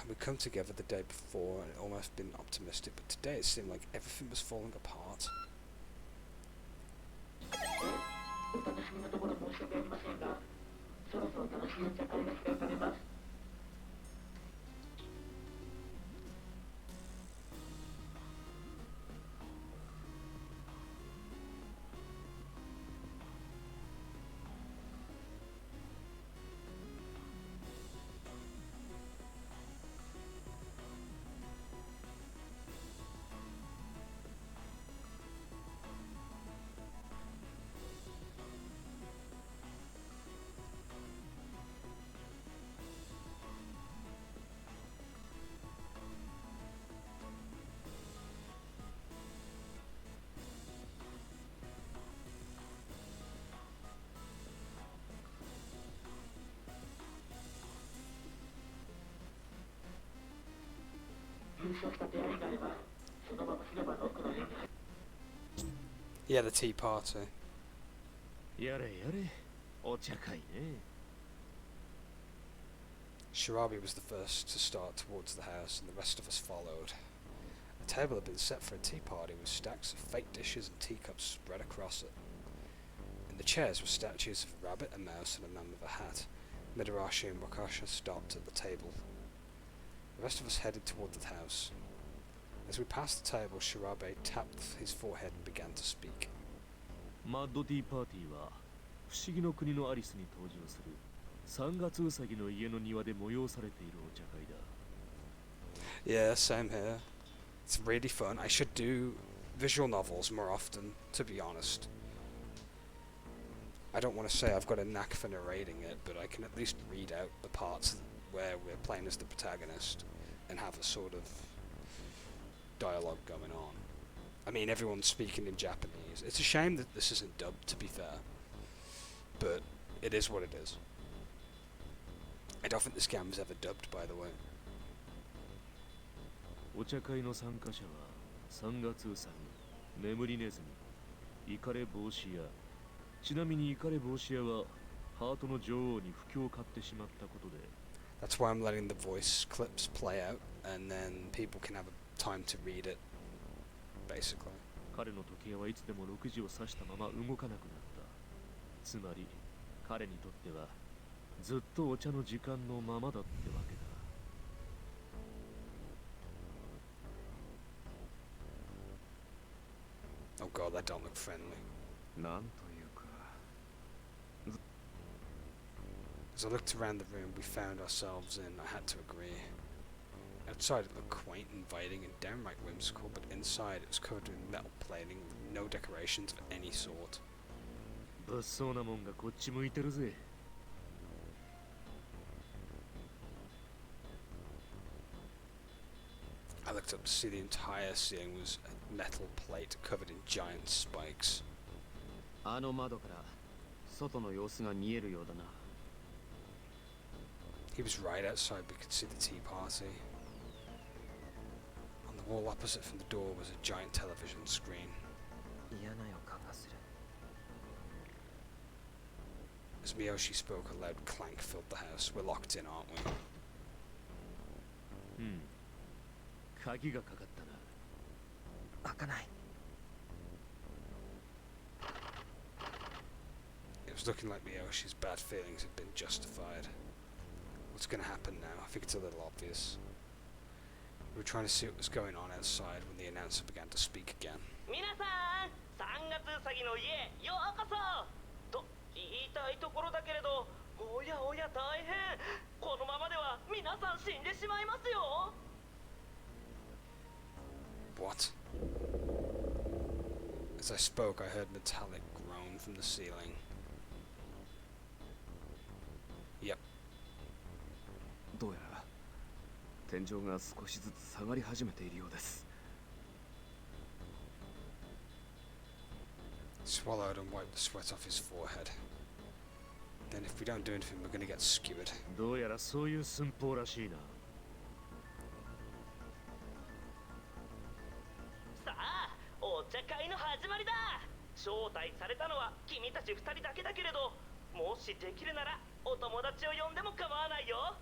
We come together the day before and almost been optimistic, but today it seemed like everything was falling apart. お楽しみのところ申し訳ありませんが、そろそろ楽しみの開始がされます。とした出会いがあればそのまま広場の奥の園に。 Yeah, the tea party. やれやれ、お茶会ね。Shirabi was the first to start towards the house, and the rest of us followed. A table had been set for a tea party with stacks of fake dishes and teacups spread across it. In the chairs were statues of a rabbit, a mouse, and a man with a hat. Midarashi and Wakasha stopped at the table. The rest of us headed toward the house. As we passed the table, Shirabe tapped his forehead and began to speak. マッドティーパーティーは不思議の国のアリスに登場する3月うさぎの家の庭で催されているお茶会だ。 Yeah, same here. It's really fun. I should do visual novels more often, to be honest. I don't want to say I've got a knack for narrating it, but I can at least read out the parts where we're playing as the protagonist and have a sort of dialogue going on. I mean, everyone's speaking in Japanese. It's a shame that this isn't dubbed, to be fair. But it is what it is. I don't think this game was ever dubbed, by the way. お茶会の参加者は3月うさぎ、眠りネズミ、イカレ帽子屋。ちなみにイカレ帽子屋はハートの女王に不況を買ってしまったことで。 That's why I'm letting the voice clips play out, and then people can have a time to read it, basically. 彼の時計はいつでも6時を指したまま動かなくなった。つまり彼にとってはずっとお茶の時間のままだってわけだ。 Oh god, that don't look friendly. なんというか。 As I looked around the room we found ourselves in, I had to agree. Outside it looked quaint, inviting, and downright whimsical, but inside it was covered in metal plating with no decorations of any sort. 物騒なもんがこっち向いてるぜ。 I looked up to see the entire ceiling was a metal plate covered in giant spikes. あの窓から外の様子が見えるようだな。 He was right outside, we could see the tea party. On the wall opposite from the door was a giant television screen. 嫌な予感がする。 As Miyoshi spoke, a loud clank filled the house. We're locked in, aren't we? うん。鍵がかかったな。開かない。 It was looking like Miyoshi's bad feelings had been justified. What's going to happen now? I think it's a little obvious. We were trying to see what was going on outside when the announcer began to speak again. 皆さん、3月うさぎの家ようこそと言いたいところだけれど、おやおや大変。このままでは皆さん死んでしまいますよ。 What? As I spoke, I heard metallic groan from the ceiling. Yep. どうやら天井が少しずつ下がり始めているようです。 Swallowed and wiped the sweat off his forehead. Then if we don't do anything, we're gonna get skewered. どうやらそういう寸法らしいな。 さあ、お茶会の始まりだ。招待されたのは君たち2人だけだけれど、もしできるならお友達を呼んでも構わないよ。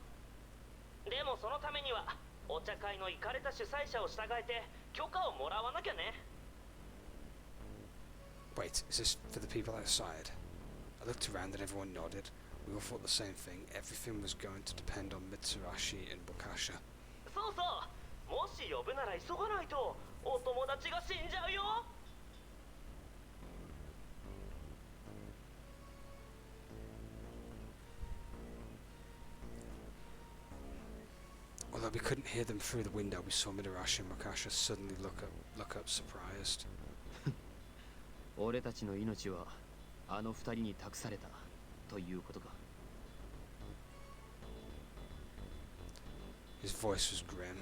でもそのためにはお茶会のイカれた主催者を従えて許可をもらわなきゃね。 Wait, is this for the people outside? I looked around and everyone nodded. We all thought the same thing. Everything was going to depend on Mitsurashi and Bokasha. そうそう。もし呼ぶなら急がないとお友達が死んじゃうよ。 Although we couldn't hear them through the window, we saw Midarashi and Bokasha suddenly look up surprised. 俺たちの命はあの二人に託されたということか。 His voice was grim.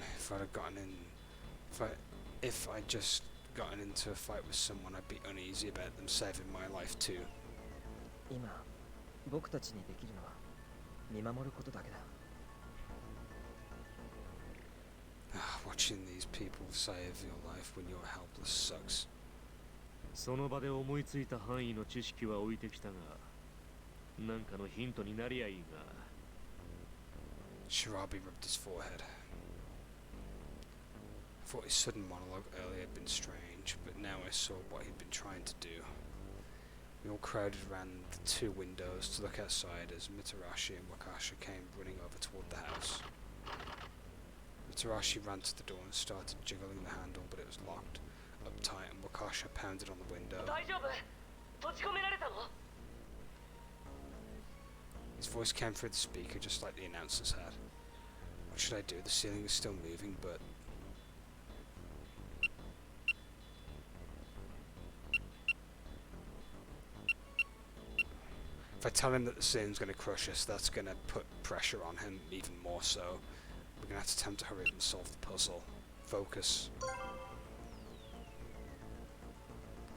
If I'd just gotten into a fight with someone, I'd be uneasy about them saving my life too. 今僕たちにできるのは見守ることだけだ。Watching these people save your life when you're helpless sucks. その場で思いついた範囲の知識は置いてきたが、なんかのヒントになりゃいいが。Shirabi rubbed his forehead. I thought his sudden monologue earlier had been strange, but now I saw what he'd been trying to do. We all crowded around the two windows to look outside as Mitarashi and Wakasha came running over toward the house. Mitarashi ran to the door and started jiggling the handle, but it was locked up tight, and Wakasha pounded on the window. 大丈夫？閉じ込められたの？ His voice came through the speaker just like the announcers had. What should I do? The ceiling is still moving, but... If I tell him that the ceiling's going to crush us, that's going to put pressure on him even more so. We're going to have to attempt to hurry up and solve the puzzle. Focus.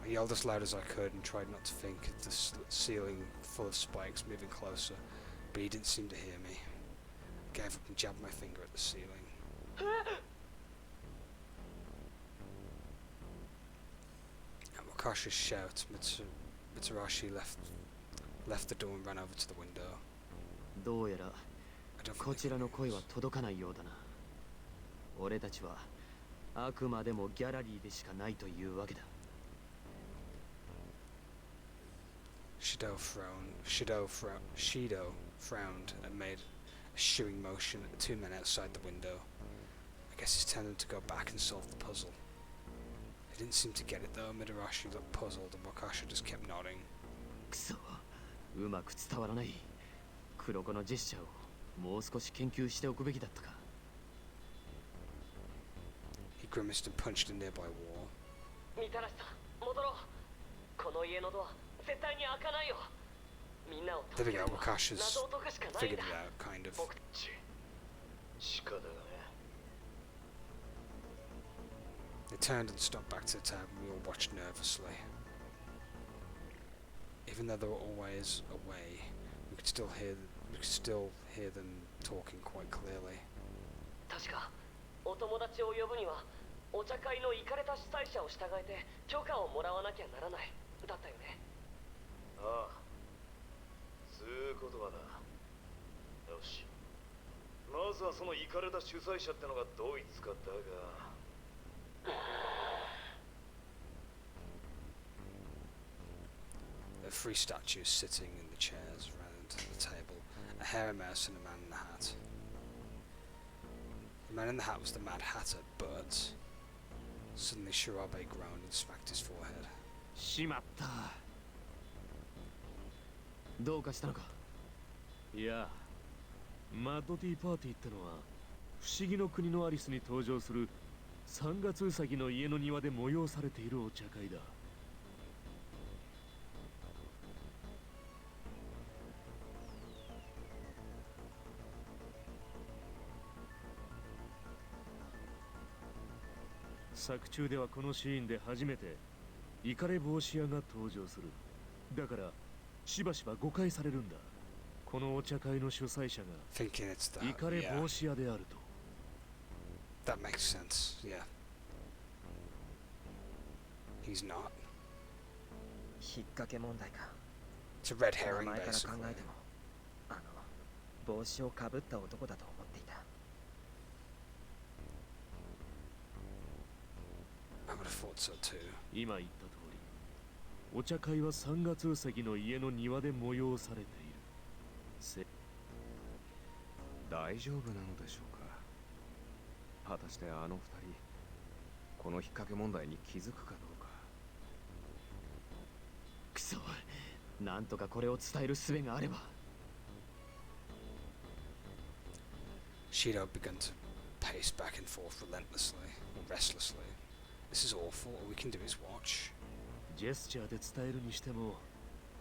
I yelled as loud as I could and tried not to think of the ceiling full of spikes moving closer, but he didn't seem to hear me. I gave up and jabbed my finger at the ceiling. At Wakasha's shout, Mitarashi left the door and ran over to the window. どうやら I don't こ think ちらの声は届かないようだな。俺たちはあくまでもギャラリーでしかないというわけだ。Shido frowned and made a shooing motion at the two men outside the window. I guess he's telling them to go back and solve the puzzle. They didn't seem to get it though. Mitarashi looked puzzled and Wakasha just kept nodding. くそ、うまく伝わらない。黒子のジェスチャーをもう少し研究しておくべきだったか。He grimaced and punched a nearby wall. みたらしさん、戻ろう。この家のドア、絶対に開かないよ。みんなを There we go, Wakasha's 謎を解くしかないん figured だ。 it out, kind of. 僕仕方がね They turned and stopped back to the tab and we all watched nervously. Even though they were always away, we could still hear them talking quite clearly. 確かお友達を呼ぶにはお茶会のイカれた主催者を従えて許可をもらわなきゃならないだったよね。ああ、そういうことはな。よし、まずはそのイカれた主催者ってのがどいつかだが。There were three statues sitting in the chairs around the table, a hairy mouse and a man in a hat. The man in the hat was the Mad Hatter, but suddenly Shirabe groaned and smacked his forehead. しまった。どうかしたのか。いや、マッドティーパーティーってのは不思議の国のアリスに登場する3月ウサギの家の庭で催されているお茶会だ。作中ではこのシーンで初めてイカレ帽子屋が登場する。だからしばしば誤解されるんだ。このお茶会の主催者が Thinking it's イ that. カレ Yeah, 帽子屋であると。that makes sense. Yeah. He's not. 引っ掛け問題か。 It's a red 名 herring, 前から考 basically. えても、帽子をかぶった男だと思っていた。I would have thought so too. 今言った通り、お茶会は3月ウサギの家の庭で催されている。大丈夫なのでしょうか。果たしてあの二人、この引っ掛け問題に気づくかどうか。くそ、なんとかこれを伝える術があれば。Shido began to pace back and forth relentlessly, or restlessly. This is awful. All we can do is watch. ジェスチャーで伝えるにしても、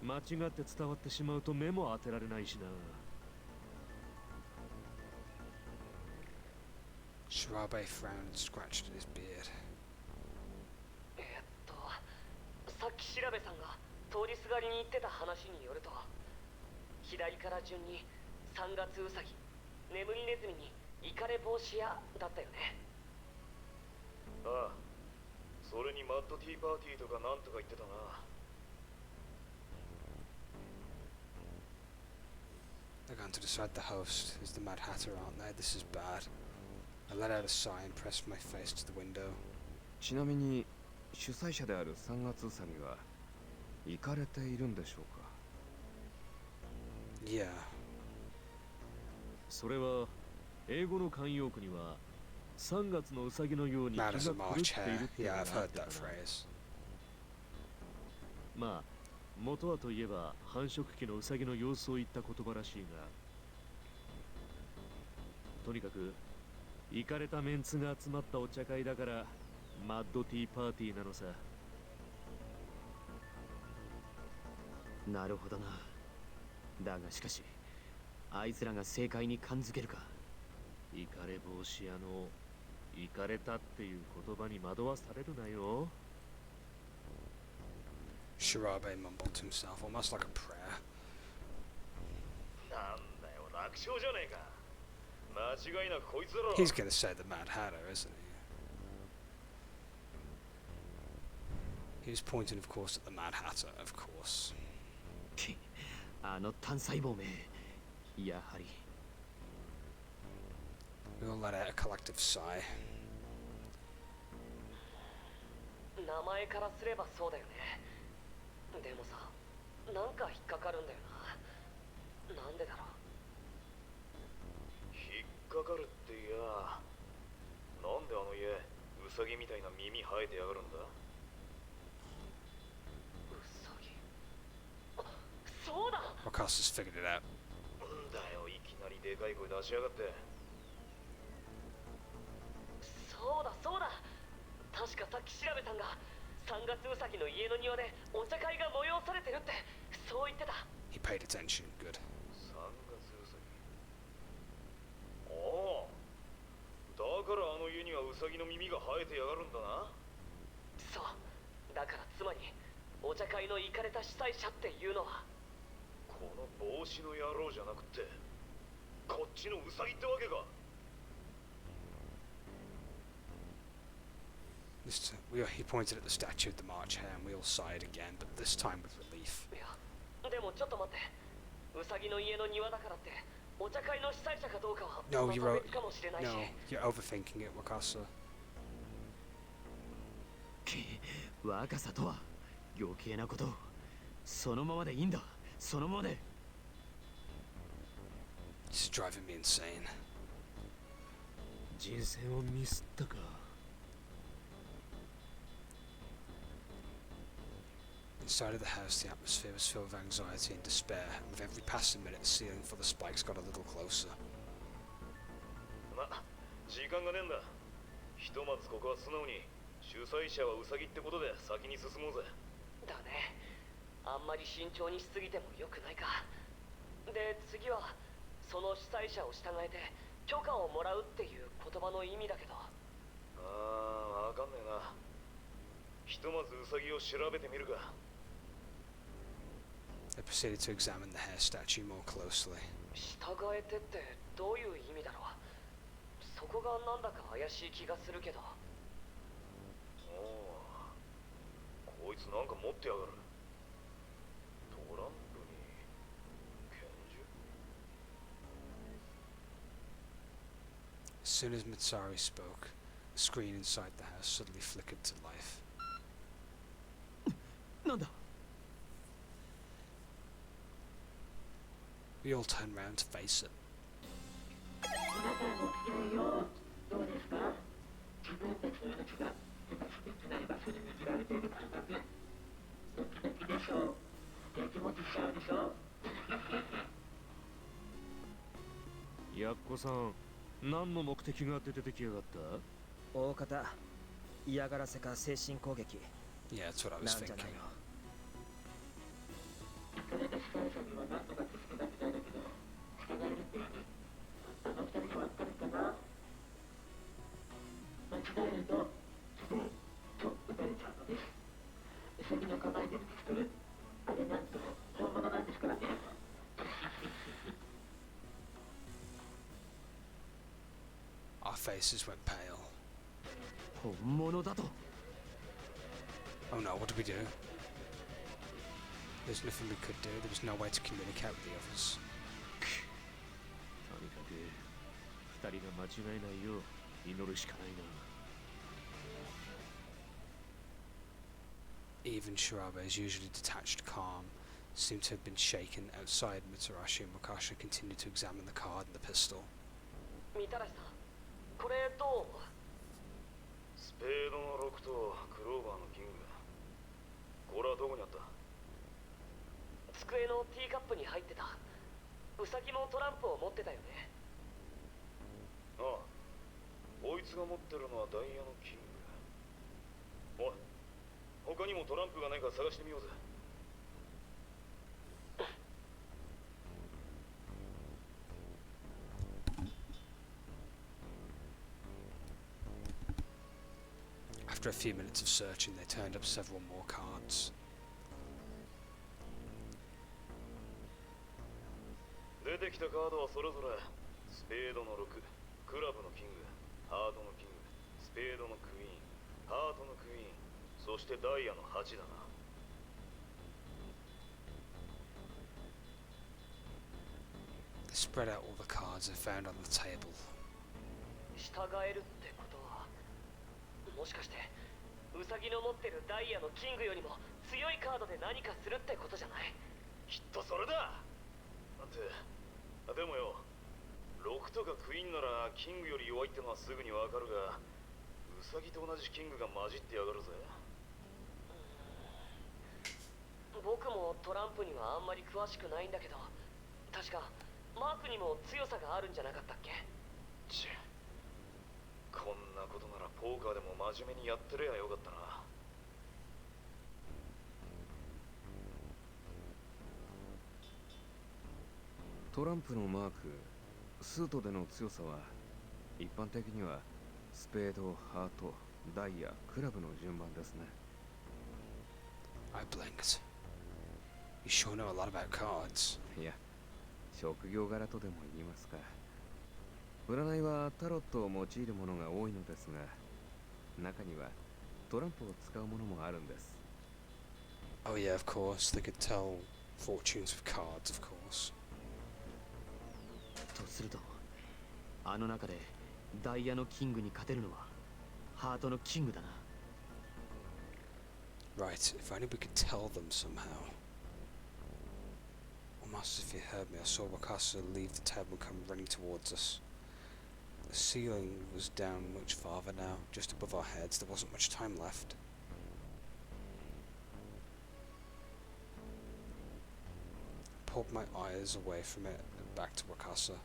間違って伝わってしまうと目も当てられないしな。Shirabe frowned and scratched at his beard. さっき調べさんが通りすがりに言ってた話によると、左から順に3月ウサギ、眠りネズミにイカレ帽子屋だったよね。ああ、それにマッドティーパーティーとかなんとか言ってたな。They're going to decide the host is the Mad Hatter, aren't they? This is bad. I let out a sigh and pressed my face to the window. ちなみに主催者である3月ウサギは行かれているんでしょうか？ Yeah. それは英語の慣用句には3月のウサギのように気が Mad as 狂 a っ March ている hare. っていうの Yeah, が I've あっ heard てた that な。 phrase. まあ元はといえば繁殖期のウサギの様子を言った言葉らしいが、とにかくイカれたメンツが集まったお茶会だからマッドティーパーティーなのさ。なるほどな。だがしかしあいつらが正解に感づけるか。イカれ防止屋のイカれたっていう言葉に惑わされるなよ。Shirabe mumbled to himself, almost like a prayer. なんだよ、楽勝じゃねえか。間違いなくこいつだろ。 He's going to say the Mad Hatter, isn't he? He was pointing, of course, at the Mad Hatter, of course. あの単細胞め、やはり。 We all let out a collective sigh. 名前からすればそうだよね。でもさ、なんか引っかかるんだよな。なんでだろう。引っかかるっていや、なんであの家ウサギみたいな耳生えてやがるんだ。ウサギ。あ、そうだ。Wakasa's figured it out. んだよ、いきなりでかい声出しやがって。そうだそうだ。確かさっき調べたんが3月ウサギの家の庭でお茶会が催されてるってそう言ってた。 He paid attention. Good. 3月ウサギ。ああ、だからあの家にはウサギの耳が生えてやがるんだな。そうだからつまりお茶会のイカれた主催者っていうのはこの帽子の野郎じゃなくってこっちのウサギってわけか。He pointed at the statue of the March Hare, and we all sighed again, but this time with relief. いやでもちょっと待って、ウサギの家の庭だからってお茶会の主催者かどうかは No, ま you're た別かもしれないし。 no, you're overthinking it, Wakasa. 若さとは余計なことをそのままでいいんだ。そのままで。 This is driving me insane. 人選をミスったか。Inside of the house, the atmosphere was filled with anxiety and despair, and with every passing minute, the ceiling for the spikes got a little closer. ま、時間がねえんだ。ひとまずここは素直に主催者はウサギってことで先に進もうぜ。だね。あんまり慎重にしすぎても良くないか。で次はその主催者を従えて許可をもらうっていう言葉の意味だけど。ああ、わかんねえな。ひとまずウサギを調べてみるか。They proceeded to examine the hare statue more closely. 従えてってどういう意味だろう。そこがなんだか怪しい気がするけど。おお、こいつなんか持ってやがる。トランプに拳銃。 As soon as Mitsari spoke, the screen inside the house suddenly flickered to life. なんだ。 We all turned round to face it. 皆さんごきげんよう。どうですか？自分たちの命が好きな場所に握られている感覚。ドキドキでしょう。ドキモキしちゃうでしょ。やっこさん、何の目的が出てきやがった？大方嫌がらせか精神攻撃 Yeah, that's what I な was んじゃ thinking. ないの。それで司会者には何とか助けたみたいだけど、従えるって意味。あの二人にはわかるかな？間違えると、キテイと撃たれちゃうのです。ウサギの構えてるピストル、あれなんと本物なんですからね。Our faces went pale. 本物だと。 Oh no, what did we do? There's nothing we could do. There was no way to communicate with the others. とにかく二人が間違えないよう祈るしかないな。Even Shirabe's usually detached calm seemed to have been shaken outside. Mitarashi and Wakasha continued to examine the card and the pistol. みたらしさん、これどう思う？スペードの6とクローバーのキング。これはどこにあった？机のティーカップに入ってた。ウサギもトランプを持ってたよね。ああ、こいつが持ってるのはダイヤのキング。おい、他にもトランプがないか探してみようぜ。After a few minutes of searching, they turned up several more cards. 出てきたカードはそれぞれスペードの6、クラブのキング、ハートのキング、スペードのクイーン、ハートのクイーン、そしてダイヤの8だな。They spread out all the cards they found on the table. 従えるってことは、もしかしてウサギの持ってるダイヤのキングよりも強いカードで何かするってことじゃない？きっとそれだ。だってでもよ、6とかクイーンならキングより弱いってのはすぐにわかるが、ウサギと同じキングが混じってやがるぜ。僕もトランプにはあんまり詳しくないんだけど、確かマークにも強さがあるんじゃなかったっけ？ちぇ、こんなことならポーカーでも真面目にやってりゃよかったな。トランプのマーク、スートでの強さは一般的にはスペード、ハート、ダイヤ、クラブの順番ですね。I blinked. You sure know a lot about cards. いや、職業柄とでも言いますか。占いはタロットを用いるものが多いのですが、中にはトランプを使うものもあるんです。Oh yeah, of course. They could tell fortunes with cards, of course. とすると、あの中でダイヤのキングに勝てるのはハートのキングだな。Right, if only we could tell them somehow. Almost as if he heard me, I saw Wakasa leave the table and come running towards us. The ceiling was down much farther now, just above our heads. There wasn't much time left. I pulled my eyes away from it and back to Wakasa.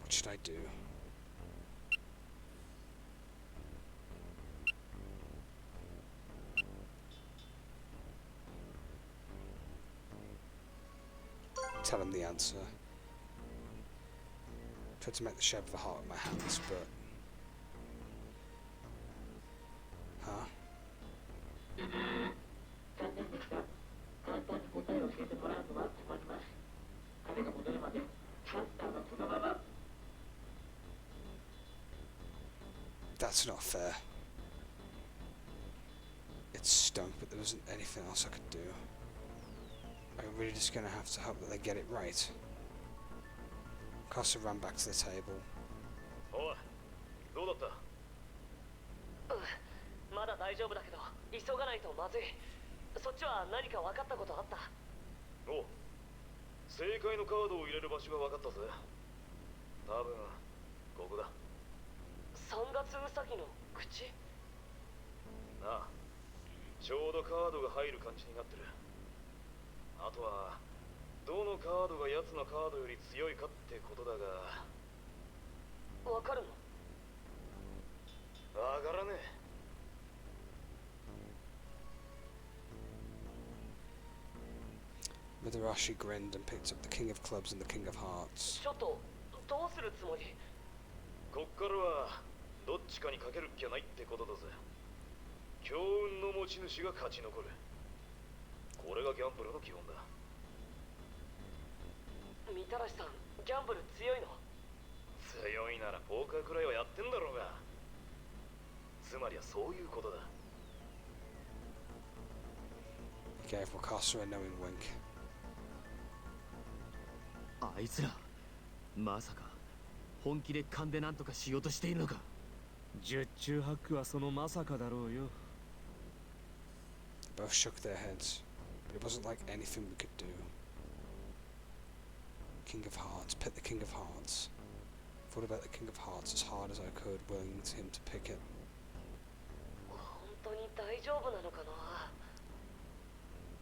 What should I do? Tell him the answer. Tried to make the shape of a heart with my hands, but... Huh? 残念でした。簡単に答えを教えてもらうのは困ります。彼が戻るまでシャッターはこのまま。That's not fair. It's stunk, but there wasn't anything else I could do. I'm really just gonna have to hope that they get it right. Costa ran back to the table. おい、どうだった？まだ大丈夫だけど、急がないとまずい。そっちは何か分かったことあった？おう、正解のカードを入れる場所が分かったぜ。多分ここだ。3月ウサギの口？なあ、ちょうどカードが入る感じになってる。あとはどのカードが奴のカードより強いかってことだが。わかるの？わからねえ。Midarashi grinned and picked up the King of Clubs and the King of Hearts. ちょっと、どうするつもり？こっからはどっちかにかけるっきゃないってことだぜ。強運の持ち主が勝ち残る。これがギャンブルの基本だ。みたらしさん、ギャンブル強いの？強いならポーカーくらいはやってんだろうが。つまりはそういうことだ。 He gave Wakasa a knowing wink. あいつらまさか本気で勘でなんとかしようとしているのか。十中八九はそのまさかだろうよ。 They both shook their heads, but it wasn't like anything we could do. King of Hearts, pick the King of Hearts. Thought about the King of Hearts as hard as I could, willing to him to pick it. 本当に大丈夫なのかな。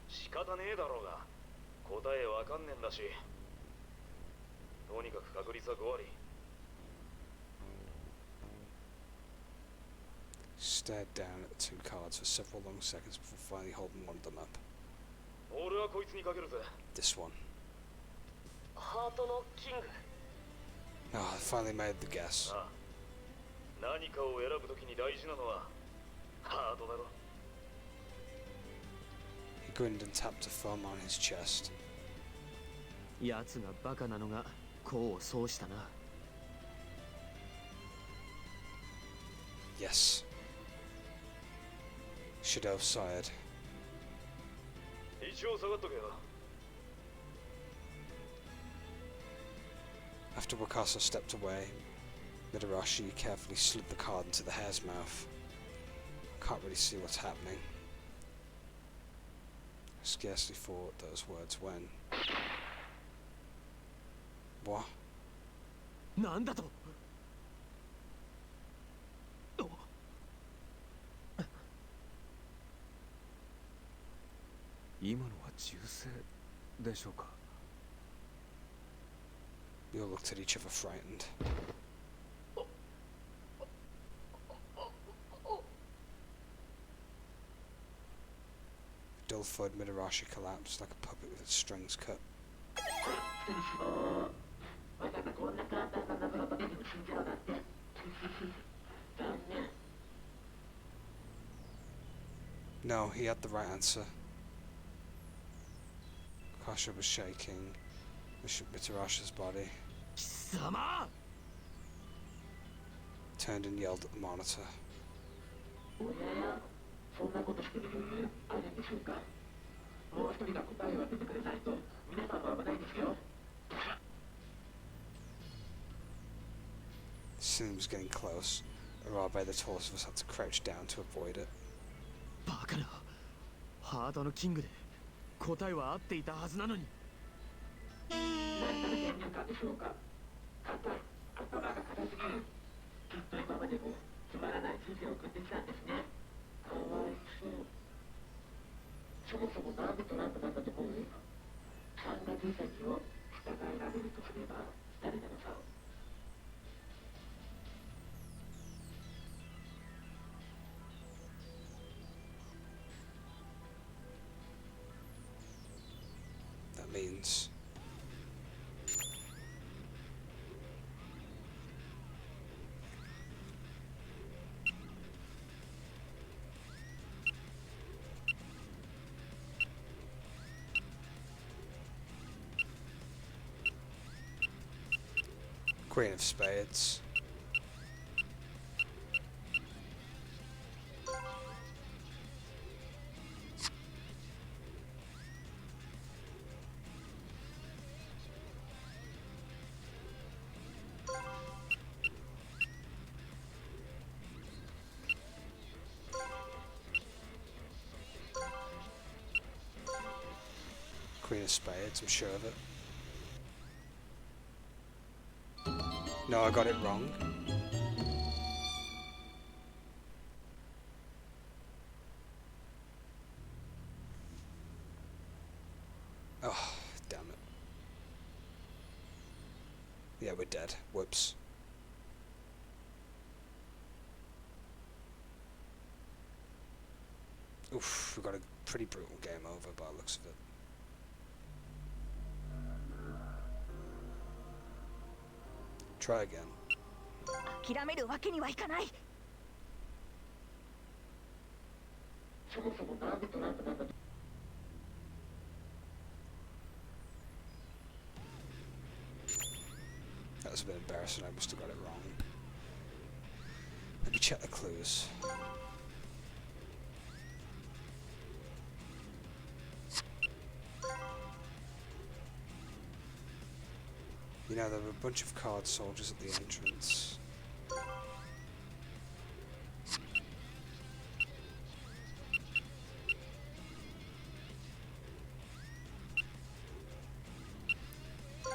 仕方ねえだろうが、答えわかんねえんだし、とにかく確率は5割。 Stared down at the two cards for several long seconds before finally holding one of them up. 俺はこいつにかけるぜ。 This one. ハートのキング。 Ah, I finally made the guess. ああ、何かを選ぶときに大事なのはハートだろ。 He grinned and tapped a thumb on his chest. 奴がバカなのが功を奏したな。 Yes. Shadow sighed. 一応下がっとけよ。 After Wakasa stepped away, Midarashi carefully slid the card into the hare's mouth. Can't really see what's happening. I scarcely thought those words when. What? なんだと。今のは銃声でしょうか。 We all looked at each other frightened. Dull thud, Midarashi collapsed like a puppet with its strings cut. まさかこんな簡単な謎が解けるの信じろなんて。残念。 No, he had the right answer. Kasha was shaking. Mitarashi's body. 貴様 Turned and yelled at the monitor. おや、そんなことしてる余裕あるんでしょうか。もう一人が答えを当ててくれないと皆さんは危ないですよ。 Soon was getting close. Arabe, the tallest of us, had to crouch down to avoid it. バカな。ハートのキングで答えは合っていたはずなのに。何たる先入観でしょうか。硬い、頭が硬すぎる。きっと今までもつまらない人生を送ってきたんですね。かわいそう。そもそもなんでトランプなんだと思う？3月先を従えられるとすれば誰なのさ。 That means Queen of Spades. Queen of Spades, I'm sure of it. No, I got it wrong. Oh, damn it. Yeah, we're dead. Whoops. Oof, we got a pretty brutal game over by the looks of it. Try again. 諦めるわけにはいかない。そもそもなんでトランプなんだと。 That was a bit embarrassing, I must have got it wrong. Let me check check the clues. You know, there were a bunch of card soldiers at the entrance.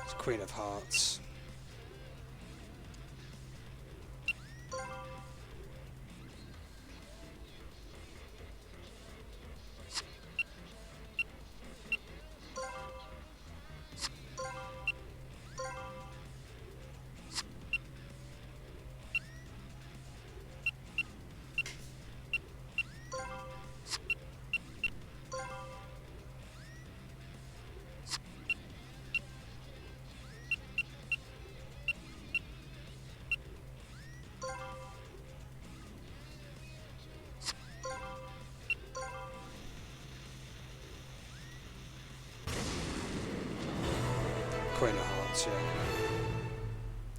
It's Queen of Hearts. Queen of Hearts, yeah.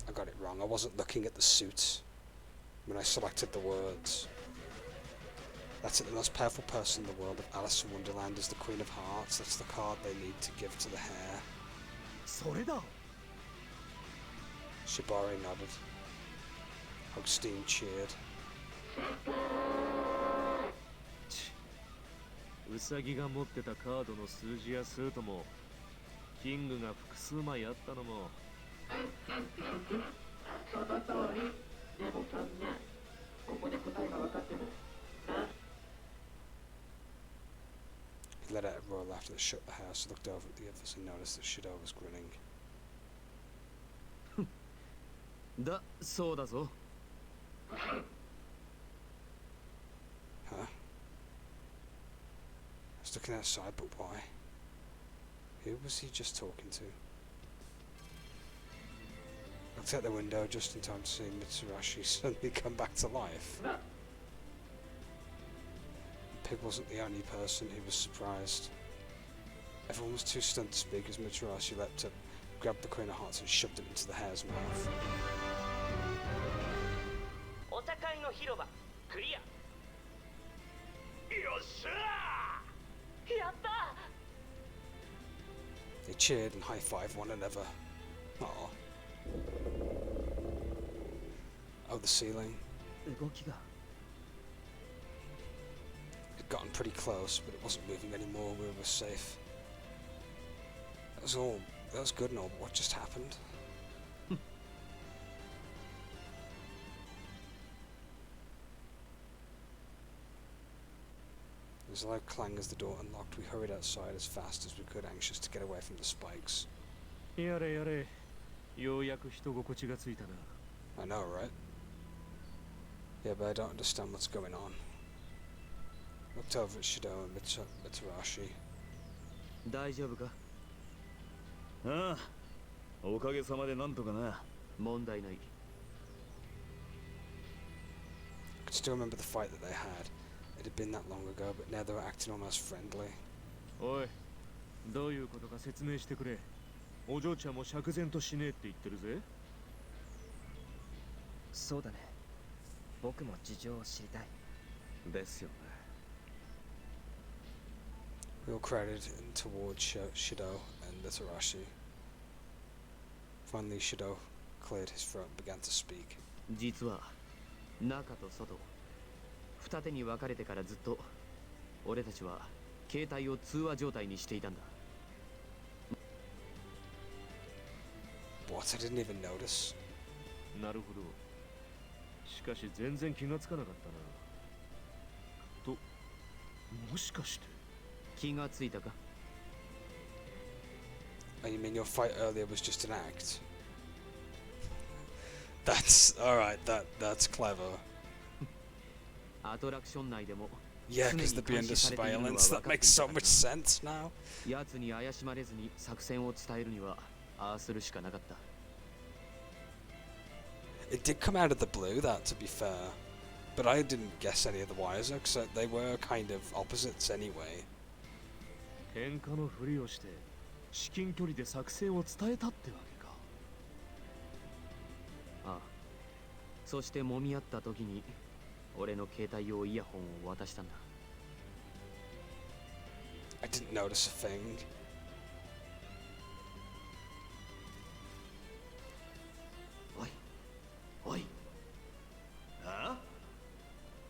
I got it wrong. I wasn't looking at the suit when I selected the words. That's it, the most powerful person in the world of Alice in Wonderland is the Queen of Hearts. That's the card they need to give to the hare. それだ。 Shibari nodded. Hogstein cheered. ウサギが持ってたカードの数字やスートもキングが複数枚あったのも。その通り。でもそんな、ここで答えが分かっても。He let out a roar after they shut the house, looked over at the others and noticed that Shido was grinning. だそうだぞ。 Huh? I was looking outside, but why? Who was he just talking to? Looked out the window just in time to see Mitsurashi suddenly come back to life. Pig wasn't the only person who was surprised. Everyone was too stunned to speak as Mitsurashi leapt up, grabbed the Queen of Hearts and shoved it into the hare's mouth. お茶会の広場クリア。よっしゃー。やった。 They cheered and high-fived one another. Aww. Oh, the ceiling. 動きが It'd gotten pretty close, but it wasn't moving anymore. We were safe. That was all. That was good and all, but what just happened? There was a loud clang as the door unlocked. We hurried outside as fast as we could, anxious to get away from the spikes. やれやれ。ようやく人心地がついたな。 I know, right? Yeah, but I don't understand what's going on. Looked over at Shido and Mitsurashi. 大丈夫か？ああ、おかげさまでなんとかな。問題ない。 I could still remember the fight that they had. It had been that long ago, but now they were acting almost friendly. おい、どういうことか説明してくれ。お嬢ちゃんも釈然としねえって言ってるぜ。そうだね。僕も事情を知りたい。ですよね。We all crowded in towards Shido and Mitsurashi. Finally, Shido cleared his throat and began to speak. 実は中と外二手に分かれてからずっと俺たちは携帯を通話状態にしていたんだ。 What? I didn't even notice. なるほど。しかし全然気がつかなかったな。と、もしかして。気がついたか？ Oh, you mean your fight earlier was just an act? That's alright. That's clever. アトラクション内でも Yeah, because they're being under surveillance. That makes so much sense now. 奴に怪しまれずに作戦を伝えるにはああするしかなかった。 It did come out of the blue, that, to be fair. But I didn't guess any of the wiser, because they were kind of opposites anyway. 喧嘩のふりをして至近距離で作戦を伝えたってわけか。ああ。そして揉み合った時に俺の携帯用イヤホンを渡したんだ。 I didn't notice a thing. おいおい、あ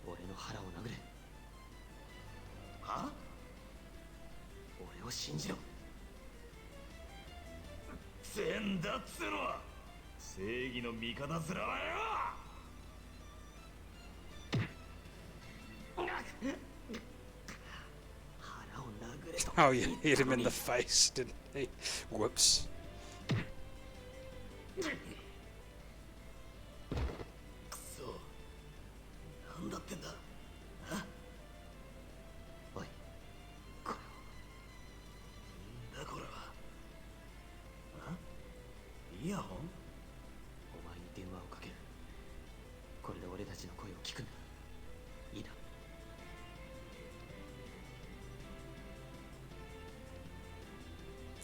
俺の腹を殴れ。は俺を信じろ。全だっつうのは正義の味方面はよ。腹を殴れと。 Oh, you hit him in the face, didn't he? Whoops. くそ、なんだってんだ。おい、こなんだこれは。イヤホン？れをお前に電話をかける。これで俺たちの声を聞くんだ。いいな。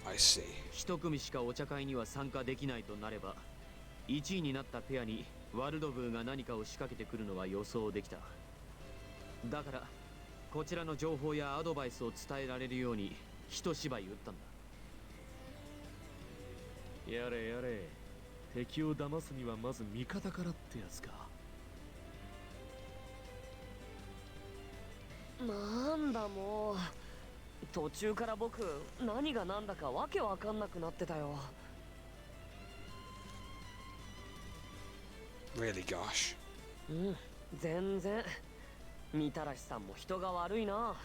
I see. 一組しかお茶会には参加できないとなれば、1位になったペアにワルドブーが何かを仕掛けてくるのは予想できた。だからこちらの情報やアドバイスを伝えられるように一芝居打ったんだ。やれやれ、敵を騙すにはまず味方からってやつか。なんだもう、途中から僕何が何だかわけわかんなくなってたよ。 Really, gosh. うん、全然。みたらしさんも人が悪いな。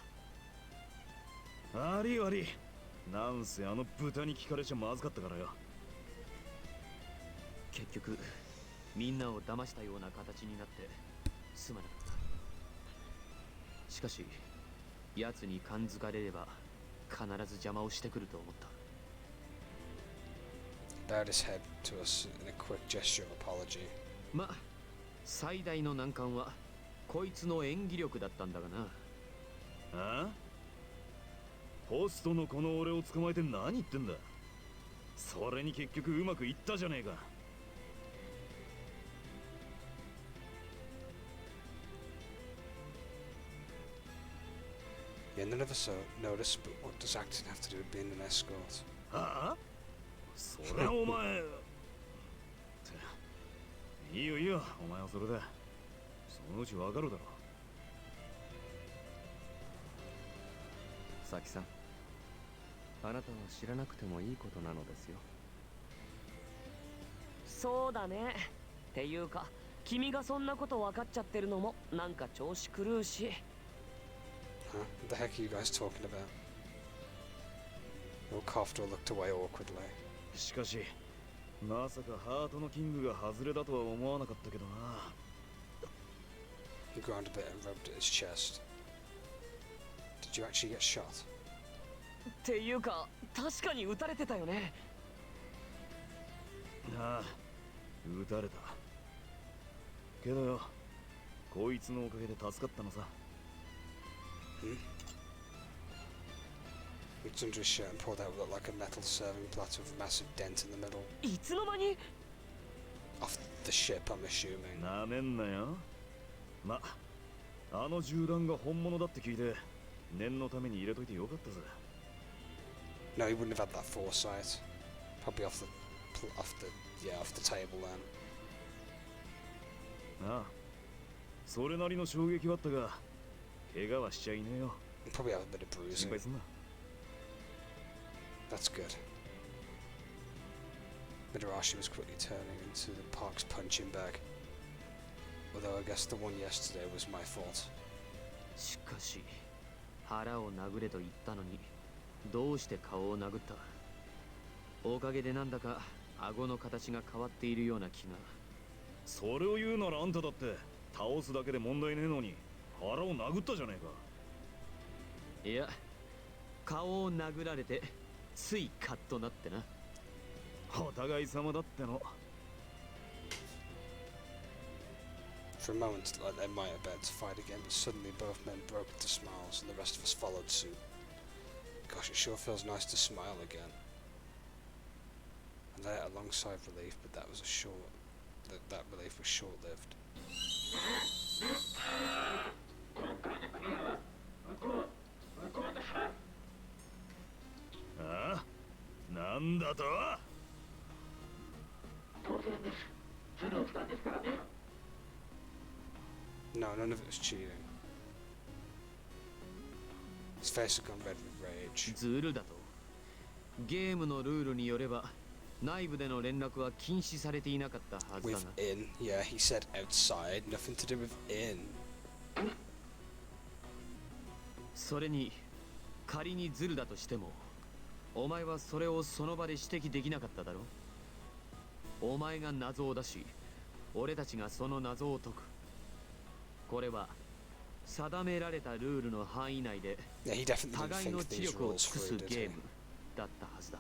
悪い悪い。なんせあの豚に聞かれちゃまずかったからよ。結局みんなを騙したような形になってすまなかった。しかし奴に感づかれれば必ず邪魔をしてくると思った。 Bowed his head to us in a quick gesture of apology. ま、最大の難関はこいつの演技力だったんだがな。あ？ホストのこの俺を捕まえて何言ってんだ。それに結局うまくいったじゃねえか。Yeah, none of us noticed, but what does acting have to do with being an escort? ああ？それはお前。いいよいいよ、お前はそれで。そのうちわかるだろ。サキさん、あなたは知らなくてもいいことなのですよ。そうだね。っていうか君がそんなこと分かっちゃってるのもなんか調子狂うし。 Huh? What the heck are you guys talking about? Will coughed or looked away awkwardly. しかし、まさかハートのキングが外れだとは思わなかったけどな。 He groaned a bit and rubbed at his chest. Did you actually get shot? っていうか確かに撃たれてたよね。ああ、撃たれた。けどよ、こいつのおかげで助かったのさ。Reached under his shirt and pulled out what looked like a metal serving platter with a massive dent in the middle. いつの間に？ Off the ship, I'm assuming. なめんなよ。ま、あの銃弾が本物だって聞いて、念のために入れといてよかったぜ。 No, he wouldn't have had that foresight. Probably off the table then. ああ、それなりの衝撃はあったが、怪我はしちゃいねえよ。 Probably have a bit of 心 bruising. 配すんな。 That's good. Midarashi was quickly turning into the park's punching bag. Although I guess the one yesterday was my fault. しかし腹を殴れと言ったのにどうして顔を殴った？おかげでなんだか顎の形が変わっているような気が。それを言うならあんただって倒すだけで問題ねえのに腹を殴ったじゃねえか。いや、顔を殴られてついカッとなってな。お互い様だっての。 For a moment, like they might have bet to fight again, but suddenly both men broke into smiles, and the rest of us followed suit. Gosh, it sure feels nice to smile again. And I had a long sigh of relief, but that relief was short-lived. ああ、なんだと。No, none of it was cheating. His face had gone red with rage. ズルだと。ゲームのルールによれば内部での連絡は禁止されていなかったはずだが。 Within, yeah, he said outside, nothing to do with in. それに仮にズルだとしてもお前はそれをその場で指摘できなかっただろ。お前が謎を出し俺たちがその謎を解く。これは定められたルールの範囲内で Yeah, he definitely didn't 互いの think 知 these 力を rules 尽くす through, did ゲ he? ームだったはずだ。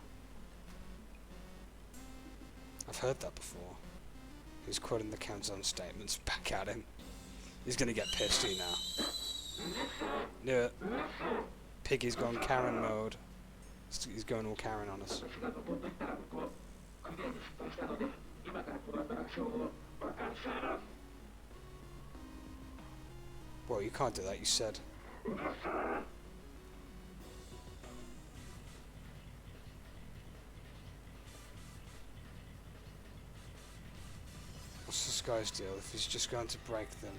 I've heard that before. He's quoting the countdown statements back at him. He's gonna get pissed now. Knew it. Piggy's gone Karen mode. He's going all Karen on us. Well, you can't do that, you said. What's this guy's deal? If he's just going to break them,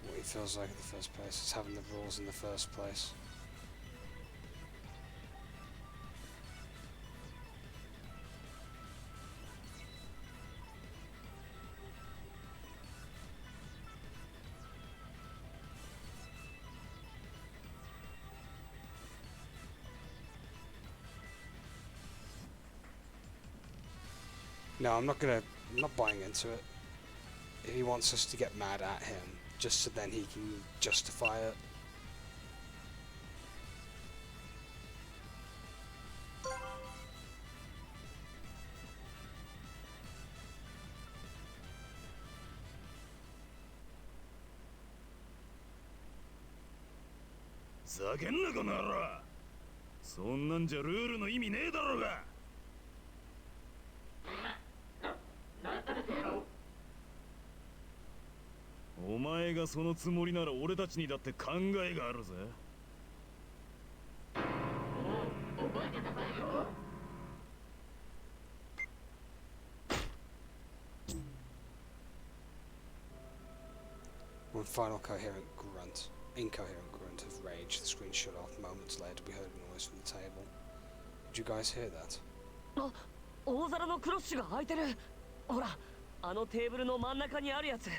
what he feels like in the first place is having the rules in the first place. No, I'm not buying into it. If he wants us to get mad at him, just so then he can justify it. Zagen naこの野郎。そんなんじゃルールの意味ねえだろうが。お前がそのつもりなら俺たちにだって考えがあるぜ。One final incoherent grunt of rage, the screen shut off. Moments later, we heard a noise from the table. Did you guys hear that? あ、大皿のクロッシュが開いてる。ほら、あのテーブルの真ん中にあるやつ。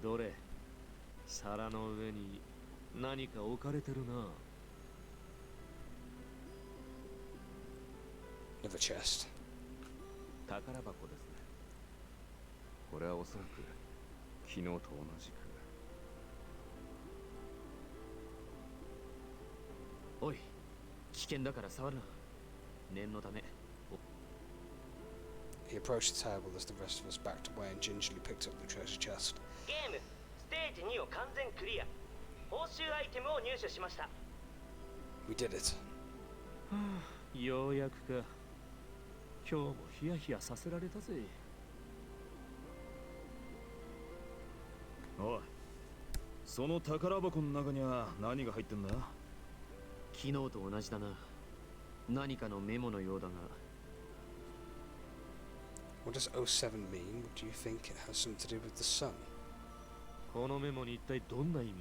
どれ、皿の上に何か置かれてるな。Another chest. 宝箱ですね。これはおそらく昨日と同じく。おい、危険だから触るな。念のため。 He approached the table as the rest of us backed away and gingerly picked up the treasure chest. ゲームステージ2を完全クリア。報酬アイテムを入手しました。 We did it. ようやくか。今日もヒヤヒヤさせられたぜ。おい、その宝箱の中には何が入ってんだ？昨日と同じだな。何かのメモのようだが。 What does 07 mean? Do you think it has something to do with the sun? このメモに一体どんな意味が？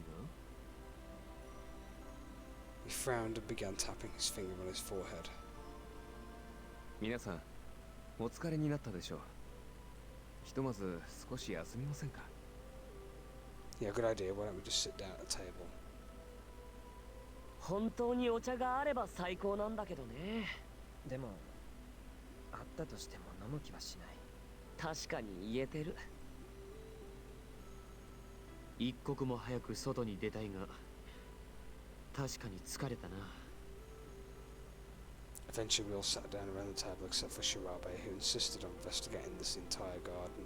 He frowned and began tapping his finger on his forehead. 皆さん、お疲れになったでしょう。ひとまず少し休みませんか？ Yeah, good idea. Why don't we just sit down at the table? 本当にお茶があれば最高なんだけどね。でもあったとしても飲む気はしない。確かに言えてる。一刻も早く外に出たいが、確かに疲れたな。 Eventually, we all sat down around the table except for Shirabe, who insisted on investigating this entire garden.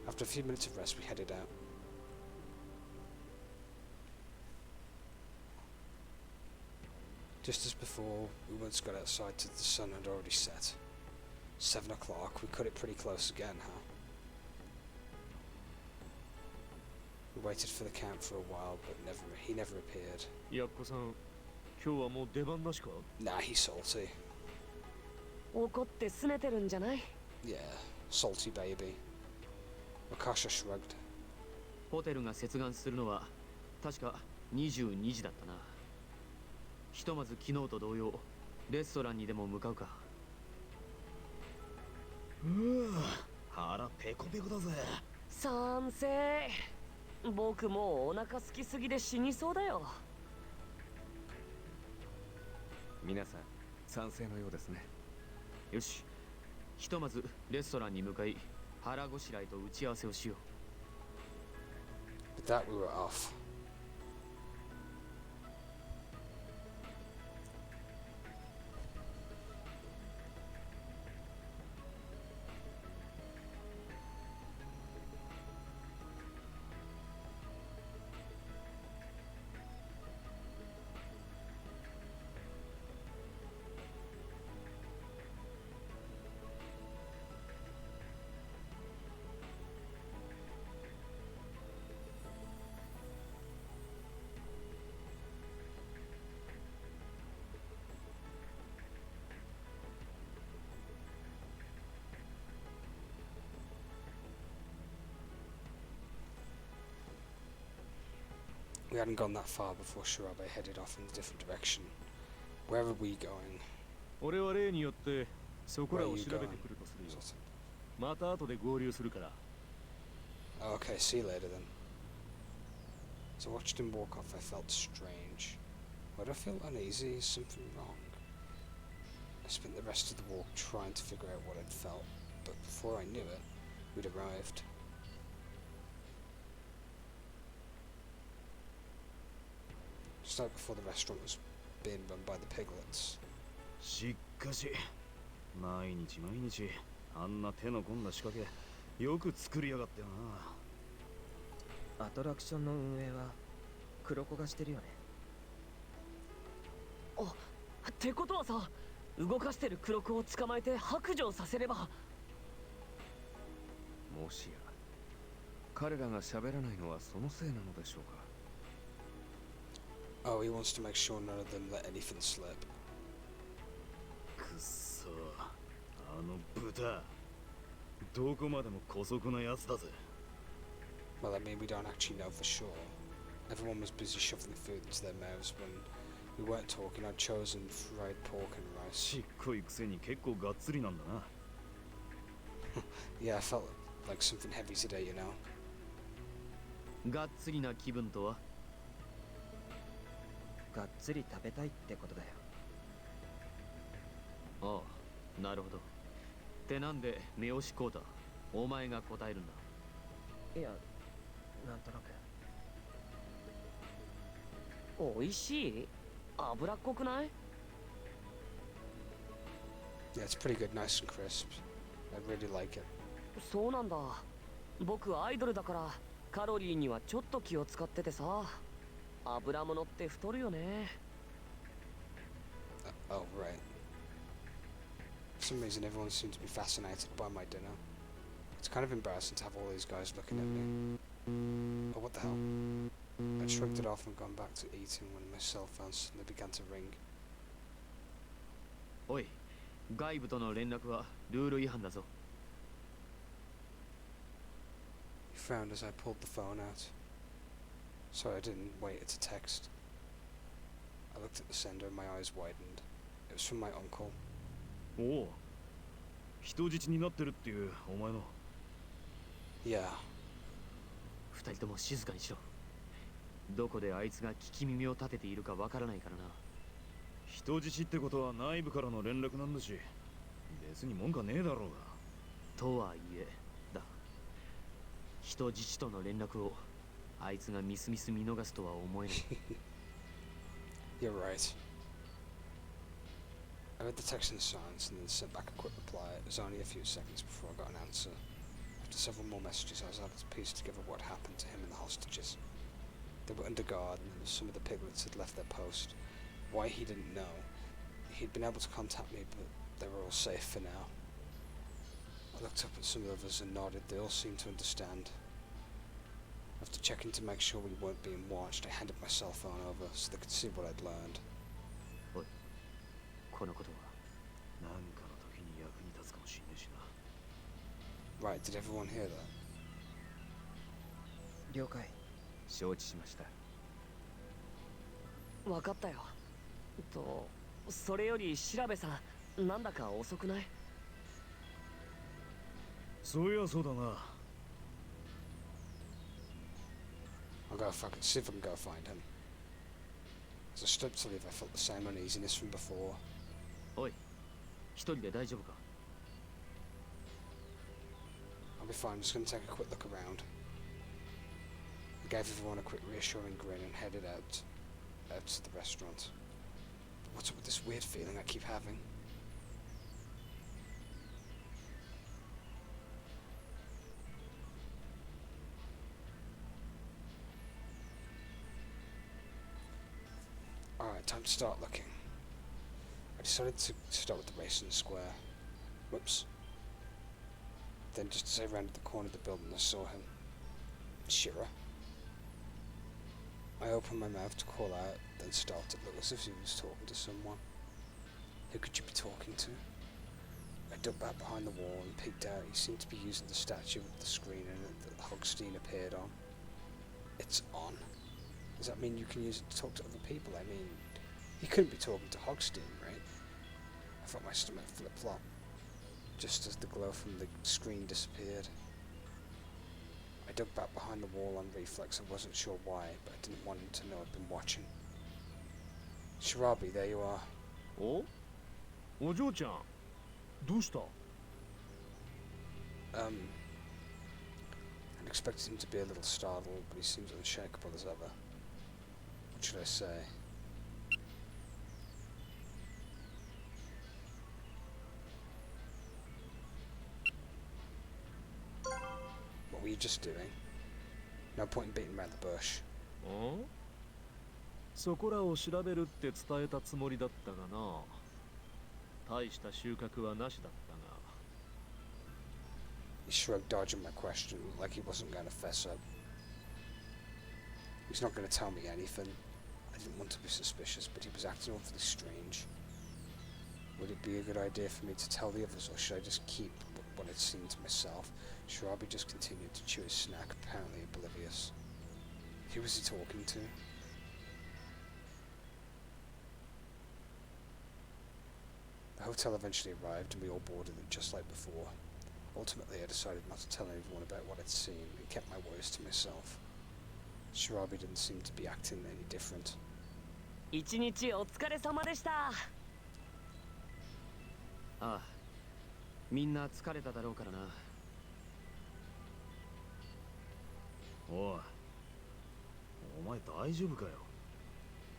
After a few minutes of rest, we headed out. Just as before, we once got outside, the sun had already set. 7 o'clock. We cut it pretty close again, huh? We waited for the count for a while, but he never appeared. やっこさん、今日はもう出番なしか？ Nah, he's salty. 怒って拗ねてるんじゃない？ Yeah, salty baby. Makasha shrugged. ホテルが接岸するのは確か22時だったな。ひとまず昨日と同様レストランにでも向かうか。腹ペコペコだぜ。賛成。僕もうお腹空きすぎで死にそうだよ。皆さん賛成のようですね。よし、ひとまずレストランに向かい腹ごしらえと打ち合わせをしよう。 With that, we were off. We hadn't gone that far before Shirabe headed off in a different direction. Where are we going? 俺は例によってそこ Where ら are を you 調べ going? てくるとするよ。 Sort また後で合流するから。of- Okay, see you later then. As I watched him walk off, I felt strange. Why do I feel uneasy? Is something wrong? I spent the rest of the walk trying to figure out what I'd felt, but before I knew it, we'd arrived. Just like before, the restaurant was being run by the piglets. しかし毎日毎日あんな手の込んだ仕掛けよく作りやがったよな。アトラクションの運営は黒子がしてるよね。ってことはさ、動かしてる黒子を捕まえて白状させれば。もしや彼らが喋らないのはそのせいなのでしょうか。 Oh, he wants to make sure none of them let anything slip. くっそあの豚どこまでも姑息なやつだぜ。 Well, I mean, we don't actually know for sure. Everyone was busy shoving food into their mouths when we weren't talking. I'd chosen fried pork and rice. ちっこいくせに結構がっつりなんだな。 Yeah, I felt like something heavy today, you know. がっつりな気分とは？がっつり食べたいってことだよ。ああ、なるほど。ってなんで目押しこうた？お前が答えるんだ。いや、なんとなく。美味しい？脂っこくない？ Yeah, it's pretty good, nice and crisp. I really like it. そうなんだ。僕アイドルだからカロリーにはちょっと気を使っててさ。油物って太るよね。Oh, right. For some reason, everyone seemed to be fascinated by my dinner. It's kind of embarrassing to have all these guys looking at me. Oh, what the hell? I shrugged it off and gone back to eating when my cell phone suddenly began to ring. おい、外部との連絡はルール違反だぞ。 He frowned as I pulled the phone out. Sorry, I didn't wait to text. I looked at the sender and my eyes widened. It was from my uncle. おお人質になってるっていうお前の。 Yeah. 二人とも静かにしろ。どこであいつが聞き耳を立てているかわからないからな。人質ってことは内部からの連絡なんだし別に文句はねえだろうが。とはいえだ。人質との連絡をあいつがみすみす見逃すとは思えない。You're right. I read the text in silence and then sent back a quick reply. It was only a few seconds before I got an answer. After several more messages, I was able to piece together what happened to him and the hostages. They were under guard and some of the piglets had left their post. Why, he didn't know. He'd been able to contact me, but they were all safe for now. I looked up at some others and nodded. They all seemed to understand. I've After checking to make sure we weren't being watched, I handed my cell phone over so they could see what I'd learned. このことはなんかの時に役に立つかもしんねえしな。 Right, did everyone hear that? 了解。承知しました。分かったよ。それより調べさん、なんだか遅くない？そういやそうだな。I'll go fucking see if I can go find him. As I stood to leave, I felt the same uneasiness from before. おい、一人で大丈夫か？ I'll be fine, I'm just gonna take a quick look around. I gave everyone a quick reassuring grin and headed out to the restaurant. But what's up with this weird feeling I keep having? Alright, time to start looking. I decided to start with the racing square. Whoops. Then just as I rounded the corner of the building, I saw him. Shira. I opened my mouth to call out, then stopped. It looked as if he was talking to someone. Who could you be talking to? I dug back behind the wall and peeked out. He seemed to be using the statue with the screen in it that Hogstein appeared on. It's on. Does that mean you can use it to talk to other people? I mean, he couldn't be talking to Hogstein, right? I felt my stomach flip-flop, just as the glow from the screen disappeared. I dug back behind the wall on reflex. I wasn't sure why, but I didn't want him to know I'd been watching. Shirabi, there you are. お嬢ちゃん、どうした？ I'd expected him to be a little startled, but he seems unshakable as ever. What should I say? What were you just doing? No point in beating around the bush. ん？そこらを調べるって伝えたつもりだったがな。大した収穫はなしだったが。 He shrugged, dodging my question, like he wasn't going to fess up. He's not going to tell me anything. I didn't want to be suspicious, but he was acting awfully strange. Would it be a good idea for me to tell the others, or should I just keep what I'd seen to myself? Shirabi just continued to chew his snack, apparently oblivious. Who was he talking to? The hotel eventually arrived, and we all boarded it just like before. Ultimately, I decided not to tell anyone about what I'd seen and kept my worries to myself. Shirabi didn't seem to be acting any different. 一日お疲れ様でした。ああ、みんな疲れただろうからな。おい、お前大丈夫かよ。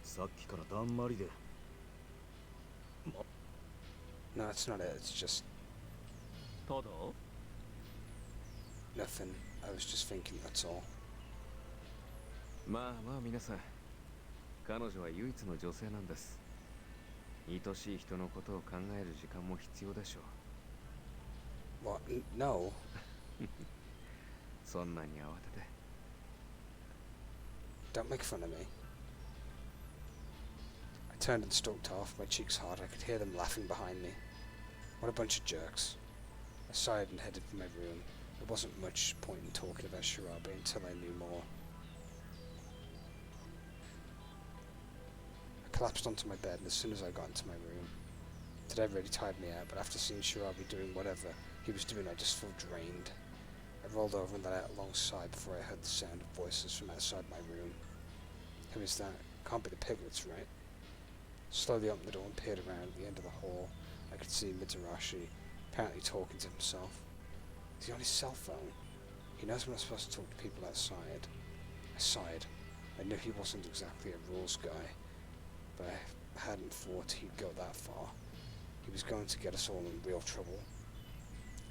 さっきからだんまりで。No, it's not it, it's just ただ？ nothing. I was just thinking, that's all. まあまあ皆さん、彼女は唯一の女性なんです。愛しい人のことを考える時間も必要でしょう。 What? No. そんなに慌てて。Don't make fun of me. I turned and stalked off, my cheeks hot. I could hear them laughing behind me. What a bunch of jerks. I sighed and headed for my room. There wasn't much point in talking about Shirabi until I knew more. I collapsed onto my bed, and as soon as I got into my room, today really tired me out, but after seeing Shirabi doing whatever he was doing, I just felt drained. I rolled over and let out alongside before I heard the sound of voices from outside my room. Who is that? Can't be the piglets, right? Slowly opened the door and peered around at the end of the hall. I could see Mitarashi apparently talking to himself. Is he on his cell phone? He knows I'm not supposed to talk to people outside. I sighed. I knew he wasn't exactly a rules guy, but I hadn't thought he'd go that far. He was going to get us all in real trouble.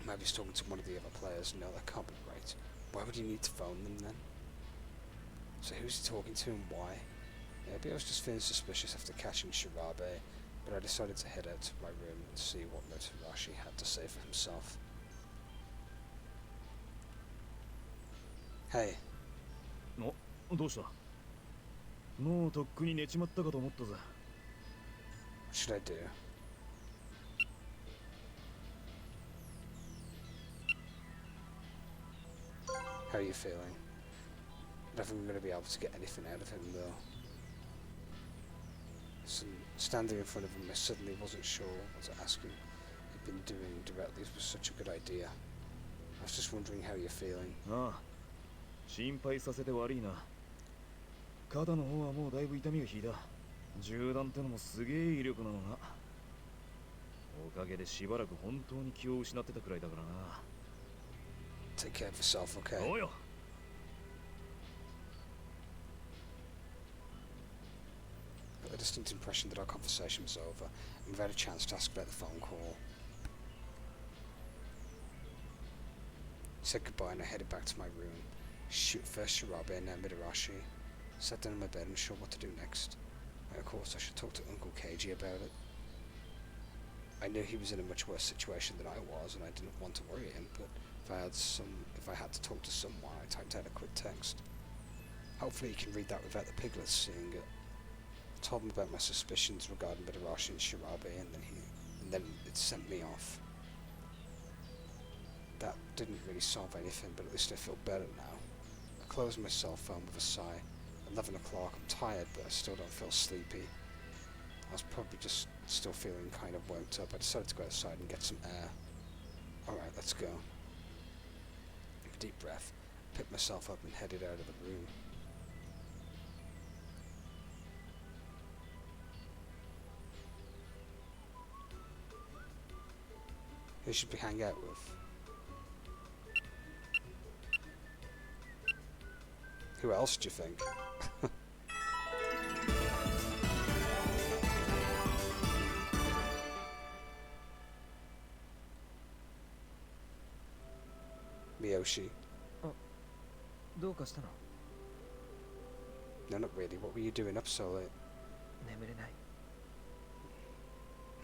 Maybe he's talking to one of the other players. No, that can't be right. Why would he need to phone them then? So who's he talking to and why? Maybe I was just feeling suspicious after catching Shirabe, but I decided to head out to my room and see what Mitarashi had to say for himself. Hey. どうした？もうとっくに寝ちまったかと思ったぜ。What should I do? How are you feeling? I don't think I'm going to be able to get anything out of him though. So, standing in front of him, I suddenly wasn't sure what to ask him. He'd been doing directly was such a good idea. I was just wondering how you're feeling. ああ、心配させて悪いな。肩の方はもうだいぶ痛みが引いた。銃弾ってのもすげえ威力なのな。おかげでしばらく本当に気を失ってたくらいだからな。Take care of yourself, okay? おうよ。Got the distinct impression that our conversation was over, and we've had a chance to ask about the phone call. Said goodbye and I headed back to my room. Shoot first Shirabe and then Midarashi. Sat down in my bed unsure what to do next. And of course I should talk to Uncle Keiji about it. I knew he was in a much worse situation than I was, and I didn't want to worry him, but if I had to talk to someone, I typed out a quick text. Hopefully he can read that without the piglets seeing it. I told him about my suspicions regarding Midarashi and Shirabe, and then it sent me off. That didn't really solve anything, but at least I feel better now. I closed my cell phone with a sigh. 11 o'clock, I'm tired, but I still don't feel sleepy. I was probably just still feeling kind of worked up. I decided to go outside and get some air. Alright, let's go. Take a deep breath, picked myself up and headed out of the room. Who should we hang out with? Who else do you think? Miyoshi. どうかしたの？ No, not really. What were you doing up so late? 眠れない。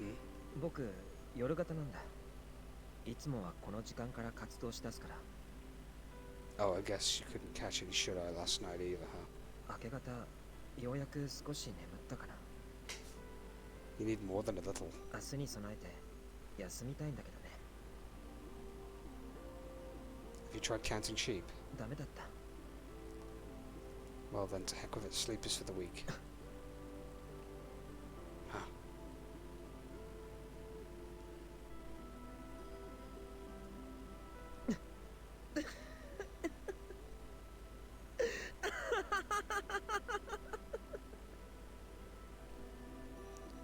Hmm? 僕、夜型なんだ。いつもはこの時間から活動しだすから。Oh, I guess you couldn't catch any shut-eye last night either, huh? 明け方、ようやく少し眠ったかな。You need more than a little. 明日に備えて休みたいんだけどね。Have you tried counting sheep? ダメだった。Well then, to heck with it. Sleep is for the weak. Huh.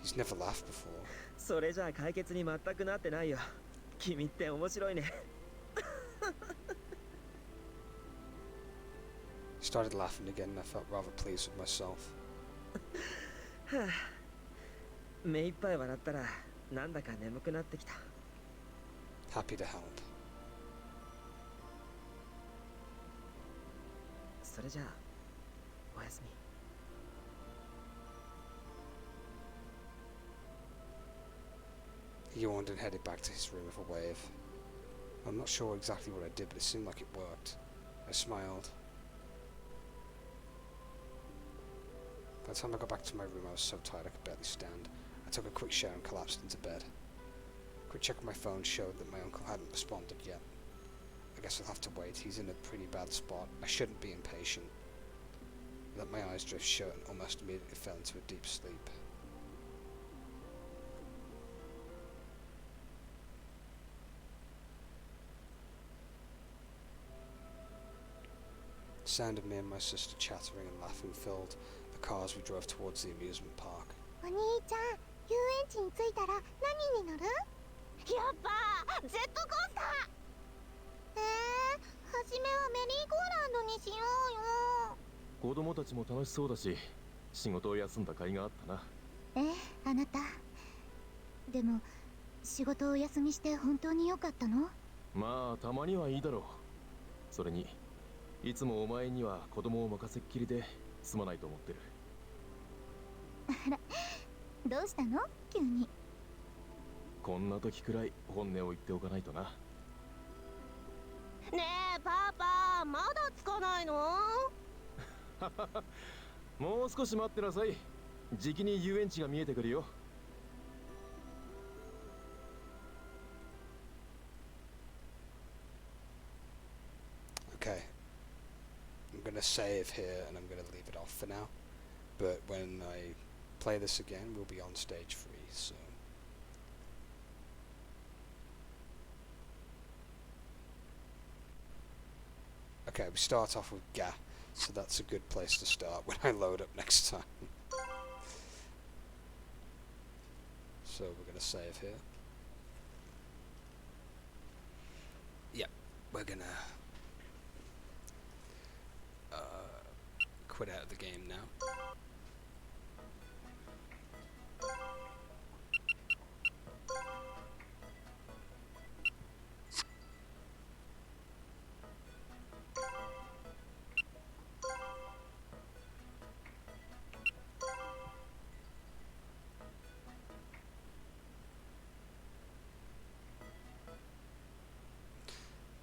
He's never laughed before. それじゃあ解決に全くなってないよ。君って面白いね。Started laughing again and I felt rather pleased with myself. はあ、目いっぱい笑ったらなんだか眠くなってきた。Happy to help. それじゃあおやすみ。He yawned and headed back to his room with a wave. I'm not sure exactly what I did, but it seemed like it worked. I smiled. By the time I got back to my room, I was so tired I could barely stand. I took a quick shower and collapsed into bed. A quick check on my phone showed that my uncle hadn't responded yet. I guess I'll have to wait. He's in a pretty bad spot. I shouldn't be impatient. I let my eyes drift shut and almost immediately fell into a deep sleep. The sound of me and my sister chattering and laughing filled the car as we drove towards the amusement park. お兄ちゃん、遊園地に着いたら何に乗る？やっぱジェットコースター。初めはメリーゴーランドにしようよ。子供たちも楽しそうだし、仕事を休んだ甲斐があったな。あなた。でも仕事をお休みして本当に良かったの？まあたまにはいいだろう。それにいつもお前には子供を任せっきりですまないと思ってる。あら、どうしたの？急に。こんな時くらい本音を言っておかないとな。ねえパパ、まだつかないの？もう少し待ってなさい。じきに遊園地が見えてくるよ。Okay. I'm gonna save here and I'm gonna leave it off for now. But when I play this again, we'll be on stage 3, so... Okay, we start off with Ga, so that's a good place to start when I load up next time. So we're gonna save here. Yep, we're gonna quit out of the game now.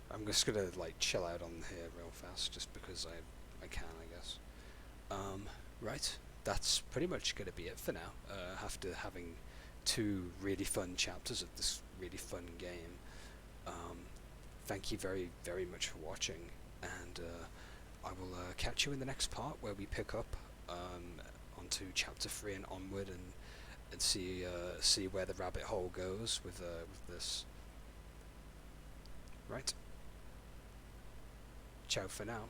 I'm just gonna like chill out on here real fast, just because I can, I guess. Right, that's pretty much gonna be it for now. After having 2 really fun chapters of this really fun game, thank you very, very much for watching, and I will catch you in the next part where we pick up onto chapter 3 and onward, and see where the rabbit hole goes with this. Right. Ciao for now.